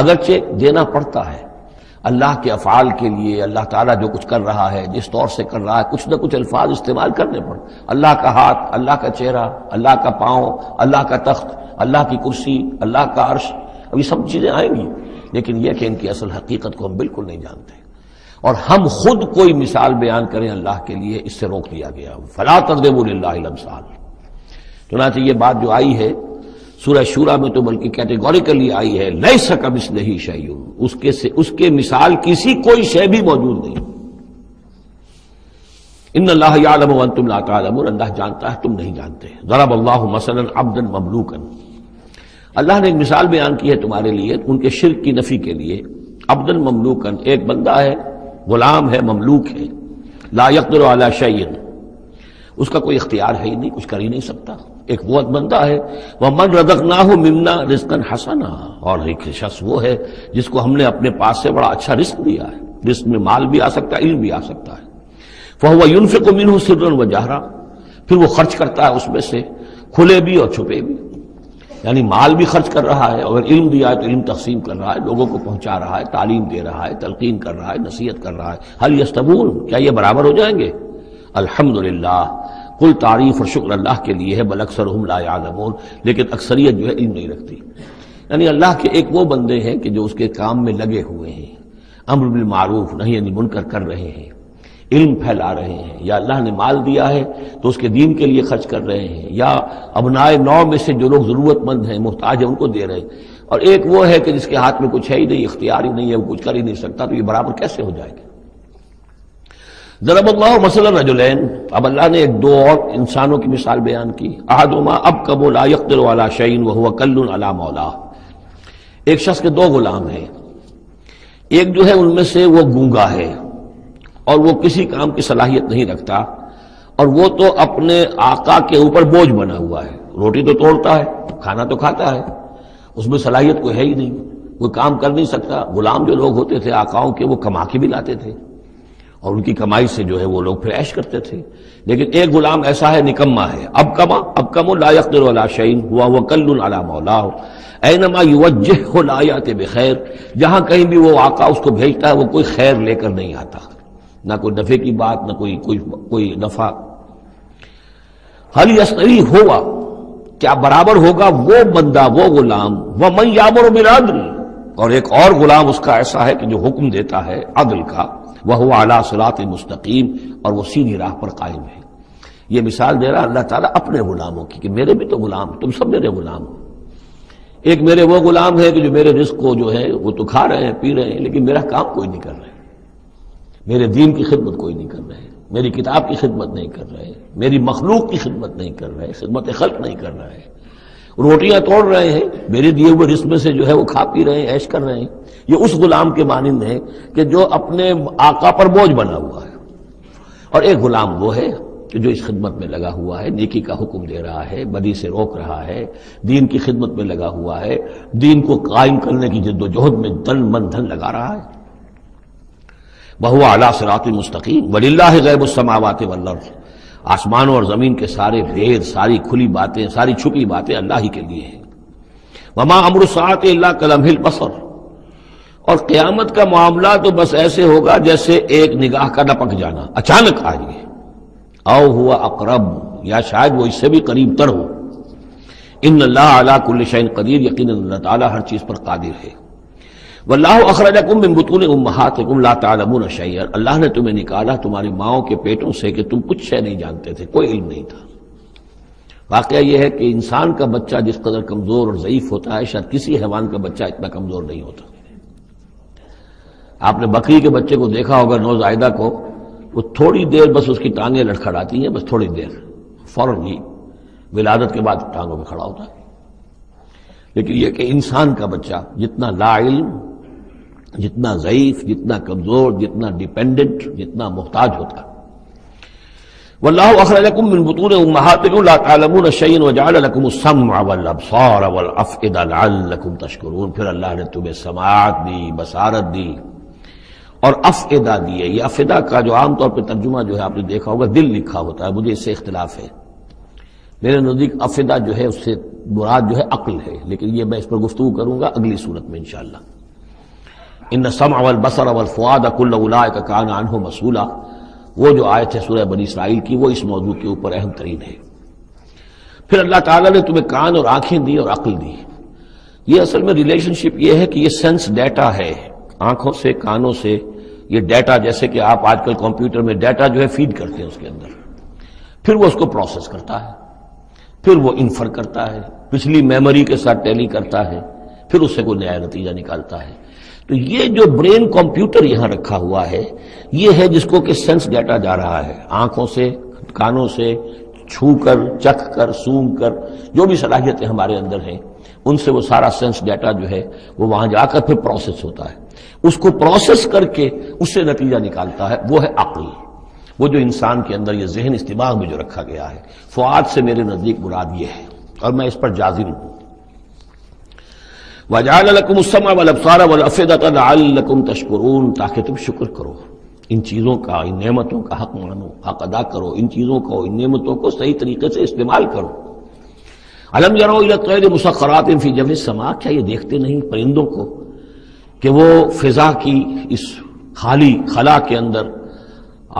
اگرچہ دینا پڑتا ہے اللہ کے افعال کے لیے، اللہ تعالیٰ جو کچھ کر رہا ہے، جس طور سے کر رہا ہے، کچھ نہ کچھ الفاظ استعمال کرنے پڑ، اللہ کا ہاتھ، اللہ کا چہرہ، اللہ کا پاؤں، اللہ کا تخت، اللہ کی کرسی، اللہ کا عرش، اب یہ سب چیزیں آئیں گی، لیکن یہ کہ ان کی اصل حقیقت کو ہم بالکل نہیں جانتے، اور ہم خود کوئی مثال بیان کریں اللہ کے لیے اس سے روک دیا گیا۔ فلا تضربوا للہ الامثال۔ چنانچہ یہ بات جو آئی ہے سورہ شورى میں تو بلکہ کیٹیگوریکلی آئی ہے، لیس کمثلہ شیء، اس کے مثال کسی کوئی شے بھی موجود نہیں۔ ان اللہ یعلم وانتم لا تعلمون، اللہ جانتا ہے تم نہیں جانتے۔ ضرب اللہ مثلا عبدا مملوکا، اللہ نے ایک مثال بیان کی ہے تمہارے لیے ان کے شرک کی نفی کے لیے۔ عبدا مملوکا، ایک بندہ ہے، غلام ہے، مملوک ہے، لا یقدر علی شیء، اس کا کوئی اختیار ہے ہی نہیں، کچھ کر ہی نہیں سکتا، ایک وہ بندہ ہے۔ وَمَنْ رَزَقْنَاهُ مِنَّا رِزْقًا حَسَنًا، اور ایک شخص وہ ہے جس کو ہم نے اپنے پاس سے بڑا اچھا رزق دیا ہے، رزق میں مال بھی آ سکتا ہے، علم بھی آ سکتا ہے۔ فَهُوَ يُنْفِقُ مِنْهُ سِرًّا وَجَهْرًا، پھر وہ خرچ کرتا ہے اس میں سے کھلے بھی اور چھپے بھی، یعنی مال بھی خرچ کر رہا ہے، اور علم دیا ہے تو علم تقسیم کر رہا ہے، لوگوں کو پہنچا رہا ہے، تعلیم دے رہا ہے، تلقین کر رہا ہے، نصیحت کر رہا ہے۔ هل يستوون، کیا یہ برابر ہو جائیں گے؟ الحمدللہ، کل تعریف اور شکر اللہ کے لیے ہے، بل اکثرهم لا يعلمون، لیکن اکثریت جو ہے علم نہیں رکھتی۔ یعنی اللہ کے ایک وہ بندے ہیں کہ جو اس کے کام میں لگے ہوئے ہیں، امر بالمعروف نہی عن المنکر کر رہے ہیں، علم پھیلا رہے ہیں، یا اللہ نے مال دیا ہے تو اس کے دین کے لیے خرچ کر رہے ہیں، یا ابنائے نو میں سے جو لوگ ضرورت مند ہیں، محتاج ہیں، ان کو دے رہے ہیں، اور ایک وہ ہے کہ جس کے ہاتھ میں کچھ ہے ہی نہیں، اختیار ہی نہیں ہے، وہ کچھ کر ہی نہیں سکتا، تو یہ برابر کیسے ہو جائے گا؟ ضرب اللہ مثلا رجلین، اب اللہ نے ایک دو اور انسانوں کی مثال بیان کی۔ احدہما ابکم لا یقدر علی شیء وہو کل علی مولاه، ایک شخص کے دو غلام ہیں، ایک جو ہے ان میں سے وہ گونگا ہے اور وہ کسی کام کی صلاحیت نہیں رکھتا، اور وہ تو اپنے آقا کے اوپر بوجھ بنا ہوا ہے، روٹی تو توڑتا ہے، کھانا تو کھاتا ہے، اس میں صلاحیت کوئی ہے ہی نہیں، کوئی کام کر نہیں سکتا۔ غلام جو لوگ ہوتے تھے آقاؤں کے، وہ کما کے بھی لاتے تھے، اور ان کی کمائی سے جو ہے وہ لوگ پھر عیش کرتے تھے۔ لیکن ایک غلام ایسا ہے، نکما ہے، ابکم لا یقدر علی شیء وہو کل علی مولاه اینما یوجہہ لا یأتی بخیر، جہاں کہیں بھی وہ آقا اس کو بھیجتا ہے وہ کوئی خیر لے کر نہیں آتا، نہ کوئی نفع کی بات، نہ کوئی نفع۔ حل یستوی ہوا، کیا برابر ہوگا وہ بندہ، وہ غلام، ومن یامر بالعدل، اور ایک اور غلام اس کا ایسا ہے کہ جو حکم دیتا ہے عدل کا، وہو علی صراط مستقیم، اور وہ سیدھی راہ پر قائم ہے۔ یہ مثال دے رہا اللہ تعالیٰ اپنے غلاموں کی کہ میرے بھی تو غلام، تم سب میرے غلام ہو۔ ایک میرے وہ غلام ہے کہ جو میرے رزق کو جو ہے وہ تو کھا رہے ہیں، پی رہے ہیں، لیکن میرا کام کوئی نہیں کر رہے، میرے دین کی خدمت کوئی نہیں کر رہے، میری کتاب کی خدمت نہیں کر رہے، میری مخلوق کی خدمت نہیں کر رہے، خدمت خلق نہیں کر رہے، روٹیاں توڑ رہے ہیں، میرے دیے ہوئے رزق میں سے جو ہے وہ کھا پی رہے ہیں، عیش کر رہے ہیں۔ یہ اس غلام کے مانند ہے کہ جو اپنے آقا پر بوجھ بنا ہوا ہے، اور ایک غلام وہ ہے کہ جو اس خدمت میں لگا ہوا ہے، نیکی کا حکم دے رہا ہے، بدی سے روک رہا ہے، دین کی خدمت میں لگا ہوا ہے، دین کو قائم کرنے کی جد و جہد میں تن من دھن لگا رہا ہے۔ وَهُوَ عَلَىٰ صِرَاطٍ مُسْتَقِيمٍ وَلِلَّهِ غَيْبُ السَّمَاوَاتِ وَالْأَرْضِ، آسمانوں اور زمین کے سارے بھید، ساری کھلی باتیں، ساری چھپی باتیں اللہ ہی کے لیے ہیں۔ وَمَا أَمْرُ السَّاعَةِ إِلَّا كَلَمْحِ الْبَصَرِ، اور قیامت کا معاملہ تو بس ایسے ہوگا جیسے ایک نگاہ کا لپک جانا، اچانک آئے گی، او ہوا اقرب، یا شاید وہ اس سے بھی قریب تر ہو۔ ان اللہ علی کل شیء قدیر، یقیناً اللہ تعالیٰ ہر چیز پر قادر ہے۔ واللہ اخرجکم من بطون امہاتکم لا تعلمون شیئا، اللہ نے تمہیں نکالا تمہاری ماؤں کے پیٹوں سے کہ تم کچھ شے نہیں جانتے تھے، کوئی علم نہیں تھا۔ واقعہ یہ ہے کہ انسان کا بچہ جس قدر کمزور اور ضعیف ہوتا ہے شاید کسی حیوان کا بچہ اتنا کمزور نہیں ہوتا۔ آپ نے بکری کے بچے کو دیکھا ہوگا، نوزائیدہ کو، وہ تھوڑی دیر بس اس کی ٹانگیں لڑکھڑاتی ہیں، بس تھوڑی دیر، فوراً ہی ولادت کے بعد ٹانگوں میں کھڑا ہوتا ہے۔ لیکن یہ کہ انسان کا بچہ جتنا لا علم، جتنا ضعیف، جتنا کمزور، جتنا ڈیپینڈنٹ، جتنا محتاج ہوتا ہے۔ واللہ اخرجکم من بطون امہاتکم لا تعلمون شیئا وجعل لکم السمع والابصار والافئدہ لعلکم تشکرون، پھر اللہ نے تمہیں سماعت دی، بصارت دی اور افئدہ دی ہے۔ یہ افئدہ کا جو عام طور پہ ترجمہ جو ہے آپ نے دیکھا ہوگا دل لکھا ہوتا ہے، مجھے اس سے اختلاف ہے۔ میرے نزدیک افئدہ جو ہے اس سے مراد جو ہے عقل ہے، لیکن یہ میں اس پر گفتگو کروں گا اگلی صورت میں انشاءاللہ۔ ان السمع والبصر والفؤاد کل اولئک کان عنہ مسئولا، وہ جو آیت ہے سورہ بنی اسرائیل کی، وہ اس موضوع کے اوپر اہم ترین ہے۔ پھر اللہ تعالیٰ نے تمہیں کان اور آنکھیں دی اور عقل دی۔ یہ اصل میں ریلیشن شپ یہ ہے کہ یہ سینس ڈیٹا ہے، آنکھوں سے، کانوں سے یہ ڈیٹا، جیسے کہ آپ آج کل کمپیوٹر میں ڈیٹا جو ہے فیڈ کرتے ہیں اس کے اندر، پھر وہ اس کو پروسیس کرتا ہے، پھر وہ انفر کرتا ہے، پچھلی میموری کے ساتھ ٹیلی کرتا ہے، پھر اس سے کوئی نیا نتیجہ نکالتا ہے۔ تو یہ جو برین کمپیوٹر یہاں رکھا ہوا ہے، یہ ہے جس کو کہ سینس ڈیٹا جا رہا ہے، آنکھوں سے، کانوں سے، چھو کر، چکھ کر، سونگ کر، جو بھی صلاحیتیں ہمارے اندر ہیں ان سے وہ سارا سینس ڈیٹا جو ہے وہ وہاں جا کر پھر پروسیس ہوتا ہے، اس کو پروسیس کر کے اس سے نتیجہ نکالتا ہے، وہ ہے عقل، وہ جو انسان کے اندر یہ ذہن استماغ میں جو رکھا گیا ہے۔ فؤاد سے میرے نزدیک مراد یہ ہے اور میں اس پر جازم ہوں۔ وَجَعَلَ لَكُمُ السَّمْعَ وَالْأَبْصَارَ وَالْأَفْئِدَةَ لَعَلَّكُمْ تَشْكُرُونَ، تاکہ تم شکر کرو، ان چیزوں کا، ان نعمتوں کا حق مانو، حق ادا کرو، ان چیزوں کو، ان نعمتوں کو صحیح طریقے سے استعمال کرو۔ أَلَمْ يَرَوْا إِلَى الطَّيْرِ مُسَخَّرَاتٍ فِي جَوِّ السَّمَاءِ، کیا یہ دیکھتے نہیں پرندوں کو کہ وہ فضا کی اس خالی خلا کے اندر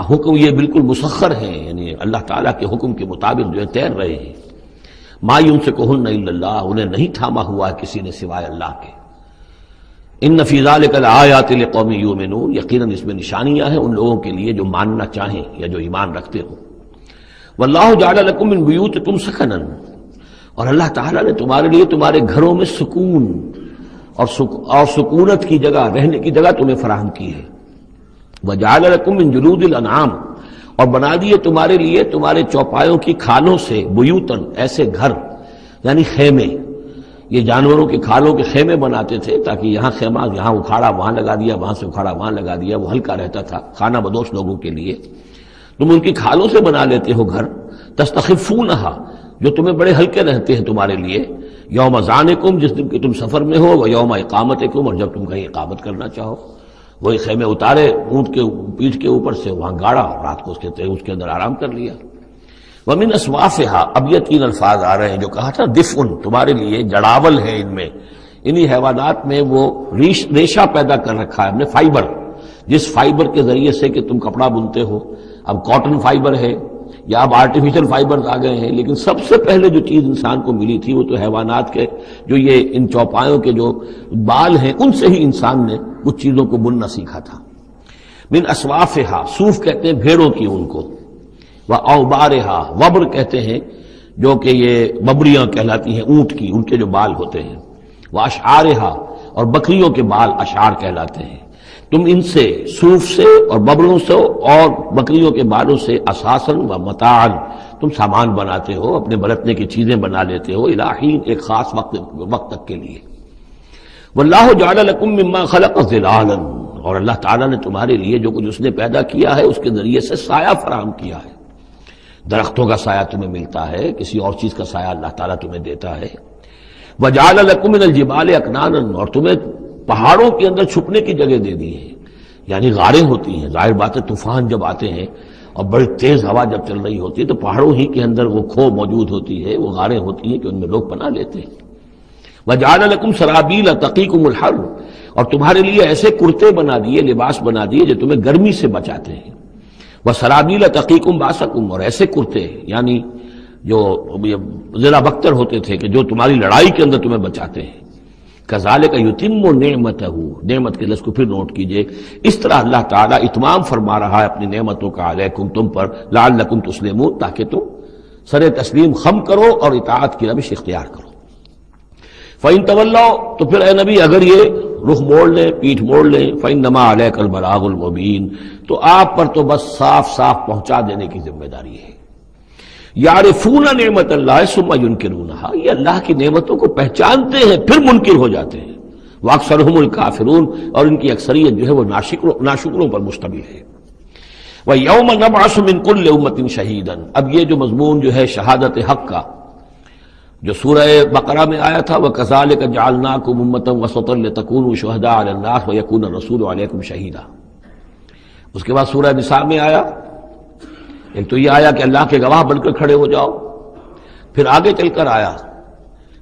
حکم یہ بالکل مسخر ہیں، یعنی اللہ تعالیٰ کے حکم کے مطابق جو ہے تیر رہے ہیں۔ ما یمسکہن الا اللہ، انہیں نہیں تھاما ہوا ہے کسی نے سوائے اللہ کے۔ ان فی ذلک لآیات لقوم یؤمنون، یقیناً اس میں نشانیاں ہیں ان لوگوں کے لیے جو ماننا چاہیں یا جو ایمان رکھتے ہوں۔ واللہ جعل لکم من بیوتکم سکنا، اور اللہ تعالیٰ نے تمہارے لیے تمہارے گھروں میں سکون اور سکونت کی جگہ، رہنے کی جگہ تمہیں فراہم کی ہے۔ وجعل لکم من جلود الانعام، اور بنا دیے تمہارے لیے تمہارے چوپایوں کی کھالوں سے بیوتن، ایسے گھر یعنی خیمے، یہ جانوروں کے کھالوں کے خیمے بناتے تھے تاکہ یہاں خیمہ، یہاں اکھاڑا وہاں لگا دیا، وہاں سے اکھاڑا وہاں لگا دیا، وہ ہلکا رہتا تھا خانہ بدوش لوگوں کے لیے۔ تم ان کی کھالوں سے بنا لیتے ہو گھر، تستخفونہا، جو تمہیں بڑے ہلکے رہتے ہیں تمہارے لیے، یوم ذانکم، جس دن کہ تم سفر میں ہو، و یوم اقامتکم، اور جب تم کہیں اقامت کرنا چاہو۔ وہی خیمے اتارے اونٹ کے پیٹھ کے اوپر سے، وہاں گاڑا، رات کو اس کے اندر آرام کر لیا۔ وَمِنْ أَصْوَافِهَا، اب یہ تین الفاظ آ رہے ہیں جو کہا تھا دفء، تمہارے لیے جڑاول ہے ان میں، انہی حیوانات میں وہ ریشہ پیدا کر رکھا ہے ہم نے، فائبر، جس فائبر کے ذریعے سے کہ تم کپڑا بنتے ہو، اب کاٹن فائبر ہے یا اب آرٹیفیشل فائبرز آ گئے ہیں، لیکن سب سے پہلے جو چیز انسان کو ملی تھی وہ تو حیوانات کے جو یہ ان چوپایوں کے جو بال ہیں ان سے ہی انسان نے کچھ چیزوں کو بننا سیکھا تھا۔ من اصوافہا، صوف کہتے ہیں بھیڑوں کی ان کو، واوبارہا، وبر کہتے ہیں جو کہ یہ ببریاں کہلاتی ہیں اونٹ کی، ان کے جو بال ہوتے ہیں، واشعارہا، اور بکریوں کے بال اشعار کہلاتے ہیں۔ تم ان سے، صوف سے اور ببروں سے اور بکریوں کے بالوں سے، اساساً و متاعاً، تم سامان بناتے ہو، اپنے برتنے کی چیزیں بنا لیتے ہو، الی حین، ایک خاص وقت تک کے لیے۔ واللہ جعل لکم مما خلق ظلالا، اور اللہ تعالیٰ نے تمہارے لیے جو کچھ اس نے پیدا کیا ہے اس کے ذریعے سے سایہ فراہم کیا ہے۔ درختوں کا سایہ تمہیں ملتا ہے، کسی اور چیز کا سایہ اللہ تعالیٰ تمہیں دیتا ہے۔ وجعل لکم من الجبال اکنانا، اور تمہیں پہاڑوں کے اندر چھپنے کی جگہ دے دی ہے، یعنی غاریں ہوتی ہیں، ظاہر بات ہے طوفان جب آتے ہیں اور بڑی تیز ہوا جب چل رہی ہوتی ہے تو پہاڑوں ہی کے اندر وہ کھو موجود ہوتی ہے، وہ غاریں ہوتی ہیں کہ ان میں لوگ پناہ لیتے ہیں۔ وجعل لکم سرابیل تقیکم الحر، اور تمہارے لیے ایسے کرتے بنا دیے، لباس بنا دیے جو تمہیں گرمی سے بچاتے ہیں۔ وسرابیل تقیکم باسکم، اور ایسے کرتے یعنی جو ذرا بختر ہوتے تھے کہ جو تمہاری لڑائی کے اندر تمہیں بچاتے ہیں۔ کذالک یتم نعمتہ، نعمت کے لفظ کو پھر نوٹ کیجئے، اس طرح اللہ تعالیٰ اتمام فرما رہا ہے اپنی نعمتوں کا علیکم تم پر، لعلکم تسلمون، تاکہ تم سر تسلیم خم کرو اور اطاعت کی روش اختیار کرو۔ فَإِن تَوَلَّوْا، تو پھر اے نبی اگر یہ رخ موڑ لیں، پیٹھ موڑ لیں، فَإِنَّمَا عَلَيْكَ الْبَلَاغُ الْمُبِينُ، تو آپ پر تو بس صاف صاف پہنچا دینے کی ذمہ داری ہے۔ یعرفون نعمت اللہ ثم ینکرونہا، یہ اللہ کی نعمتوں کو پہچانتے ہیں پھر منکر ہو جاتے ہیں۔ واکثرہم الکافرون، اور ان کی اکثریت جو ہے وہ ناشکروں پر مشتمل ہے۔ وَيَوْمَ نَبْعَثُ مِن كُلِّ أُمَّةٍ شَهِيدًا، اب یہ جو مضمون جو ہے شہادت حق کا جو سورہ بقرہ میں آیا تھا، وَكَذَلِكَ جَعَلْنَاكُمْ أُمَّةً وَسَطًا لِتَكُونُوا شُهَدَاءَ عَلَى النَّاسِ وَيَكُونَ الرَّسُولُ عَلَيْكُمْ شَهِيدًا۔ اس کے بعد سورہ نساء میں آیا، ایک تو یہ آیا کہ اللہ کے گواہ بن کر کھڑے ہو جاؤ، پھر آگے چل کر آیا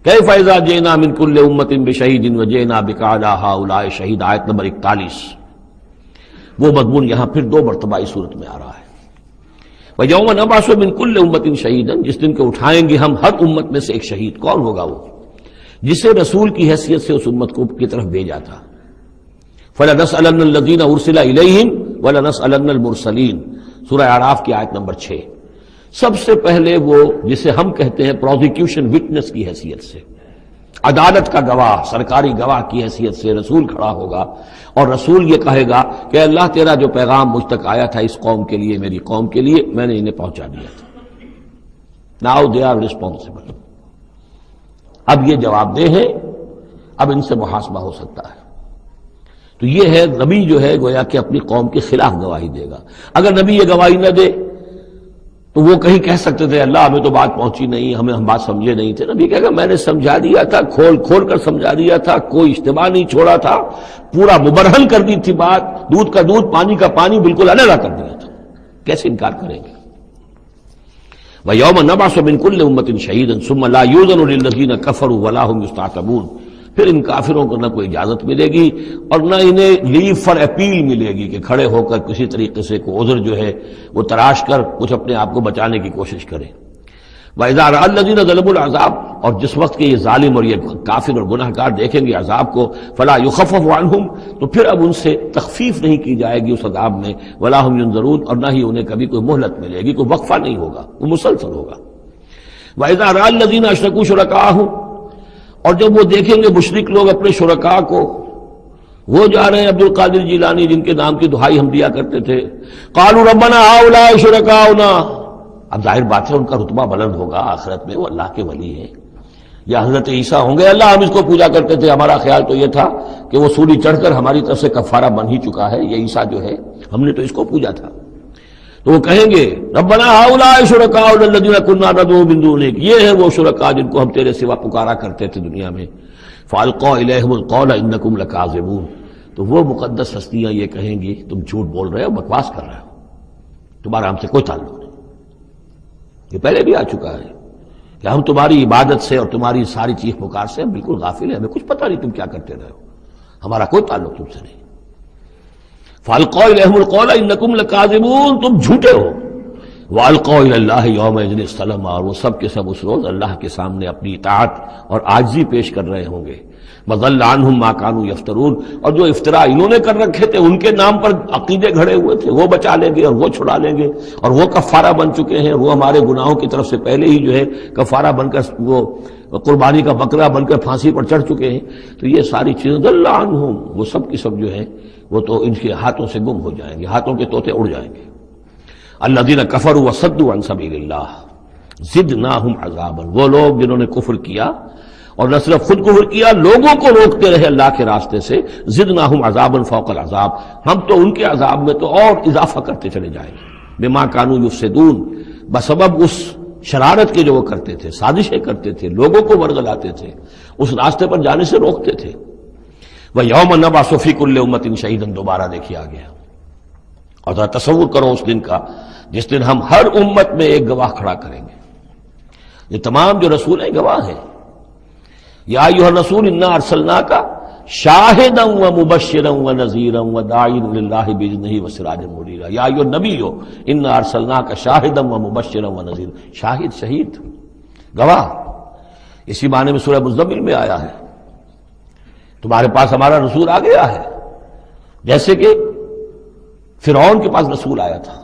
کیف اذا جئنا من كل امة بشہید وجئنا بک علی ہؤلاء شہید، آیت نمبر 41۔ وہ مضمون یہاں پھر دو مرتبہ اس صورت میں آ رہا ہے۔ وَيَوْمَ نَبْعَثُ مِن كُلِّ أُمَّةٍ شَهِيدًا، جس دن کو اٹھائیں گے ہم ہر امت میں سے ایک شہید۔ کون ہوگا وہ؟ جسے رسول کی حیثیت سے اس امت کو کی طرف بھیجا تھا۔ فَلَنَسْأَلَنَّ الَّذِينَ أُرْسِلَ إِلَيْهِمْ وَلَنَسْأَلَنَّ الْمُرْسَلِينَ، سورہ اعراف کی آیت نمبر 6۔ سب سے پہلے وہ جسے ہم کہتے ہیں پروزیکیوشن وٹنس کی حیثیت سے، عدالت کا گواہ، سرکاری گواہ کی حیثیت سے رسول کھڑا ہوگا، اور رسول یہ کہے گا کہ اللہ تیرا جو پیغام مجھ تک آیا تھا اس قوم کے لیے، میری قوم کے لیے، میں نے انہیں پہنچا دیا تھا۔ ناؤ دے آر ریسپانسبل، اب یہ جواب دہ ہیں، اب ان سے محاسبہ ہو سکتا ہے۔ تو یہ ہے نبی جو ہے گویا کہ اپنی قوم کے خلاف گواہی دے گا۔ اگر نبی یہ گواہی نہ دے تو وہ کہیں کہہ سکتے تھے اللہ ہمیں تو بات پہنچی نہیں، ہم بات سمجھے نہیں تھے۔ نبی کہے گا میں نے سمجھا دیا تھا، کھول کھول کر سمجھا دیا تھا، کوئی اشتباہ نہیں چھوڑا تھا، پورا مبرہن کر دی تھی بات، دودھ کا دودھ پانی کا پانی بالکل علیحدہ کر دیا تھا، کیسے انکار کریں گے؟ وَيَوْمَ نَبْعَثُ مِن كُلِّ أُمَّةٍ شَهِيدًا ثُمَّ لَا يُؤْذَنُ لِلَّذِينَ كَفَرُوا وَلَا هُمْ يُسْتَعْتَبُونَ، پھر ان کافروں کو نہ کوئی اجازت ملے گی اور نہ انہیں لیو فار اپیل ملے گی کہ کھڑے ہو کر کسی طریقے سے کوئی عذر جو ہے وہ تراش کر کچھ اپنے آپ کو بچانے کی کوشش کریں۔ وَإِذَا رَأَى الَّذِينَ ظَلَمُوا الْعَذَابَ، اور جس وقت کہ یہ ظالم اور یہ کافر اور گناہ گار دیکھیں گے عذاب کو، فَلَا يُخَفَّفُ عَنْهُمْ، تو پھر اب ان سے تخفیف نہیں کی جائے گی اس عذاب میں، وَلَا هُمْ يُنظَرُونَ، اور نہ ہی انہیں کبھی کوئی مہلت ملے گی، کوئی وقفہ نہیں ہوگا، وہ مسلسل ہوگا۔ وَإِذَا رَأَى الَّذِينَ أَشْرَكُوا شُرَكَاءَهُمْ، اور جب وہ دیکھیں گے مشرک لوگ اپنے شرکاء کو، وہ جا رہے ہیں عبد القادر جیلانی جن کے نام کی دہائی ہم دیا کرتے تھے، قالوا ربنا هؤلاء شركاؤنا، اب ظاہر بات ہے ان کا رتبہ بلند ہوگا آخرت میں، وہ اللہ کے ولی ہیں، یا حضرت عیسیٰ ہوں گے اللہ ہم اس کو پوجا کرتے تھے، ہمارا خیال تو یہ تھا کہ وہ سولی چڑھ کر ہماری طرف سے کفارہ بن ہی چکا ہے، یہ عیسیٰ جو ہے ہم نے تو اس کو پوجا تھا۔ تو وہ کہیں گے ربنا هؤلاء شركاؤنا الذين كنا ندعو من دونك، یہ ہے وہ شرکاء جن کو ہم تیرے سوا پکارا کرتے تھے دنیا میں، فالقوا اليهم القول انكم لكاذبون، تو وہ مقدس ہستیاں یہ کہیں گی تم جھوٹ بول رہے ہو، بکواس کر رہے ہو، تمہارا ہم سے کوئی تعلق نہیں۔ یہ پہلے بھی آ چکا ہے کہ ہم تمہاری عبادت سے اور تمہاری ساری چیخ پکار سے ہم بالکل غافل ہیں، ہمیں کچھ پتہ نہیں تم کیا کرتے رہے ہو، ہمارا کوئی تعلق تم سے نہیں۔ فَأَلْقَوْا إِلَيْهِمُ الْقَوْلَ إِنَّكُمْ لَكَاذِبُونَ، تم جھوٹے ہو۔ وَأَلْقَوْا إِلَى اللَّهِ يَوْمَئِذٍ السَّلَامَ، اور وہ سب کے سب اس روز اللہ کے سامنے اپنی اطاعت اور عاجزی پیش کر رہے ہوں گے۔ وَضَلَّ عَنْهُمْ مَا كَانُوا يَفْتَرُونَ، اور جو افتراء انہوں نے کر رکھے تھے، ان کے نام پر عقیدے گھڑے ہوئے تھے، وہ بچا لیں گے اور وہ چھڑا لیں گے، اور وہ کفارہ بن چکے ہیں، وہ ہمارے گناہوں کی طرف سے پہلے ہی جو ہے کفارہ بن کر وہ قربانی کا بکرا بن کر پھانسی پر چڑھ چکے ہیں۔ تو یہ ساری چیزیں ضل عنہم، وہ سب کی سب جو ہیں وہ تو ان کے ہاتھوں سے گم ہو جائیں گے، ہاتھوں کے طوطے اڑ جائیں گے۔ الذین کفروا وصدوا عن سبیل اللہ زدناہم عذابا، وہ لوگ جنہوں نے کفر کیا اور نہ صرف خود کفر کیا، لوگوں کو روکتے رہے اللہ کے راستے سے، زدناہم عذابا فوق العذاب، ہم تو ان کے عذاب میں تو اور اضافہ کرتے چلے جائیں گے، بما کانوا یفسدون، بسبب اس شرارت کے جو وہ کرتے تھے، سازشیں کرتے تھے، لوگوں کو ورگلاتے تھے، اس راستے پر جانے سے روکتے تھے۔ وَيَوْمَ نَبْعَثُ فِي كُلِّ أُمَّةٍ شَهِيدًا، دوبارہ دیکھیے آ گیا، اور ذرا تصور کرو اس دن کا جس دن ہم ہر امت میں ایک گواہ کھڑا کریں گے۔ یہ تمام جو رسول ہیں گواہ ہیں۔ یا ایھا الرسول انا ارسلناک شاہدا ومبشرا ونذیرا وداعیا الی اللہ باذنہ وسراجا منیرا، یا ایھا النبی انا ارسلناک شاہدا ومبشرا ونذیرا، شاہد شہید گواہ، اسی معنی میں سورہ مزمل میں آیا ہے تمہارے پاس ہمارا رسول آ گیا ہے، جیسے کہ فرعون کے پاس رسول آیا تھا،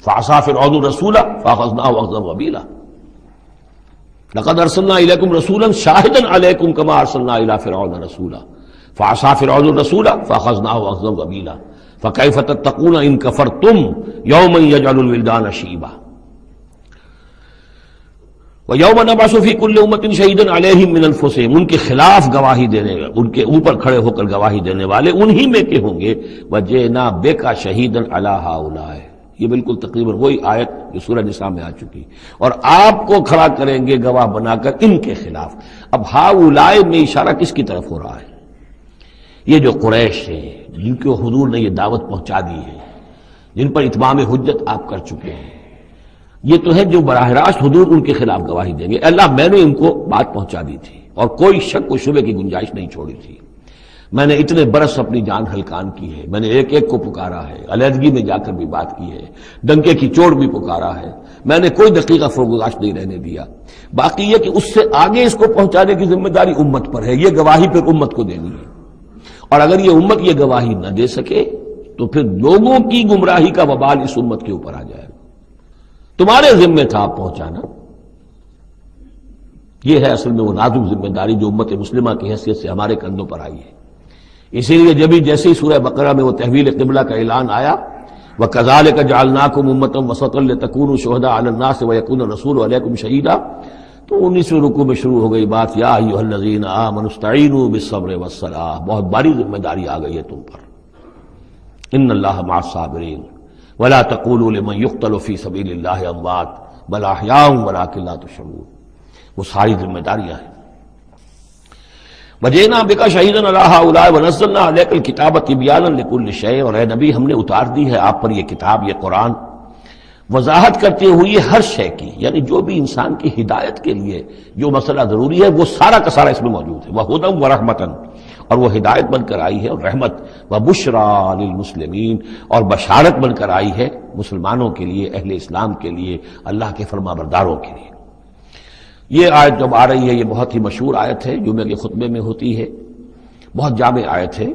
فعصى فرعون الرسول فاخذناه اخذا وبيلا لقد ارسلنا اليكم رسولا شاهدا عليكم كما ارسلنا الى فرعون رسولا فعصى فرعون الرسول فاخذناه اخذا وبيلا فكيف تتقون ان كفرتم يوما يجعل الولدان شيبا وَيَوْمَ نَبْعَثُ فِي كُلِّ أُمَّةٍ شَهِيدًا عَلَيْهِمْ مِنْ أَنفُسِهِمْ، ان کے خلاف گواہی دینے، ان کے اوپر کھڑے ہو کر گواہی دینے والے انہی میں کے ہوں گے، وَجِئْنَا بِكَ شَهِيدًا عَلَىٰ هَٰؤُلَاءِ، یہ بالکل تقریباً وہی آیت جو سورہ نساء میں آ چکی، اور آپ کو کھڑا کریں گے گواہ بنا کر ان کے خلاف۔ اب ہؤلاء میں اشارہ کس کی طرف ہو رہا ہے؟ یہ جو قریش ہیں جن کو حضور نے یہ دعوت پہنچا دی ہے، جن پر اتمام حجت آپ کر چکے ہیں، یہ تو ہے جو براہ راست حضور ان کے خلاف گواہی دیں گے۔ اللہ میں نے ان کو بات پہنچا دی تھی اور کوئی شک و شبے کی گنجائش نہیں چھوڑی تھی، میں نے اتنے برس اپنی جان ہلکان کی ہے، میں نے ایک ایک کو پکارا ہے، علیحدگی میں جا کر بھی بات کی ہے، ڈنکے کی چوٹ بھی پکارا ہے، میں نے کوئی دقیقہ فرگزاشت نہیں رہنے دیا۔ باقی یہ کہ اس سے آگے اس کو پہنچانے کی ذمہ داری امت پر ہے، یہ گواہی پھر امت کو دینی ہے، اور اگر یہ امت یہ گواہی نہ دے سکے تو پھر لوگوں کی گمراہی کا وبال اس امت کے اوپر آ جائے گا۔ تمہارے ذمہ تھا آپ پہنچانا، یہ ہے اصل میں وہ نازک ذمہ داری جو امت مسلمہ کی حیثیت سے ہمارے کندھوں پر آئی ہے۔ اسی لیے جیسے ہی سورہ بقرہ میں وہ تحویل قبلہ کا اعلان آیا، وَكَذَلِكَ جَعَلْنَاكُمْ أُمَّةً وَسَطًا لِتَكُونُوا شُهَدَاءَ عَلَى النَّاسِ وَيَكُونَ الرَّسُولُ عَلَيْكُمْ شَهِيدًا، تو 19ویں رکوع میں شروع ہو گئی بات، یا ایھا الذین آمنوا استعینوا بالصبر والصلاۃ، بہت بڑی ذمہ داری آ گئی ہے تم پر، ان اللہ مع الصابرین ولا تقولوا لمن يقتل في سبيل الله اموات بل احياء ولكن لا تشعرون، وہ ساری ذمہ داریاں ہیں۔ وجئنا بك شهيدا على هؤلاء ونزلنا عليك الكتاب تبيانا لكل شيء، اور اے نبی ہم نے اتار دی ہے آپ پر یہ کتاب، یہ قرآن، وضاحت کرتے ہوئے ہر شے کی، یعنی جو بھی انسان کی ہدایت کے لیے جو مسئلہ ضروری ہے وہ سارا کا سارا اس میں موجود ہے، وہدی ورحمۃ، اور وہ ہدایت بن کر آئی ہے اور رحمت، وبشریٰ للمسلمین، اور بشارت بن کر آئی ہے مسلمانوں کے لیے، اہل اسلام کے لیے، اللہ کے فرما برداروں کے لیے۔ یہ آیت جب آ رہی ہے یہ بہت ہی مشہور آیت ہے، جمعے کے خطبے میں ہوتی ہے، بہت جامع آیت ہے۔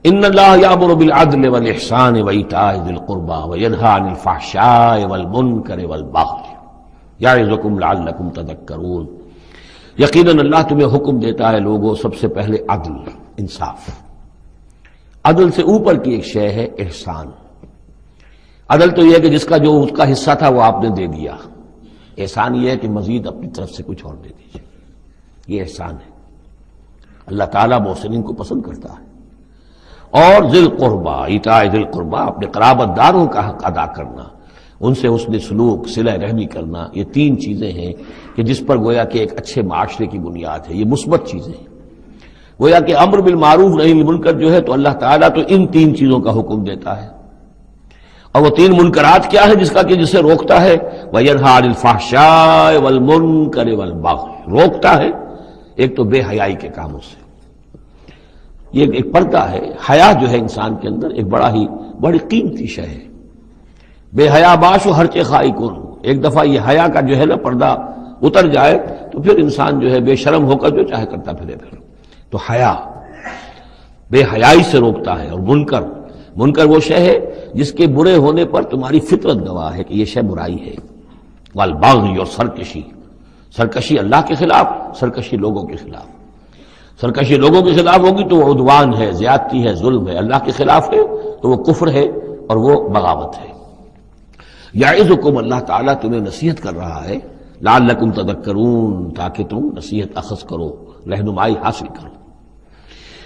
ان اللہ یامر بالعدل والاحسان وایتاء ذی القربى وینہی عن الفحشاء والمنکر والبغی یعظکم لعلکم تذکرون، یقیناً اللہ تمہیں حکم دیتا ہے لوگوں سب سے پہلے عدل، انصاف۔ عدل سے اوپر کی ایک شے ہے احسان۔ عدل تو یہ ہے کہ جس کا جو اس کا حصہ تھا وہ آپ نے دے دیا، احسان یہ ہے کہ مزید اپنی طرف سے کچھ اور دے دیجیے، یہ احسان ہے۔ اللہ تعالیٰ محسنین کو پسند کرتا ہے۔ اور ذی القربیٰ، ایتاء ذی القربیٰ، اپنے قرابت داروں کا حق ادا کرنا، ان سے حسن سلوک، صلہ رحمی کرنا، یہ تین چیزیں ہیں کہ جس پر گویا کہ ایک اچھے معاشرے کی بنیاد ہے، یہ مثبت چیزیں ہیں۔ گویا کہ امر بالمعروف نہی عن المنکر جو ہے تو اللہ تعالیٰ تو ان تین چیزوں کا حکم دیتا ہے، اور وہ تین منکرات کیا ہے جس کا کہ جسے روکتا ہے، وَيَنْهَىٰ عَنِ الْفَحْشَاءِ وَالْمُنکَرِ وَالْبَغْيِ، روکتا ہے ایک تو بے حیائی کے کاموں سے، یہ ایک پردہ ہے، حیا جو ہے انسان کے اندر ایک بڑی قیمتی شے ہے، بے حیا باش و ہر چے خائی کن، ایک دفعہ یہ حیا کا جو ہے نا پردہ اتر جائے تو پھر انسان جو ہے بے شرم ہو کر جو چاہے کرتا پھرے پھر۔ تو حیا بے حیائی سے روکتا ہے، اور منکر وہ شے ہے جس کے برے ہونے پر تمہاری فطرت گواہ ہے کہ یہ شے برائی ہے، والبغی، اور سرکشی اللہ کے خلاف، سرکشی لوگوں کے خلاف۔ سرکشی لوگوں کے خلاف ہوگی تو وہ عدوان ہے، زیادتی ہے، ظلم ہے، اللہ کے خلاف ہے تو وہ کفر ہے اور وہ بغاوت ہے۔ یعظکم، اللہ تعالیٰ تمہیں نصیحت کر رہا ہے، لعلکم تذکرون، تاکہ تم نصیحت اخذ کرو، رہنمائی حاصل کرو۔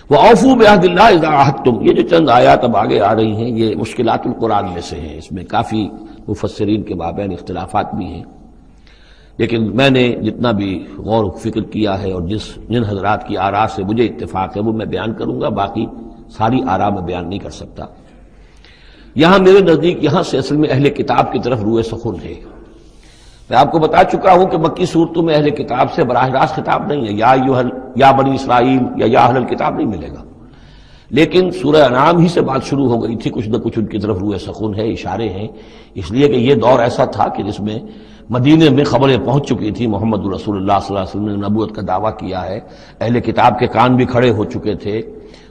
وَأَوْفُوا بِعَهْدِ اللَّهِ إِذَا عَاهَدتُّمْ، یہ جو چند آیات اب آگے آ رہی ہیں یہ مشکلات القرآن میں سے ہیں، اس میں کافی مفسرین کے مابین اختلافات بھی ہیں، لیکن میں نے جتنا بھی غور و فکر کیا ہے اور جن حضرات کی آراء سے مجھے اتفاق ہے وہ میں بیان کروں گا، باقی ساری آراء میں بیان نہیں کر سکتا۔ یہاں میرے نزدیک یہاں سے اصل میں اہل کتاب کی طرف روئے سخن ہے۔ میں آپ کو بتا چکا ہوں کہ مکی صورتوں میں اہل کتاب سے براہ راست خطاب نہیں ہے، یا بنی اسرائیل یا اہل الکتاب نہیں ملے گا، لیکن سورہ انعام ہی سے بات شروع ہو گئی تھی، کچھ نہ کچھ ان کی طرف روئے سخن ہے، اشارے ہیں، اس لیے کہ یہ دور ایسا تھا کہ جس میں مدینے میں خبریں پہنچ چکی تھی، محمد رسول اللہ صلی اللہ علیہ وسلم نے نبوت کا دعویٰ کیا ہے، اہل کتاب کے کان بھی کھڑے ہو چکے تھے،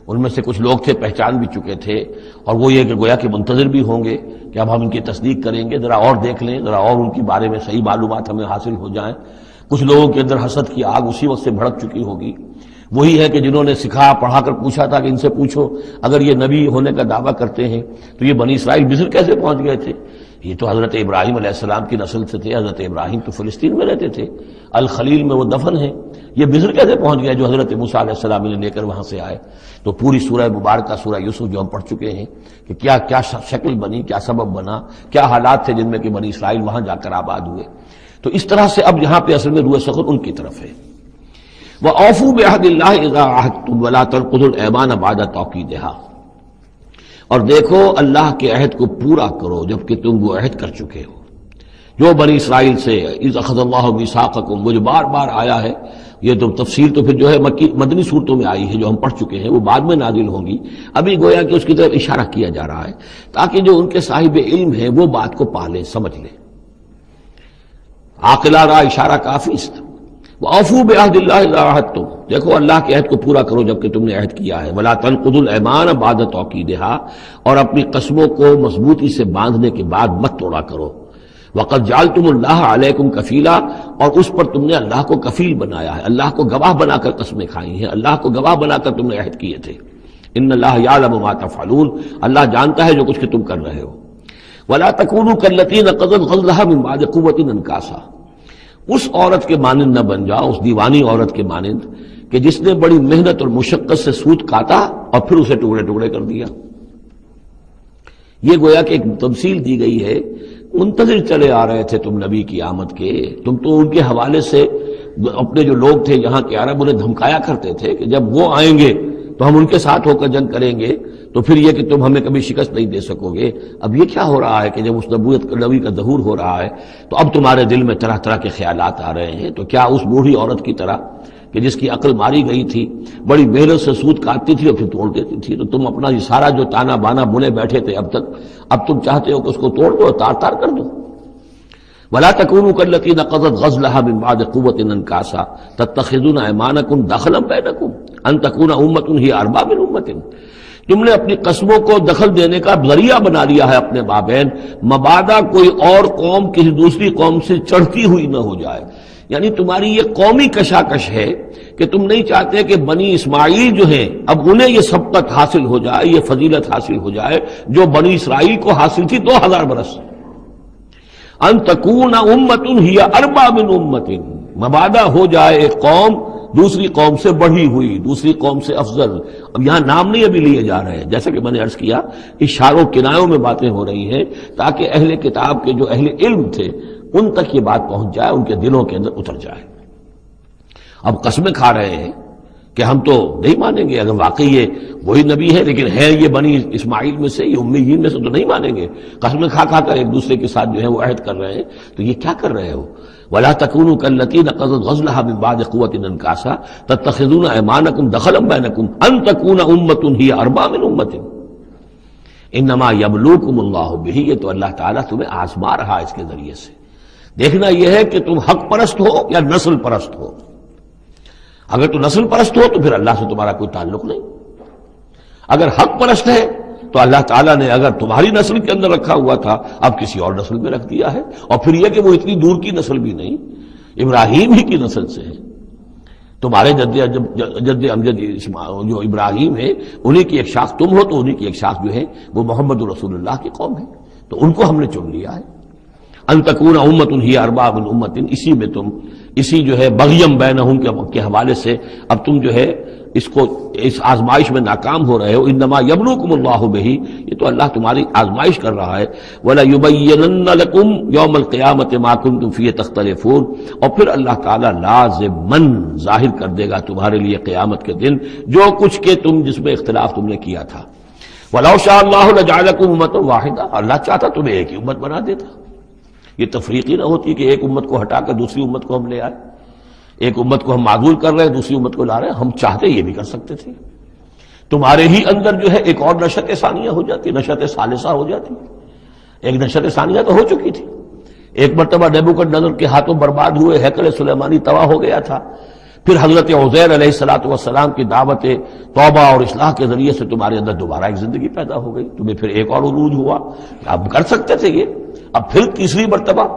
ان میں سے کچھ لوگ تھے پہچان بھی چکے تھے، اور وہ یہ کہ گویا کہ منتظر بھی ہوں گے کہ اب ہم ان کی تصدیق کریں گے، ذرا اور دیکھ لیں، ذرا اور ان کے بارے میں صحیح معلومات ہمیں حاصل ہو جائیں۔ کچھ لوگوں کے اندر حسد کی آگ اسی وقت سے بھڑک چکی ہوگی، وہی ہے کہ جنہوں نے سکھا پڑھا کر پوچھا تھا کہ ان سے پوچھو اگر یہ نبی ہونے کا دعویٰ کرتے ہیں تو یہ بنی اسرائیل مصر کیسے پہنچ گئے تھے؟ یہ تو حضرت ابراہیم علیہ السلام کی نسل سے تھے، حضرت ابراہیم تو فلسطین میں رہتے تھے، الخلیل میں وہ دفن ہیں، یہ مصر کیسے پہنچ گئے جو حضرت موسیٰ علیہ السلام نے لے کر وہاں سے آئے؟ تو پوری سورہ مبارکہ سورہ یوسف جو ہم پڑھ چکے ہیں کہ کیا کیا شکل بنی، کیا سبب بنا، کیا حالات تھے جن میں کہ بنی اسرائیل وہاں جا کر آباد ہوئے۔ تو اس طرح سے اب یہاں پہ اصل میں روح سخن ان کی طرف ہے۔ وَأَوْفُوا بِعَهْدِ اللَّهِ إِذَا عَاهَدتُّمْ وَلَا تَنقُضُوا الْأَيْمَانَ بَعْدَ تَوْكِيدِهَا، اور دیکھو اللہ کے عہد کو پورا کرو جبکہ تم وہ عہد کر چکے ہو۔ جو بنی اسرائیل سے اذ اخذ اللہ میثاقکم، وہ جو بار بار آیا ہے، یہ تو تفصیل تو پھر جو ہے مدنی صورتوں میں آئی ہے جو ہم پڑھ چکے ہیں، وہ بعد میں نازل ہوں گی، ابھی گویا کہ اس کی طرف اشارہ کیا جا رہا ہے تاکہ جو ان کے صاحب علم ہیں وہ بات کو پا لیں، سمجھ لیں۔ عاقلہ را اشارہ کافی است۔ وَأَوْفُوا بِعَهْدِ اللَّهِ إِذَا عَاهَدتُّمْ، دیکھو اللہ کے عہد کو پورا کرو جبکہ تم نے عہد کیا ہے۔ وَلَا تَنقُضُوا الْأَيْمَانَ بَعْدَ تَوْكِيدِهَا، اور اپنی قسموں کو مضبوطی سے باندھنے کے بعد مت توڑا کرو۔ وَقَدْ جَعَلْتُمُ اللَّهَ عَلَيْكُمْ كَفِيلًا، اور اس پر تم نے اللہ کو کفیل بنایا ہے، اللہ کو گواہ بنا کر قسمیں کھائی ہیں، اللہ کو گواہ بنا کر تم نے عہد کیے تھے۔ إِنَّ اللَّهَ يَعْلَمُ مَا تَفْعَلُونَ، اللہ جانتا ہے جو کچھ کہ تم کر رہے ہو۔ وَلَا تَكُونُوا كَالَّتِي نَقَضَتْ غَزْلَهَا مِن بَعْدِ قُوَّةٍ أَنْكَاثًا، اس عورت کے مانند نہ بن جاؤ، اس دیوانی عورت کے مانند کہ جس نے بڑی محنت اور مشقت سے سوت کاٹا اور پھر اسے ٹکڑے ٹکڑے کر دیا۔ یہ گویا کہ ایک تمثیل دی گئی ہے، منتظر چلے آ رہے تھے تم نبی کی آمد کے، تم تو ان کے حوالے سے اپنے جو لوگ تھے یہاں کے عرب انہیں دھمکایا کرتے تھے کہ جب وہ آئیں گے تو ہم ان کے ساتھ ہو کر جنگ کریں گے، تو پھر یہ کہ تم ہمیں کبھی شکست نہیں دے سکو گے۔ اب یہ کیا ہو رہا ہے کہ جب اس نبی کا ظہور ہو رہا ہے تو اب تمہارے دل میں طرح طرح کے خیالات آ رہے ہیں، تو کیا اس بوڑھی عورت کی طرح کہ جس کی عقل ماری گئی تھی، بڑی محنت سے سود کاٹتی تھی اور پھر توڑ دیتی تھی، تو تم اپنا یہ سارا جو تانا بانا بنے بیٹھے تھے اب تک، اب تم چاہتے ہو کہ اس کو توڑ دو، تار تار کر دو۔ وَلَا تَكُونُوا كَالَّتِي نَقَضَتْ غَزْلَهَا مِن بَعْدِ قُوَّةٍ أَنْكَاثًا تَتَّخِذُونَ أَيْمَانَكُمْ دَخْلًا بَيْنَكُمْ أَن تَكُونَ أُمَّةٌ هِيَ أَرْبَىٰ مِنْ أُمَّةٍ، تم نے اپنی قسموں کو دخل دینے کا ذریعہ بنا لیا ہے اپنے مابین، مبادا کوئی اور قوم کسی دوسری قوم سے چڑھتی ہوئی نہ ہو جائے۔ یعنی تمہاری یہ قومی کشاکش ہے کہ تم نہیں چاہتے کہ بنی اسماعیل جو ہیں اب انہیں یہ سبقت حاصل ہو جائے، یہ فضیلت حاصل ہو جائے جو بنی اسرائیل کو حاصل تھی 2000 برس۔ ان تکون امۃ ہی اربع من امۃ، مبادا ہو جائے ایک قوم دوسری قوم سے بڑھی ہوئی، دوسری قوم سے افضل۔ اب یہاں نام نہیں ابھی لیے جا رہے ہیں، جیسا کہ میں نے عرض کیا اشاروں کنایوں میں باتیں ہو رہی ہیں تاکہ اہل کتاب کے جو اہل علم تھے ان تک یہ بات پہنچ جائے، ان کے دلوں کے اندر اتر جائے۔ اب قسمیں کھا رہے ہیں کہ ہم تو نہیں مانیں گے، اگر واقعی یہ وہی نبی ہے لیکن ہے یہ بنی اسماعیل میں سے، یہ امیین میں سے، تو نہیں مانیں گے۔ قسمیں کھا کھا کر ایک دوسرے کے ساتھ جو ہے وہ عہد کر رہے ہیں، تو یہ کیا کر رہے ہو؟ وَلَا تَكُونُوا كَالَّتِي نَقَضَتْ غَزْلَهَا مِن بَعْدِ قُوَّةٍ أَنْكَاثًا تَتَّخِذُونَ أَيْمَانَكُمْ دَخْلًا بَيْنَكُمْ أَن تَكُونَ أُمَّةٌ هِيَ أَرْبَىٰ مِنْ أُمَّةٍ إِنَّمَا يَبْلُوكُمُ اللَّهُ بِهِ، یہ تو اللہ تعالیٰ تمہیں آزما رہا ہے اس کے ذریعے سے۔ دیکھنا یہ ہے کہ تم حق پرست ہو یا نسل پرست ہو۔ اگر تو نسل پرست ہو تو پھر اللہ سے تمہارا کوئی تعلق نہیں، اگر حق پرست ہے تو اللہ تعالیٰ نے اگر تمہاری نسل کے اندر رکھا ہوا تھا اب کسی اور نسل میں رکھ دیا ہے، اور پھر یہ کہ وہ اتنی دور کی نسل بھی نہیں، ابراہیم ہی کی نسل سے ہے۔ تمہارے جد امجد جو ابراہیم ہے انہی کی ایک شاخ تم ہو، تو انہی کی ایک شاخ جو ہے وہ محمد رسول اللہ کی قوم ہے، تو ان کو ہم نے چن لیا ہے۔ ان تکون امۃ ہی اربع من امۃ، اسی میں تم اسی جو ہے بغیم بینہم کے حوالے سے اب تم جو ہے اس آزمائش میں ناکام ہو رہے ہو۔ انما یبلوکم اللہ بہ، یہ تو اللہ تمہاری آزمائش کر رہا ہے۔ ولا یبینن لکم یوم القیامۃ ما کنتم فیہ تختلفون، اور پھر اللہ تعالیٰ لازماً ظاہر کر دے گا تمہارے لیے قیامت کے دن جو کچھ کہ تم جس میں اختلاف تم نے کیا تھا۔ ولو شاء اللہ لجعلکم امۃ واحدہ، اللہ چاہتا تمہیں ایک ہی امت بنا دیتا۔ یہ تفریقی نہ ہوتی کہ ایک امت کو ہٹا کر دوسری امت کو ہم لے آئے، ایک امت کو ہم معذول کر رہے ہیں دوسری امت کو لا رہے ہیں، ہم چاہتے یہ بھی کر سکتے تھے۔ تمہارے ہی اندر جو ہے ایک اور نشأت ثانیہ ہو جاتی، نشأت ثالثہ ہو جاتی، ایک نشأت ثانیہ تو ہو چکی تھی، ایک مرتبہ نیبوکدنیزر کے ہاتھوں برباد ہوئے ہیکل سلیمانی تباہ ہو گیا تھا، پھر حضرت عزیر علیہ السلام کی دعوت توبہ اور اصلاح کے ذریعے سے تمہارے اندر دوبارہ ایک زندگی پیدا ہو گئی، تمہیں پھر ایک اور عروج ہوا، اب کر سکتے تھے یہ، اب پھر تیسری مرتبہ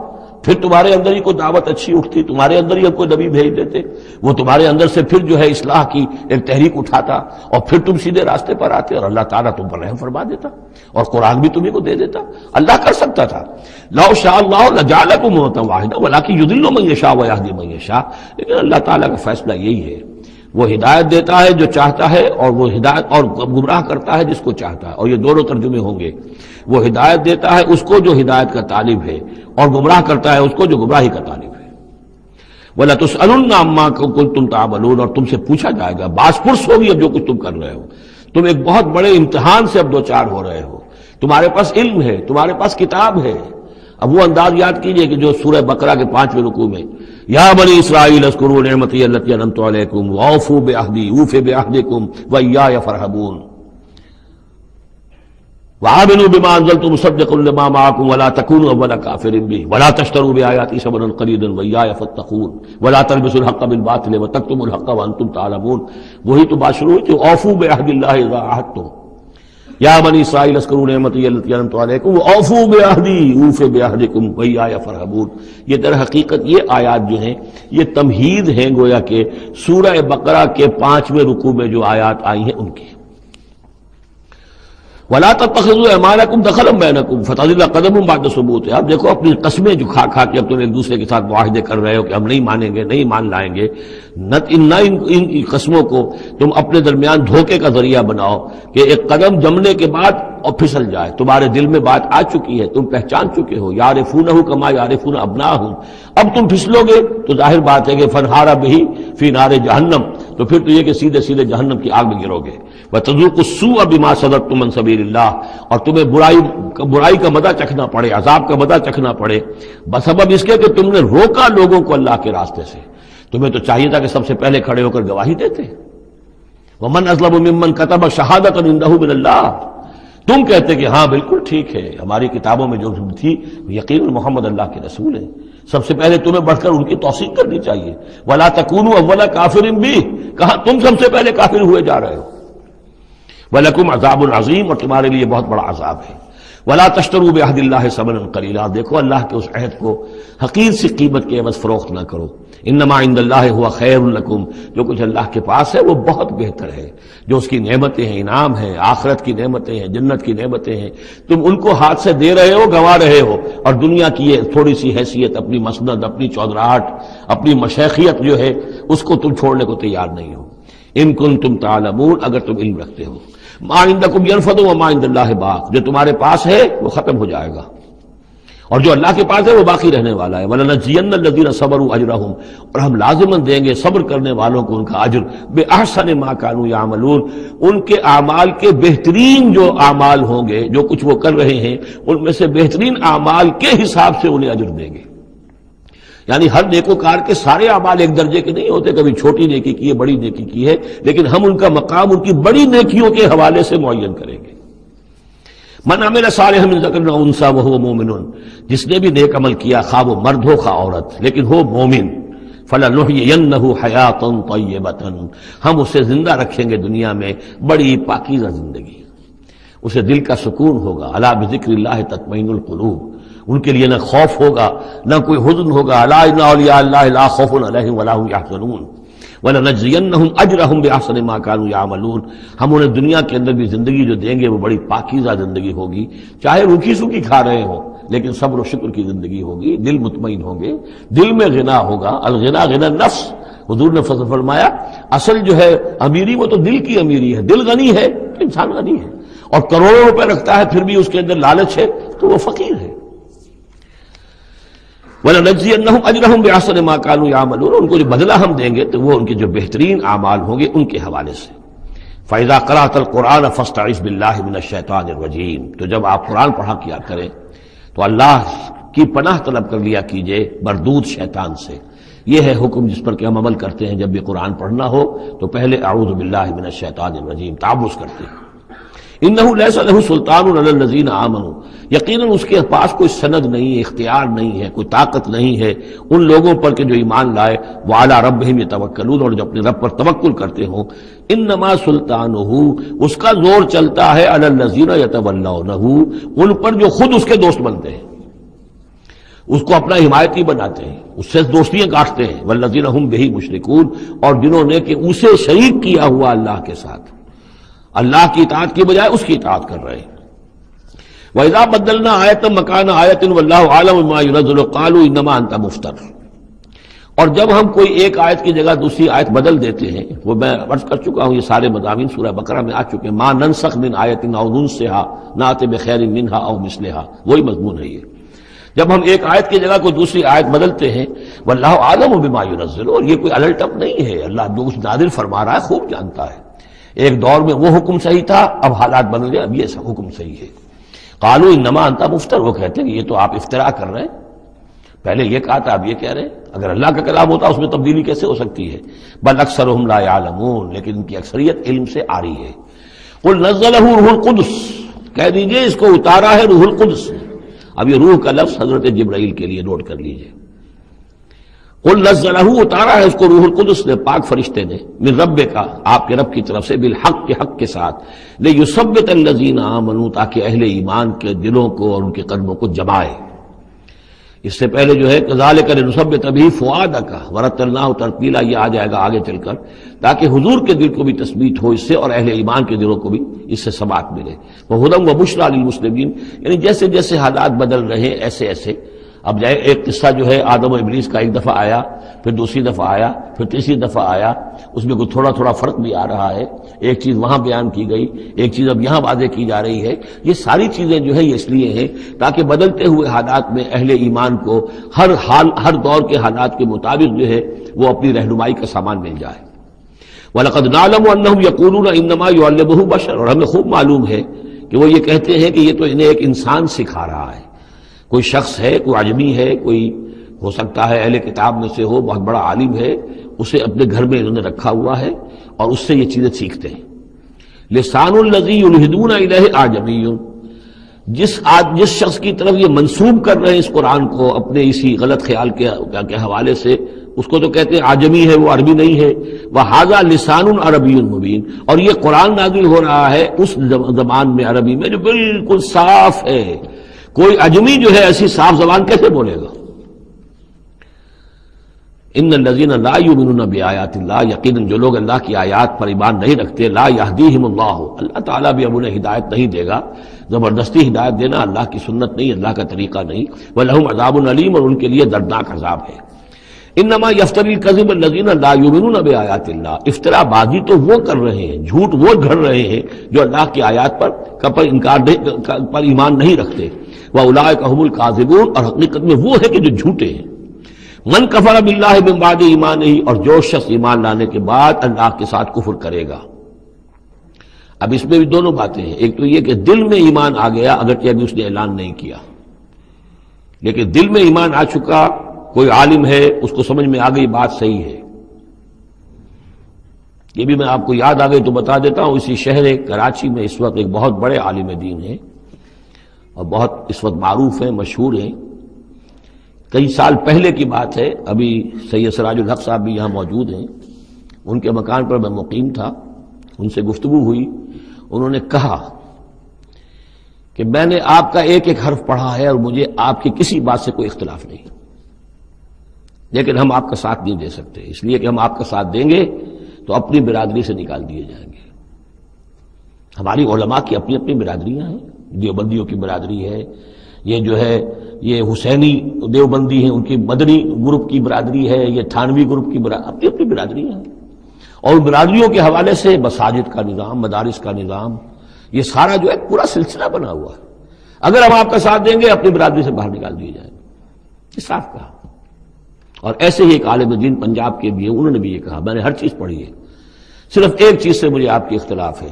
پھر تمہارے اندر ہی کوئی دعوت اچھی اٹھتی، تمہارے اندر ہی کوئی نبی بھیج دیتے، وہ تمہارے اندر سے پھر جو ہے اصلاح کی ایک تحریک اٹھاتا اور پھر تم سیدھے راستے پر آتے اور اللہ تعالیٰ تم پر رحم فرما دیتا اور قرآن بھی تمہیں کو دے دیتا۔ اللہ کر سکتا تھا، لو شاء اللہ لجعلکم امۃ واحدہ ولکن یضل من یشاء ویہدی من یشاء، لیکن اللہ تعالیٰ کا فیصلہ یہی ہے، وہ ہدایت دیتا ہے جو چاہتا ہے اور وہ ہدایت اور گمراہ کرتا ہے جس کو چاہتا ہے، اور یہ دونوں ترجمے ہوں گے، وہ ہدایت دیتا ہے اس کو جو ہدایت کا طالب ہے اور گمراہ کرتا ہے اس کو جو گمراہی کا طالب ہے۔ وَلَتُسْأَلُنَّ عَمَّا كُنتُمْ تَعْمَلُونَ، اور تم سے پوچھا جائے گا، باس پرس ہوگی اب جو کچھ تم کر رہے ہو، تم ایک بہت بڑے امتحان سے اب دو چار ہو رہے ہو، تمہارے پاس علم ہے، تمہارے پاس کتاب ہے۔ اب وہ انداز یاد کیجئے کہ جو سورہ بقرہ کے 5ویں رکوع میں یا بنی اسرائیل اذکروا نعمتی التی انعمت علیکم واوفوا بعہدی اوف بعہدکم وایای فارہبون وآمنوا بما انزلت مصدقا لما معکم ولا تکونوا اول کافر بہ ولا تشتروا بآیاتی ثمنا قلیلا وایای فاتقون ولا تلبسوا الحق بالباطل وتکتموا الحق وانتم تعلمون۔ وہی تو بات شروع ہوئی تھی، اوفوا بعہد اللہ اذا عاہدتم، یا بنی اسرائیل اذکروا نعمتی التی انعمت علیکم واوفوا بعہدی اوف بعہدکم وایای فارہبون۔ یہ در حقیقت یہ آیات جو ہیں یہ تمہید ہیں گویا کہ سورہ بقرہ کے 5ویں رکوع میں جو آیات آئی ہیں ان کی۔ وَلَا تَتَّخِذُوا أَيْمَانَكُمْ دَخَلًا بَيْنَكُمْ فَتَزِلَّ قَدَمٌ بَعْدَ ثُبُوتِهَا۔ اب دیکھو اپنی قسمیں جو کھا کھا کے اب تم ایک دوسرے کے ساتھ معاہدے کر رہے ہو کہ ہم نہیں مانیں گے، نہیں مان لائیں گے، نہ ان قسموں کو تم اپنے درمیان دھوکے کا ذریعہ بناؤ کہ ایک قدم جمنے کے بعد اور پھسل جائے، تمہارے دل میں بات آ چکی ہے، تم پہچان چکے ہو، یعرفونہ کما یعرفون ابناہم، اب تم پھسلو گے تو ظاہر بات ہے کہ فنہارا بہ فی نار جہنم، تو پھر تو یہ کہ سیدھے سیدھے جہنم کی آگ میں گرو گے۔ وَتَذُوقُوا السُّوءَ بِمَا صَدَدتُّم عَن سَبِيلِ اللَّهِ، اور تمہیں برائی کا مزہ چکھنا پڑے، عذاب کا مزہ چکھنا پڑے بسبب اس کے کہ تم نے روکا لوگوں کو اللہ کے راستے سے۔ تمہیں تو چاہیے تھا کہ سب سے پہلے کھڑے ہو کر گواہی دیتے۔ وَمَنْ أَظْلَمُ مِمَّنْ كَتَبَ شَهَادَةً عِندَهُ مِنَ اللَّهِ، تم کہتے کہ ہاں بالکل ٹھیک ہے، ہماری کتابوں میں جو تھی یقین محمد اللہ کے رسول ہیں، سب سے پہلے تمہیں بڑھ کر ان کی توثیق کرنی چاہیے۔ وَلَا تَكُونُوا أَوَّلَ كَافِرٍ بِهِ، کہاں تم سب سے پہلے کافر ہوئے جا رہے ہو۔ وَلَكُمْ عَذَابٌ عَظِيمٌ، اور تمہارے لیے بہت بڑا عذاب ہے۔ وَلَا تَشْتَرُوا بِعَهْدِ اللَّهِ ثَمَنًا قَلِيلًا، دیکھو اللہ کے اس عہد کو حقیر سی قیمت کے عوض فروخت نہ کرو۔ انما عند اللہ هو خیر لکم، جو کچھ اللہ کے پاس ہے وہ بہت بہتر ہے، جو اس کی نعمتیں ہیں، انعام ہیں، آخرت کی نعمتیں ہیں، جنت کی نعمتیں ہیں، تم ان کو ہاتھ سے دے رہے ہو، گنوا رہے ہو، اور دنیا کی یہ تھوڑی سی حیثیت، اپنی مسند، اپنی چودراہٹ، اپنی مشیخیت جو ہے اس کو تم چھوڑنے کو تیار نہیں ہو۔ ان کنتم تعلمون، اگر تم علم رکھتے ہو۔ ما عندکم ینفد وما عند اللہ باق، جو تمہارے پاس ہے وہ ختم ہو جائے گا اور جو اللہ کے پاس ہے وہ باقی رہنے والا ہے۔ وَلَنَجْزِيَنَّ الَّذِينَ صَبَرُوا أَجْرَهُمْ، اور ہم لازماً دیں گے صبر کرنے والوں کو ان کا اجر، بِأَحْسَنِ مَا كَانُوا يَعْمَلُونَ، ان کے اعمال کے بہترین جو اعمال ہوں گے، جو کچھ وہ کر رہے ہیں ان میں سے بہترین اعمال کے حساب سے انہیں اجر دیں گے۔ یعنی ہر نیکوکار کے سارے اعمال ایک درجے کے نہیں ہوتے، کبھی چھوٹی نیکی کی ہے، بڑی نیکی کی ہے، لیکن ہم ان کا مقام ان کی بڑی نیکیوں کے حوالے سے معین کریں گے۔ من عمل صالحا من ذکر او انثی وهو مؤمن، جس نے بھی نیک عمل کیا، خواہ وہ مرد ہو خواہ عورت، لیکن ہو مومن، فلنحیینہ حیاۃ طیبۃ، ہم اسے زندہ رکھیں گے دنیا میں بڑی پاکیزہ زندگی، اسے دل کا سکون ہوگا۔ الا بذکر اللہ تطمئن القلوب، ان کے لیے نہ خوف ہوگا نہ کوئی حزن ہوگا۔ الا ان اولیاء اللہ لا خوف علیہم ولا هم یحزنون وَلَنَجْزِيَنَّهُمْ أَجْرَهُمْ بِأَحْسَنِ مَا كَانُوا يَعْمَلُونَ، ہم انہیں دنیا کے اندر بھی زندگی جو دیں گے وہ بڑی پاکیزہ زندگی ہوگی، چاہے روکھی سوکھی کھا رہے ہوں لیکن صبر و شکر کی زندگی ہوگی، دل مطمئن ہوں گے، دل میں غنا ہوگا۔ الغنا غنا النفس، حضور نے فرمایا اصل جو ہے امیری وہ تو دل کی امیری ہے، دل غنی ہے انسان غنی ہے، اور کروڑوں روپے رکھتا ہے پھر بھی اس کے اندر لالچ ہے تو وہ فقیر ہے۔ وَلَنَجْزِيَنَّهُمْ أَجْرَهُمْ بِأَحْسَنِ مَا كَانُوا يَعْمَلُونَ، ان کو جو بدلہ ہم دیں گے تو وہ ان کے جو بہترین اعمال ہوں گے ان کے حوالے سے۔ فَإِذَا قَرَأْتَ الْقُرْآنَ فَاسْتَعِذْ بِاللَّهِ مِنَ الشَّيْطَانِ الرَّجِيمِ، تو جب آپ قرآن پڑھا کیا کریں تو اللہ کی پناہ طلب کر لیا کیجئے مردود شیطان سے۔ یہ ہے حکم جس پر کہ ہم عمل کرتے ہیں، جب بھی قرآن پڑھنا ہو تو پہلے اعوذ باللہ من الشیطان الرجیم تعوذ کرتے ہیں۔ انہ لیس لہ سلطان علی الذین آمنوا، یقیناً اس کے پاس کوئی سند نہیں ہے، اختیار نہیں ہے، کوئی طاقت نہیں ہے ان لوگوں پر کہ جو ایمان لائے، وعلی ربہم یتوکلون، اور جو اپنے رب پر توکل کرتے ہوں، انما سلطانہ، اس کا زور چلتا ہے علی الذین یتولونہ، ان پر جو خود اس کے دوست بنتے ہیں، اس کو اپنا حمایتی بناتے ہیں، اس سے دوستیاں کاٹتے ہیں، والذین ہم بہ مشرکون، اور جنہوں نے کہ اسے شریک کیا ہوا اللہ کے ساتھ، اللہ کی اطاعت کی بجائے اس کی اطاعت کر رہے ہیں۔ وَإِذَا بَدَّلْنَا آیَةً مَّكَانَ آیَةٍ وَاللَّهُ أَعْلَمُ بِمَا يُنَزِّلُ قَالُوا إِنَّمَا أَنتَ مُفْتَرٍ، اور جب ہم کوئی ایک آیت کی جگہ دوسری آیت بدل دیتے ہیں، وہ میں عرض کر چکا ہوں، یہ سارے مضامین سورہ بقرہ میں آ چکے ہیں، مَا نَنسَخْ مِنْ آیَةٍ أَوْ نُنسِهَا نَأْتِ بِخَيْرٍ مِنْهَا أَوْ مِثْلِهَا، وہی مضمون ہے یہ۔ جب ہم ایک آیت کی جگہ کوئی دوسری آیت بدلتے ہیں، واللہ عالم بما ينزل، اور یہ کوئی الٹ اپ نہیں ہے، اللہ جو کچھ نازل فرما رہا ہے خوب جانتا ہے۔ ایک دور میں وہ حکم صحیح تھا، اب حالات بدل گئے، اب یہ حکم صحیح ہے۔ قالوا انما انت مفتر، وہ کہتے ہیں کہ یہ تو آپ افتراء کر رہے ہیں، پہلے یہ کہا تھا اب یہ کہہ رہے ہیں، اگر اللہ کا کلام ہوتا اس میں تبدیلی کیسے ہو سکتی ہے؟ بل اکثرهم لا يعلمون، لیکن ان کی اکثریت علم سے آ رہی ہے۔ قل نزلہ روح القدس، کہہ دیجئے اس کو اتارا ہے روح القدس۔ اب یہ روح کا لفظ حضرت جبرائیل کے لیے نوٹ کر لیجئے۔ قل نزلہ، اتارا ہے اس کو روح القدس نے، پاک فرشتے نے، من ربک، آپ کے رب کی طرف سے، بالحق، کے حق کے ساتھ، لیثبت الذین آمنوا، تاکہ اہل ایمان کے دلوں کو اور ان کے قلبوں کو جمائے۔ اس سے پہلے جو ہے کذالک لنثبت بہ فؤادک ورتلناہ ترتیلا، یہ آ جائے گا آگے چل کر، تاکہ حضور کے دل کو بھی تثبیت ہو اس سے، اور اہل ایمان کے دلوں کو بھی اس سے ثبات ملے۔ وہدی وبشریٰ للمسلمین، یعنی جیسے جیسے حالات بدل رہے ہیں ایسے ایسے، اب جائے ایک قصہ جو ہے آدم و ابلیس کا ایک دفعہ آیا، پھر دوسری دفعہ آیا، پھر تیسری دفعہ آیا، اس میں کوئی تھوڑا تھوڑا فرق بھی آ رہا ہے، ایک چیز وہاں بیان کی گئی، ایک چیز اب یہاں واضح کی جا رہی ہے۔ یہ ساری چیزیں جو ہے یہ اس لیے ہیں تاکہ بدلتے ہوئے حالات میں اہل ایمان کو ہر حال، ہر دور کے حالات کے مطابق جو ہے وہ اپنی رہنمائی کا سامان مل جائے۔ وَلَقَدْ نَعْلَمُ أَنَّهُمْ يَقُولُونَ إِنَّمَا يُعَلِّمُهُ بَشَرٌ، اور ہمیں خوب معلوم ہے کہ وہ یہ کہتے ہیں کہ یہ تو انہیں ایک انسان سکھا رہا ہے، کوئی شخص ہے، کوئی عجمی ہے، کوئی ہو سکتا ہے اہل کتاب میں سے ہو، بہت بڑا عالم ہے، اسے اپنے گھر میں انہوں نے رکھا ہوا ہے اور اس سے یہ چیزیں سیکھتے ہیں۔ لسان الذی یلحدون الیہ اعجمی، جس شخص کی طرف یہ منسوب کر رہے ہیں اس قرآن کو اپنے اسی غلط خیال کے حوالے سے، اس کو تو کہتے ہیں عجمی ہے، وہ عربی نہیں ہے۔ وہذا لسان عربی مبین، اور یہ قرآن نازل ہو رہا ہے اس زبان میں، عربی میں جو بالکل صاف ہے، کوئی عجمی جو ہے ایسی صاف زبان کیسے بولے گا؟ ان الذین لا یؤمنون بآیات اللہ، یقیناً جو لوگ اللہ کی آیات پر ایمان نہیں رکھتے، لا یہدیہم اللہ، اللہ تعالیٰ بھی اب انہیں ہدایت نہیں دے گا، زبردستی ہدایت دینا اللہ کی سنت نہیں، اللہ کا طریقہ نہیں۔ وَلَهُمْ عَذَابٌ عَلِيمٌ، اور ان کے لیے دردناک عذاب ہے۔ انما یفتری الکذب الذین لا یؤمنون بآیات اللہ، افترا بازی تو وہ کر رہے ہیں، جھوٹ وہ گھڑ رہے ہیں جو اللہ کی آیات پر ایمان نہیں رکھتے۔ وَأُولَٰئِکَ هُمُ الْكَاذِبُونَ، اور حقیقت میں وہ ہے کہ جو جھوٹے ہیں۔ من کفر باللہ من بعد ایمانہ، اور جو شخص ایمان لانے کے بعد اللہ کے ساتھ کفر کرے گا۔ اب اس میں بھی دونوں باتیں ہیں، ایک تو یہ کہ دل میں ایمان آ گیا اگرچہ ابھی اس نے اعلان نہیں کیا، لیکن دل میں ایمان آ چکا، کوئی عالم ہے اس کو سمجھ میں آ گئی بات صحیح ہے۔ یہ بھی میں آپ کو یاد آ گئی تو بتا دیتا ہوں، اسی شہر کراچی میں اس وقت ایک بہت بڑے عالم دین ہیں اور بہت اس وقت معروف ہیں، مشہور ہیں۔ کئی سال پہلے کی بات ہے، ابھی سید سراج الحق صاحب بھی یہاں موجود ہیں، ان کے مکان پر میں مقیم تھا، ان سے گفتگو ہوئی، انہوں نے کہا کہ میں نے آپ کا ایک ایک حرف پڑھا ہے اور مجھے آپ کی کسی بات سے کوئی اختلاف نہیں، لیکن ہم آپ کا ساتھ نہیں دے سکتے، اس لیے کہ ہم آپ کا ساتھ دیں گے تو اپنی برادری سے نکال دیے جائیں گے۔ ہماری علماء کی اپنی اپنی برادریاں ہیں، دیوبندیوں کی برادری ہے، یہ جو ہے یہ حسینی دیوبندی ہیں، ان کی مدنی گروپ کی برادری ہے، یہ تھانوی گروپ کی اپنی اپنی برادریاں ہیں، اور برادریوں کے حوالے سے مساجد کا نظام، مدارس کا نظام، یہ سارا جو ہے پورا سلسلہ بنا ہوا ہے۔ اگر ہم آپ کا ساتھ دیں گے اپنی برادری سے باہر نکال دیے جائیں گے، یہ صاف کہا۔ اور ایسے ہی ایک عالم دین پنجاب کے بھی ہیں، انہوں نے بھی یہ کہا، میں نے ہر چیز پڑھی ہے، صرف ایک چیز سے مجھے آپ کی اختلاف ہے،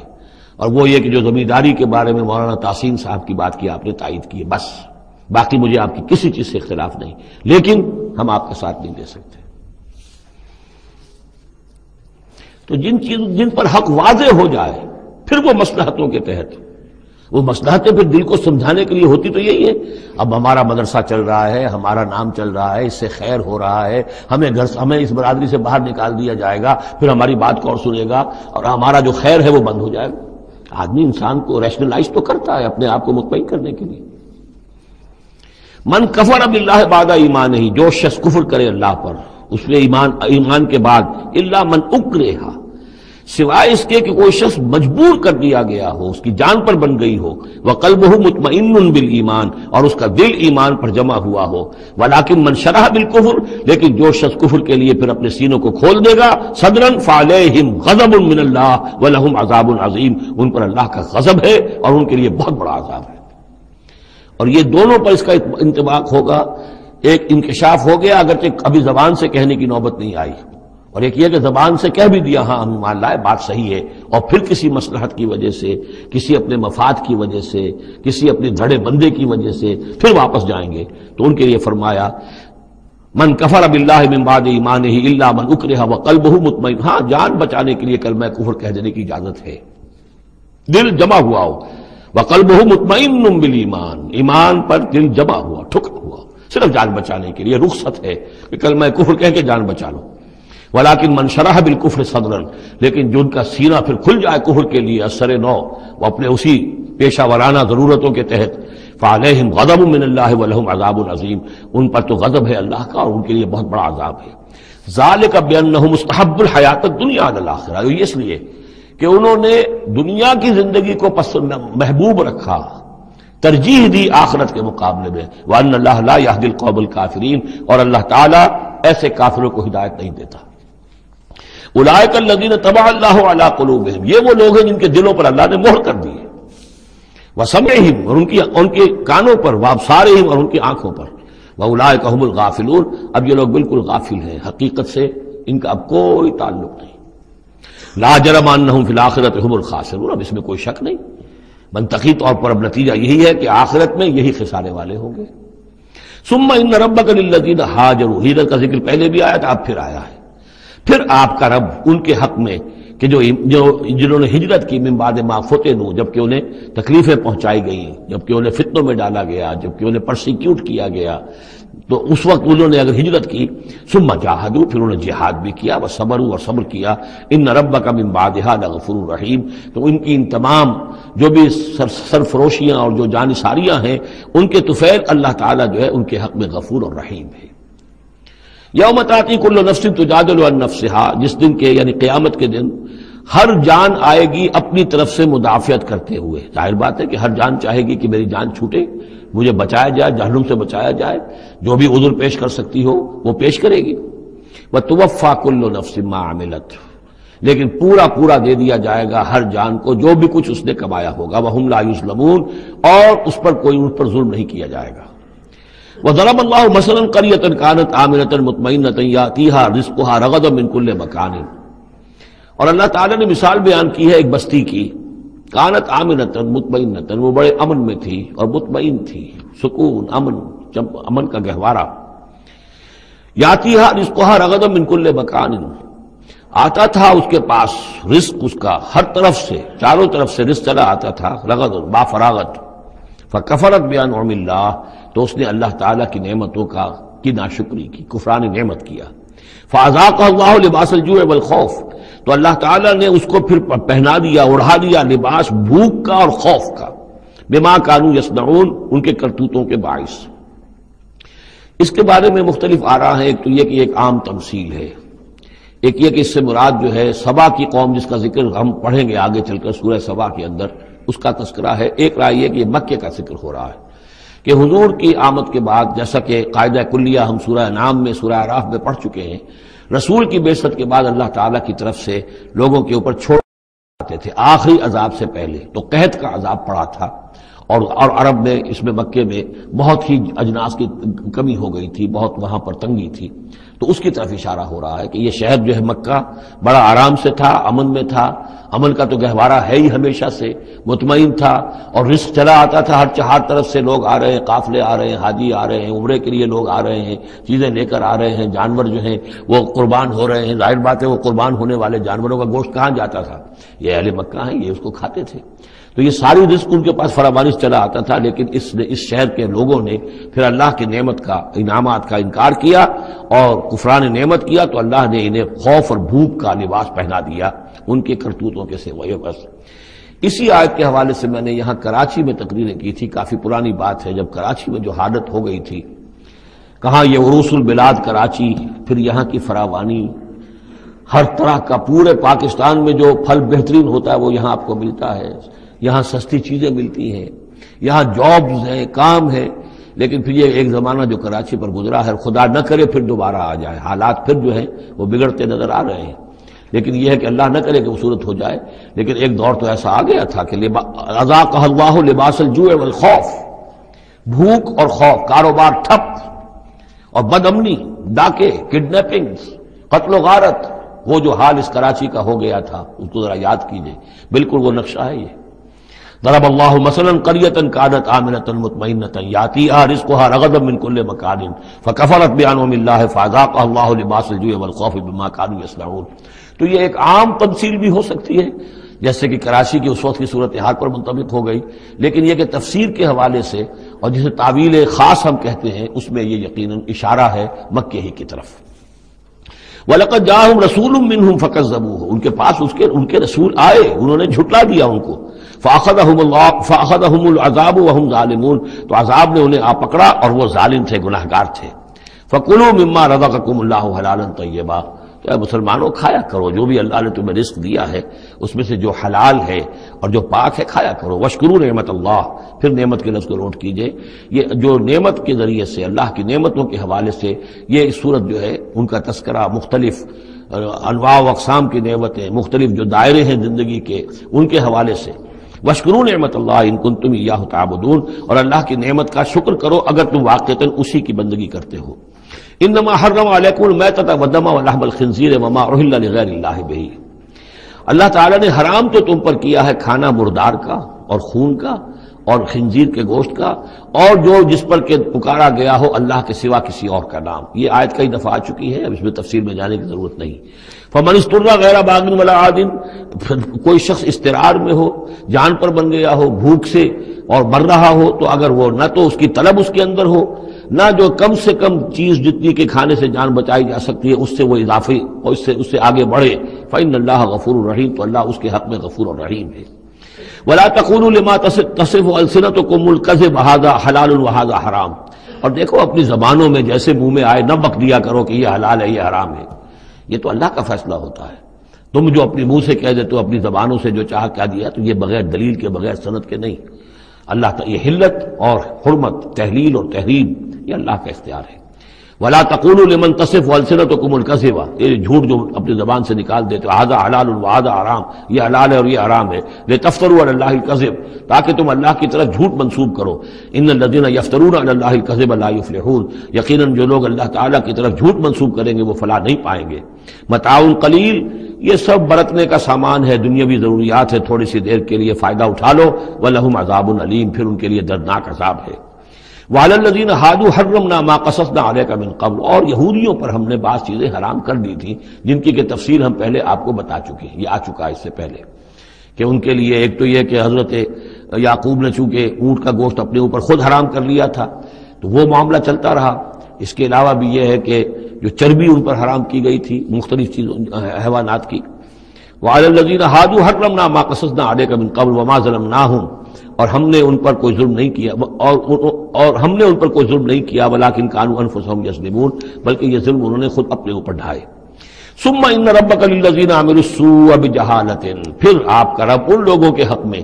اور وہ یہ کہ جو زمینداری کے بارے میں مولانا تحسین صاحب کی بات کی آپ نے تائید کی ہے، بس باقی مجھے آپ کی کسی چیز سے اختلاف نہیں، لیکن ہم آپ کا ساتھ نہیں دے سکتے۔ تو جن پر حق واضح ہو جائے پھر وہ مصلحتوں کے تحت وہ مصلحتیں پھر دل کو سمجھانے کے لیے ہوتی تو یہی ہے، اب ہمارا مدرسہ چل رہا ہے، ہمارا نام چل رہا ہے، اس سے خیر ہو رہا ہے، ہمیں اس برادری سے باہر نکال دیا جائے گا، پھر ہماری بات کون سنے گا، اور ہمارا جو خیر ہے وہ بند ہو جائے گا۔ آدمی انسان کو ریشنلائز تو کرتا ہے اپنے آپ کو مطمئن کرنے کے لیے۔ من کفر باللہ بعد ایمانہ، جو شخص کفر کرے اللہ پر اس میں ایمان کے بعد، الا من اکرہ، سوائے اس کے کہ کوئی شخص مجبور کر دیا گیا ہو، اس کی جان پر بن گئی ہو، وقلبہ مطمئن بالایمان، اور اس کا دل ایمان پر جمع ہوا ہو، ولکن من شرح بالکفر، لیکن جو شخص کفر کے لیے پھر اپنے سینوں کو کھول دے گا، صدرا فعلیہم غضب من اللہ ولہم عذاب عظیم، ان پر اللہ کا غضب ہے اور ان کے لیے بہت بڑا عذاب ہے۔ اور یہ دونوں پر اس کا انطباق ہوگا، ایک انکشاف ہو گیا اگرچہ ابھی زبان سے کہنے کی نوبت نہیں آئی، اور ایک یہ کہ زبان سے کہہ بھی دیا ہاں ہم مان لائے بات صحیح ہے، اور پھر کسی مصلحت کی وجہ سے، کسی اپنے مفاد کی وجہ سے، کسی اپنے دھڑے بندے کی وجہ سے پھر واپس جائیں گے، تو ان کے لیے فرمایا من کفر باللہ من بعد ایمانہ الا من اکرہ وقلبہ مطمئن، ہاں جان بچانے کے لیے کلمہ کفر کہہ دینے کی اجازت ہے، دل جمع ہوا ہو، وقلبہ مطمئن بالایمان، ایمان پر دل جمع ہوا، ٹھکا ہوا، صرف جان بچانے کے لیے رخصت ہے کہ کلمہ کفر کہہ کے جان بچا لو۔ ولیکن من شرح بالکفر صدرا، لیکن جو ان کا سینہ پھر کھل جائے کفر کے لیے اثر نو، وہ اپنے اسی پیشہ ورانہ ضرورتوں کے تحت، فعلیہم غضب من اللہ ولہم عذاب عظیم، ان پر تو غضب ہے اللہ کا اور ان کے لیے بہت بڑا عذاب ہے۔ ذالک بانہم مستحب الحیات الدنیا علی الاخرہ، یہ اس لیے کہ انہوں نے دنیا کی زندگی کو محبوب رکھا، ترجیح دی آخرت کے مقابلے میں، وان اللہ لا یہدی القوم الکافرین، اور اللہ تعالیٰ ایسے کافروں کو ہدایت نہیں دیتا۔ اولئک الذین طبع اللہ علی قلوبہم، یہ وہ لوگ ہیں جن کے دلوں پر اللہ نے مہر کر دی ہے، وسمعہم، اور ان کے کانوں پر، وابصارہم، اور ان کی آنکھوں پر، واولئک هم الغافلون، اب یہ لوگ بالکل غافل ہیں، حقیقت سے ان کا اب کوئی تعلق نہیں۔ لا جرم انہم فی الآخرۃ هم الخاسرون، اب اس میں کوئی شک نہیں، منطقی طور پر اب نتیجہ یہی ہے کہ آخرت میں یہی خسارے والے ہوں گے۔ ثم ان ربک للذین ہاجروا، ہجرت کا ذکر پہلے بھی آیا تھا اب پھر آیا ہے، پھر آپ کا رب ان کے حق میں کہ جنہوں نے ہجرت کی من بعد ما فتنوا، جبکہ انہیں تکلیفیں پہنچائی گئیں، جبکہ انہیں فتنوں میں ڈالا گیا، جبکہ انہیں پرسیکیوٹ کیا گیا، تو اس وقت انہوں نے اگر ہجرت کی، ثم جاہدوا، پھر انہوں نے جہاد بھی کیا، وصبروا، اور صبر کیا، ان ربک من بعدها لغفور رحیم، تو ان کی ان تمام جو بھی سرفروشیاں اور جو جانثاریاں ہیں ان کے طفیل اللہ تعالیٰ جو ہے ان کے حق میں غفور اور رحیم ہے۔ یوم تاتی کل نفس تجادل عن نفسها، جس دن کے یعنی قیامت کے دن ہر جان آئے گی اپنی طرف سے مدافعت کرتے ہوئے، ظاہر بات ہے کہ ہر جان چاہے گی کہ میری جان چھوٹے، مجھے بچایا جائے، جہنم سے بچایا جائے، جو بھی عذر پیش کر سکتی ہو وہ پیش کرے گی۔ وتوفى كل نفس ما عملت، لیکن پورا دے دیا جائے گا ہر جان کو جو بھی کچھ اس نے کمایا ہوگا، وهم لا يظلمون، اور اس پر کوئی ان پر ظلم نہیں کیا جائے گا۔ وضرب اللہ مثلا قریۃ کانت آمنۃ مطمئنۃ یاتیھا رزقھا رغدا من کل مکان، اور اللہ تعالیٰ نے مثال بیان کی ہے ایک بستی کی، کانت آمنۃ مطمئنۃ، وہ بڑے امن میں تھی اور مطمئن تھی، سکون، امن کا گہوارہ، یاتیھا رزقھا رغدا من کل مکان، آتا تھا اس کے پاس رزق اس کا ہر طرف سے، چاروں طرف سے رزق چلا آتا تھا، رغد با فراغت، فکفرت بانعم اللہ، تو اس نے اللہ تعالیٰ کی نعمتوں کی ناشکری کی، کفران نعمت کیا، فاذاقہ اللہ لباس الجوع والخوف، تو اللہ تعالیٰ نے اس کو پھر پہنا دیا، اڑھا دیا لباس بھوک کا اور خوف کا، بما کانوا یصنعون، ان کے کرتوتوں کے باعث۔ اس کے بارے میں مختلف آراء ہیں، ایک تو یہ کہ ایک عام تمثیل ہے، ایک یہ کہ اس سے مراد جو ہے سبا کی قوم جس کا ذکر ہم پڑھیں گے آگے چل کر سورہ سبا کے اندر، اس کا تذکرہ ہے۔ ایک رائے یہ کہ یہ مکے کا ذکر ہو رہا ہے کہ حضور کی آمد کے بعد، جیسا کہ قاعدہ کلیہ ہم سورہ انعام میں، سورہ اعراف میں پڑھ چکے ہیں، رسول کی بعثت کے بعد اللہ تعالیٰ کی طرف سے لوگوں کے اوپر چھوڑ آتے تھے آخری عذاب سے پہلے، تو قحط کا عذاب پڑا تھا، اور عرب میں اس میں مکے میں بہت ہی اجناس کی کمی ہو گئی تھی، بہت وہاں پر تنگی تھی، تو اس کی طرف اشارہ ہو رہا ہے کہ یہ شہر جو ہے مکہ بڑا آرام سے تھا، امن میں تھا، امن کا تو گہوارہ ہے ہی ہمیشہ سے، مطمئن تھا، اور رزق چلا آتا تھا، ہر طرف سے لوگ آ رہے ہیں، قافلے آ رہے ہیں، حاجی آ رہے ہیں، عمرے کے لیے لوگ آ رہے ہیں، چیزیں لے کر آ رہے ہیں، جانور جو ہیں وہ قربان ہو رہے ہیں، ظاہر بات ہے وہ قربان ہونے والے جانوروں کا گوشت کہاں جاتا تھا، یہ اہل مکہ ہیں، یہ اس کو کھاتے تھے، تو یہ ساری رزق ان کے پاس فراوانی سے چلا آتا تھا، لیکن اس شہر کے لوگوں نے پھر اللہ کی نعمت کا، انعامات کا انکار کیا اور کفران نعمت کیا، تو اللہ نے انہیں خوف اور بھوک کا لباس پہنا دیا ان کے کرتوتوں کے سوائے بس۔ اسی آیت کے حوالے سے میں نے یہاں کراچی میں تقریریں کی تھی، کافی پرانی بات ہے، جب کراچی میں جو حالت ہو گئی تھی، کہاں یہ عروس البلاد کراچی، پھر یہاں کی فراوانی، ہر طرح کا پورے پاکستان میں جو پھل بہترین ہوتا ہے وہ یہاں آپ کو ملتا ہے، یہاں سستی چیزیں ملتی ہیں، یہاں جابز ہیں، کام ہے، لیکن پھر یہ ایک زمانہ جو کراچی پر گزرا ہے، خدا نہ کرے پھر دوبارہ آ جائے، حالات پھر جو ہیں وہ بگڑتے نظر آ رہے ہیں، لیکن یہ ہے کہ اللہ نہ کرے کہ وہ صورت ہو جائے، لیکن ایک دور تو ایسا آ گیا تھا کہ اذاقہ اللہ لباس الجوع والخوف، بھوک اور خوف، کاروبار ٹھپ اور بد امنی، ڈاکے، کڈنیپنگ، قتل و غارت، وہ جو حال اس کراچی کا ہو گیا تھا اس کو ذرا یاد کیجئے، بالکل وہ نقشہ ہے یہ۔ ضرب اللہ مثلا قریۃ کانت آمنۃ مطمئنۃ یاتیھا رزقھا رغدا من کل مکان فکفرت بانعم اللہ فاذاقھا اللہ لباس الجوع والخوف بما کانوا یصنعون۔ تو یہ ایک عام تمثیل بھی ہو سکتی ہے، جیسے کہ کراچی کی اس وقت کی صورتحال پر منطبق ہو گئی، لیکن یہ کہ تفسیر کے حوالے سے اور جسے تعویل خاص ہم کہتے ہیں، اس میں یہ یقیناً اشارہ ہے مکے ہی کی طرف۔ وَلَقَدْ جَاءَهُمْ رَسُولٌ مِّنْهُمْ فَكَذَّبُوهُ، ان کے پاس ان کے رسول آئے، انہوں نے جھٹلا دیا ان کو، فَأَخَذَهُمُ الْعَذَابُ وَهُمْ ظَالِمُونَ، تو عذاب نے انہیں آ پکڑا اور وہ ظالم تھے، گناہگار تھے۔ فَكُلُوا مِمَّا رَزَقَكُمُ اللَّهُ حَلَالًا طَيِّبًا، تو اے مسلمانوں کھایا کرو جو بھی اللہ نے تمہیں رزق دیا ہے اس میں سے جو حلال ہے اور جو پاک ہے کھایا کرو۔ واشکروا نعمت اللہ، پھر نعمت کے لفظ کو نوٹ کیجئے، یہ جو نعمت کے ذریعے سے، اللہ کی نعمتوں کے حوالے سے یہ صورت جو ہے ان کا تذکرہ، مختلف انواع و اقسام کی نعمتیں، مختلف جو دائرے ہیں زندگی کے، ان کے حوالے سے۔ واشکروا نعمت اللہ ان کنتم ایاہ تعبدون، اور اللہ کی نعمت کا شکر کرو اگر تم واقعتاً اسی کی بندگی کرتے ہو۔ انما حرم علیکم المیتۃ والدم ولحم الخنزیر وما اہل لغیر اللہ بہ، اللہ تعالیٰ نے حرام تو تم پر کیا ہے کھانا مردار کا اور خون کا اور خنزیر کے گوشت کا، اور جو جس پر کہ پکارا گیا ہو اللہ کے سوا کسی اور کا نام۔ یہ آیت کئی دفعہ آ چکی ہے، اب اس میں تفصیل میں جانے کی ضرورت نہیں۔ فمن اضطر غیر باغ ولا عاد، کوئی شخص اضطرار میں ہو، جان پر بن گیا ہو، بھوک سے اور مر رہا ہو، تو اگر وہ نہ تو اس کی طلب اس کے اندر ہو، نہ جو کم سے کم چیز جتنی کہ کھانے سے جان بچائی جا سکتی ہے اس سے وہ اضافی اور اس سے آگے بڑھے، فإن اللہ غفور الرحیم، تو اللہ اس کے حق میں غفور الرحیم ہے۔ ولا تقولوا لما تصف السنتكم الكذب هذا حلال وهذا حرام، اور دیکھو اپنی زبانوں میں جیسے منہ میں آئے نہ بک دیا کرو کہ یہ حلال ہے یہ حرام ہے، یہ تو اللہ کا فیصلہ ہوتا ہے۔ تم جو اپنی منہ سے کہہ دیتے ہو، اپنی زبانوں سے جو چاہ کہہ دیا، تو یہ بغیر دلیل کے، بغیر سند کے نہیں۔ اللہ تعالیٰ یہ حلت اور حرمت، تحلیل اور تحریم، یہ اللہ کا اختیار ہے۔ ولا تقولوا لمن تصف السنتكم الكذب، یہ جھوٹ جو اپنی زبان سے نکال دیتے ہو، هذا حلال وهذا حرام، یہ حلال ہے اور یہ حرام ہے، لتفتروا على الله الكذب، تاکہ تم اللہ کی طرف جھوٹ منسوب کرو۔ ان الذين يفترون على الله الكذب لا يفلحون، یقیناً جو لوگ اللہ تعالیٰ کی طرف جھوٹ منسوب کریں گے وہ فلاح نہیں پائیں گے۔ متاع قلیل، یہ سب برتنے کا سامان ہے، دنیاوی ضروریات ہے، تھوڑی سی دیر کے لیے فائدہ اٹھا لو، وَلَهُمْ عَذَابٌ أَلِيمٌ، پھر ان کے لیے دردناک عذاب ہے۔ وَعَلَى الَّذِينَ هَادُوا حَرَّمْنَا مَا قَصَصْنَا عَلَيْكَ مِنْ قَبْلُ، اور یہودیوں پر ہم نے بعض چیزیں حرام کر دی تھیں جن کی کہ تفصیل ہم پہلے آپ کو بتا چکے ہیں، یہ آ چکا ہے اس سے پہلے، کہ ان کے لیے ایک تو یہ کہ حضرت یعقوب نے چونکہ اونٹ کا گوشت اپنے اوپر خود حرام کر لیا تھا تو وہ معاملہ چلتا رہا۔ اس کے علاوہ بھی یہ ہے کہ جو چربی ان پر حرام کی گئی تھی مختلف چیزوں حیوانات کی۔ وَعَلَى الَّذِينَ هَادُوا حَرَّمْنَا مَا قَصَصْنَا عَلَيْكَ مِنْ قَبْلُ وَمَا ظَلَمْنَاهُمْ، اور ہم نے ان پر کوئی ظلم نہیں کیا، اور ہم نے ان پر کوئی ظلم نہیں کیا، وَلَٰكِنْ كَانُوا أَنفُسَهُمْ يَظْلِمُونَ، بلکہ یہ ظلم انہوں نے خود اپنے اوپر ڈھائے۔ ثُمَّ إِنَّ رَبَّكَ لِلَّذِينَ عَمِلُوا السُّوءَ بِجَهَالَةٍ، پھر آپ کا رب ان لوگوں کے حق میں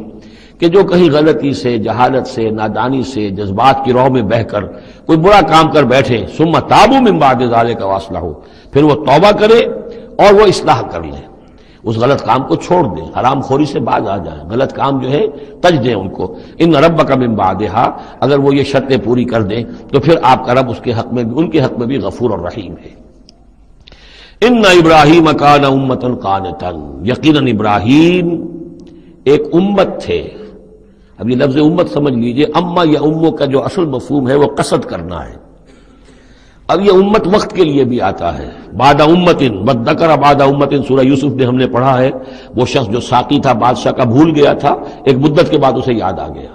کہ جو کہیں غلطی سے، جہالت سے، نادانی سے، جذبات کی روح میں بہہ کر کوئی برا کام کر بیٹھے، ثُمَّ تَابُوا مِن بَعْدِ ذَلِكَ وَأَصْلَحُوا، پھر وہ توبہ کرے اور وہ اصلاح کر لیں، اس غلط کام کو چھوڑ دیں، حرام خوری سے باز آ جائیں، غلط کام جو ہے تج دیں ان کو۔ ان ربک من بعدہا، اگر وہ یہ شرطیں پوری کر دیں تو پھر آپ کا رب اس کے حق میں بھی، ان کے حق میں بھی غفور اور رحیم ہے۔ ان ابراہیم کان امۃ قانتا، یقیناً ابراہیم ایک امت تھے۔ اب یہ لفظ امت سمجھ لیجئے، اما یا امو کا جو اصل مفہوم ہے وہ قصد کرنا ہے۔ اب یہ امت وقت کے لیے بھی آتا ہے. بعد امت بدذکر بعد امت، سورہ یوسف میں ہم نے پڑھا ہے، وہ شخص جو ساقی تھا بادشاہ کا بھول گیا تھا، ایک مدت کے بعد اسے یاد آ گیا.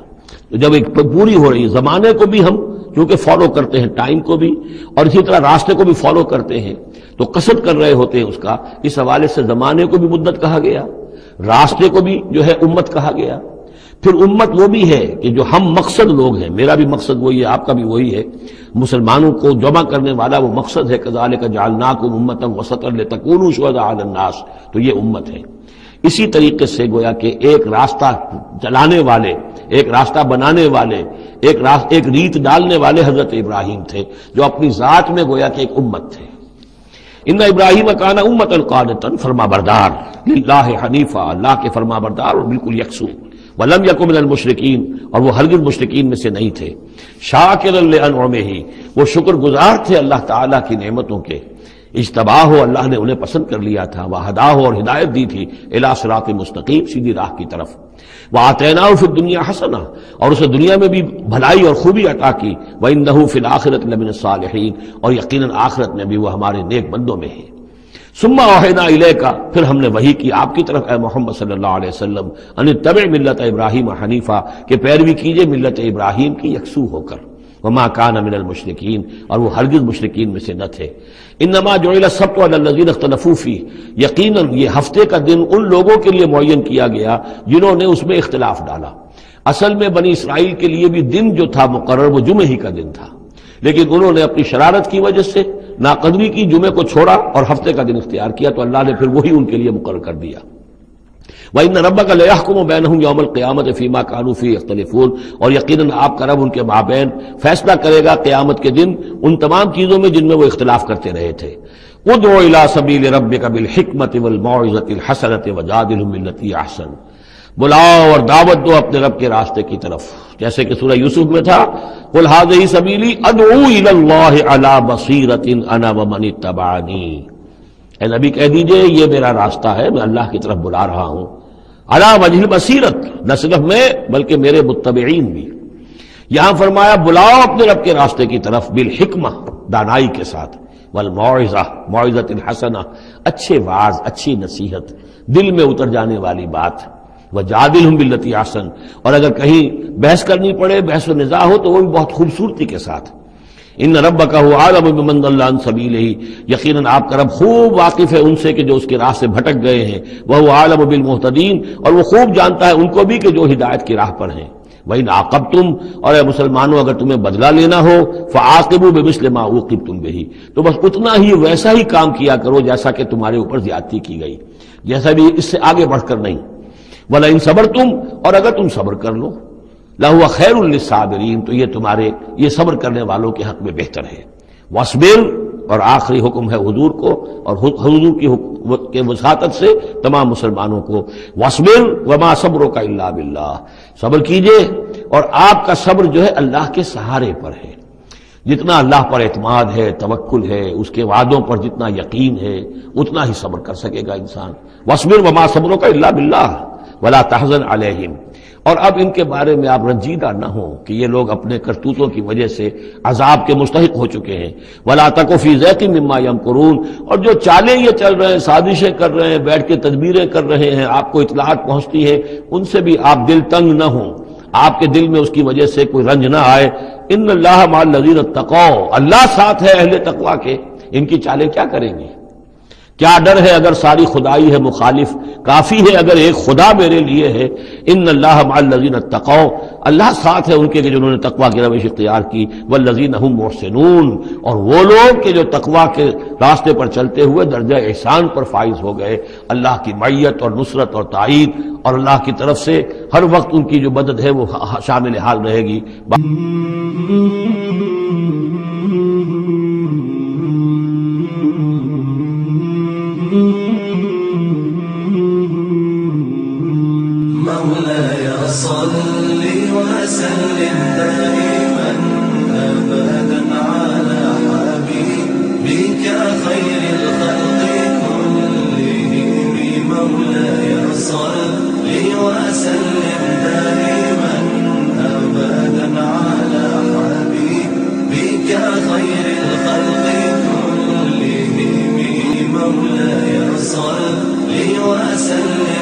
تو جب ایک پوری ہو رہی ہے، زمانے کو بھی ہم کیونکہ فالو کرتے ہیں، ٹائم کو بھی، اور اسی طرح راستے کو بھی فالو کرتے ہیں، تو قصد کر رہے ہوتے ہیں اس کا. اس حوالے سے زمانے کو بھی مدت کہا گیا، راستے کو بھی جو ہے امت کہا گیا. پھر امت وہ بھی ہے کہ جو ہم مقصد لوگ ہیں، میرا بھی مقصد وہی ہے، آپ کا بھی وہی ہے، مسلمانوں کو جمع کرنے والا وہ مقصد ہے. کذالک جعلناکم امۃ وسطا لتکونوا شہداء علی الناس، تو یہ امت ہے. اسی طریقے سے گویا کہ ایک راستہ چلانے والے، ایک راستہ بنانے والے، ایک ریت ڈالنے والے حضرت ابراہیم تھے، جو اپنی ذات میں گویا کہ ایک امت تھے. ان ابراہیم کان امۃ قانتا، فرما بردار، للہ حنیفا، اللہ کے فرما بردار اور بالکل یکسو. ولم یکن من المشرکین، اور وہ ہرگز مشرکین میں سے نہیں تھے. شاکرا لانعمہ، وہ شکر گزار تھے اللہ تعالیٰ کی نعمتوں کے. اجتباہ، اللہ نے انہیں پسند کر لیا تھا. وہداہ، اور ہدایت دی تھی، الی صراط مستقیم، سیدھی راہ کی طرف. وآتیناہ فی الدنیا حسنہ، اور اسے دنیا میں بھی بھلائی اور خوبی عطا کی. وإنہ فی الآخرۃ لمن الصالحین، اور یقیناً آخرت میں بھی وہ ہمارے نیک بندوں میں ہے. ثم اوحینا الیک، پھر ہم نے وحی کی آپ کی طرف اے محمد صلی اللہ علیہ وسلم، ان اتبع ملت ابراہیم حنیفا، کہ پیروی کیجئے ملت ابراہیم کی یکسو ہو کر. وما کان من المشرکین، اور وہ ہرگز مشرکین میں سے نہ تھے. انما جعل السبت علی الذین اختلفوا فیہ، یقیناً یہ ہفتے کا دن ان لوگوں کے لیے معین کیا گیا جنہوں نے اس میں اختلاف ڈالا. اصل میں بنی اسرائیل کے لیے بھی دن جو تھا مقرر وہ جمعہ ہی کا دن تھا، لیکن انہوں نے اپنی شرارت کی وجہ سے ناقدری کی، جمعے کو چھوڑا اور ہفتے کا دن اختیار کیا، تو اللہ نے پھر وہی ان کے لیے مقرر کر دیا. وَإِنَّ رَبَّكَ لَيَحْكُمُ بَيْنَهُمْ يَوْمَ الْقِيَامَةِ فِي مَا كَانُوا فِيهِ يَخْتَلِفُونَ، اور یقیناً آپ کا رب ان کے مابین فیصلہ کرے گا قیامت کے دن ان تمام چیزوں میں جن میں وہ اختلاف کرتے رہے تھے. ادع الى سبیل ربک بالحکمت والموعظۃ الحسنۃ وجادلھم باللتی احسن، بلاؤ اور دعوت دو اپنے رب کے راستے کی طرف، جیسے کہ سورہ یوسف میں تھا قل ھذہ سبیلی ادعو الی اللہ علی بصیرۃ انا ومن اتبعنی، اے نبی کہہ دیجئے یہ میرا راستہ ہے، میں اللہ کی طرف بلا رہا ہوں. علی وجہ البصیرۃ، نہ صرف میں بلکہ میرے متبعین بھی. یہاں فرمایا بلاؤ اپنے رب کے راستے کی طرف بالحکمہ، دانائی کے ساتھ، والموعظہ، موعظۃ الحسنہ، اچھے واعظ، اچھی نصیحت، دل میں اتر جانے والی بات. وجادلھم باللتی احسن، اور اگر کہیں بحث کرنی پڑے، بحث و نزاع ہو تو وہ بھی بہت خوبصورتی کے ساتھ. ان ربک هو اعلم بمن ضل عن سبیلہ، یقیناً آپ کا رب خوب واقف ہے ان سے کہ جو اس کے راہ سے بھٹک گئے ہیں. وهو اعلم بالمہتدین، اور وہ خوب جانتا ہے ان کو بھی کہ جو ہدایت کی راہ پر ہیں. وَإِنْ عَاقَبْتُمْ، اور اے مسلمانوں اگر تمہیں بدلہ لینا ہو، فَعَاقِبُوا بِمِثْلِ مَا عُوقِبْتُمْ بِهِ، تو بس اتنا ہی ویسا ہی کام کیا کرو جیسا کہ تمہارے اوپر زیادتی کی گئی، جیسا بھی اس سے آگے بڑھ کر نہیں. وَلَئِنْ صَبَرْتُمْ، اور اگر تم صبر کر لو، لَهُوَ خَيْرٌ لِلصَّابِرِينَ، تو یہ تمہارے یہ صبر کرنے والوں کے حق میں بہتر ہے. وَاصْبِرْ، اور آخری حکم ہے حضور کو اور حضور کی وساطت سے تمام مسلمانوں کو. وَاصْبِرْ وَمَا صَبْرُكَ إِلَّا بِاللَّهِ، صبر کیجئے اور آپ کا صبر جو ہے اللہ کے سہارے پر ہے. جتنا اللہ پر اعتماد ہے، توکل ہے، اس کے وعدوں پر جتنا یقین ہے، اتنا ہی صبر کر سکے گا انسان. وَاصْبِرْ وَمَا صَبْرُكَ إِلَّا بِاللَّهِ وَلَا تَحْزَنْ عَلَيْهِمْ، اور اب ان کے بارے میں آپ رنجیدہ نہ ہوں کہ یہ لوگ اپنے کرتوتوں کی وجہ سے عذاب کے مستحق ہو چکے ہیں. وَلَا تَكُ فِي ضَيْقٍ مِّمَّا يَمْكُرُونَ، اور جو چالیں یہ چل رہے ہیں، سازشیں کر رہے ہیں، بیٹھ کے تدبیریں کر رہے ہیں، آپ کو اطلاعات پہنچتی ہے، ان سے بھی آپ دل تنگ نہ ہوں، آپ کے دل میں اس کی وجہ سے کوئی رنج نہ آئے. ان اللہ مع الذین اتقوا، اللہ ساتھ ہے اہل تقوی کے. ان کی چالیں کیا کریں گے؟ کیا ڈر ہے اگر ساری خدائی ہے مخالف، کافی ہے اگر ایک خدا میرے لیے ہے. ان اللہ مع الذین اتقوا، اللہ ساتھ ہے ان کے جنہوں نے تقوی کی روش اختیار کی. والذین هم محسنون، اور وہ لوگ کہ جو تقوی کے راستے پر چلتے ہوئے درجہ احسان پر فائز ہو گئے. اللہ کی معیت اور نصرت اور تائید اور اللہ کی طرف سے ہر وقت ان کی جو مدد ہے وہ شامل حال رہے گی. مولاي صل وسلم دائما أبدا على حبيبك خير الخلق كلهم. مولاي صل وسلم دائما أبدا على حبيبك خير الخلق وسلم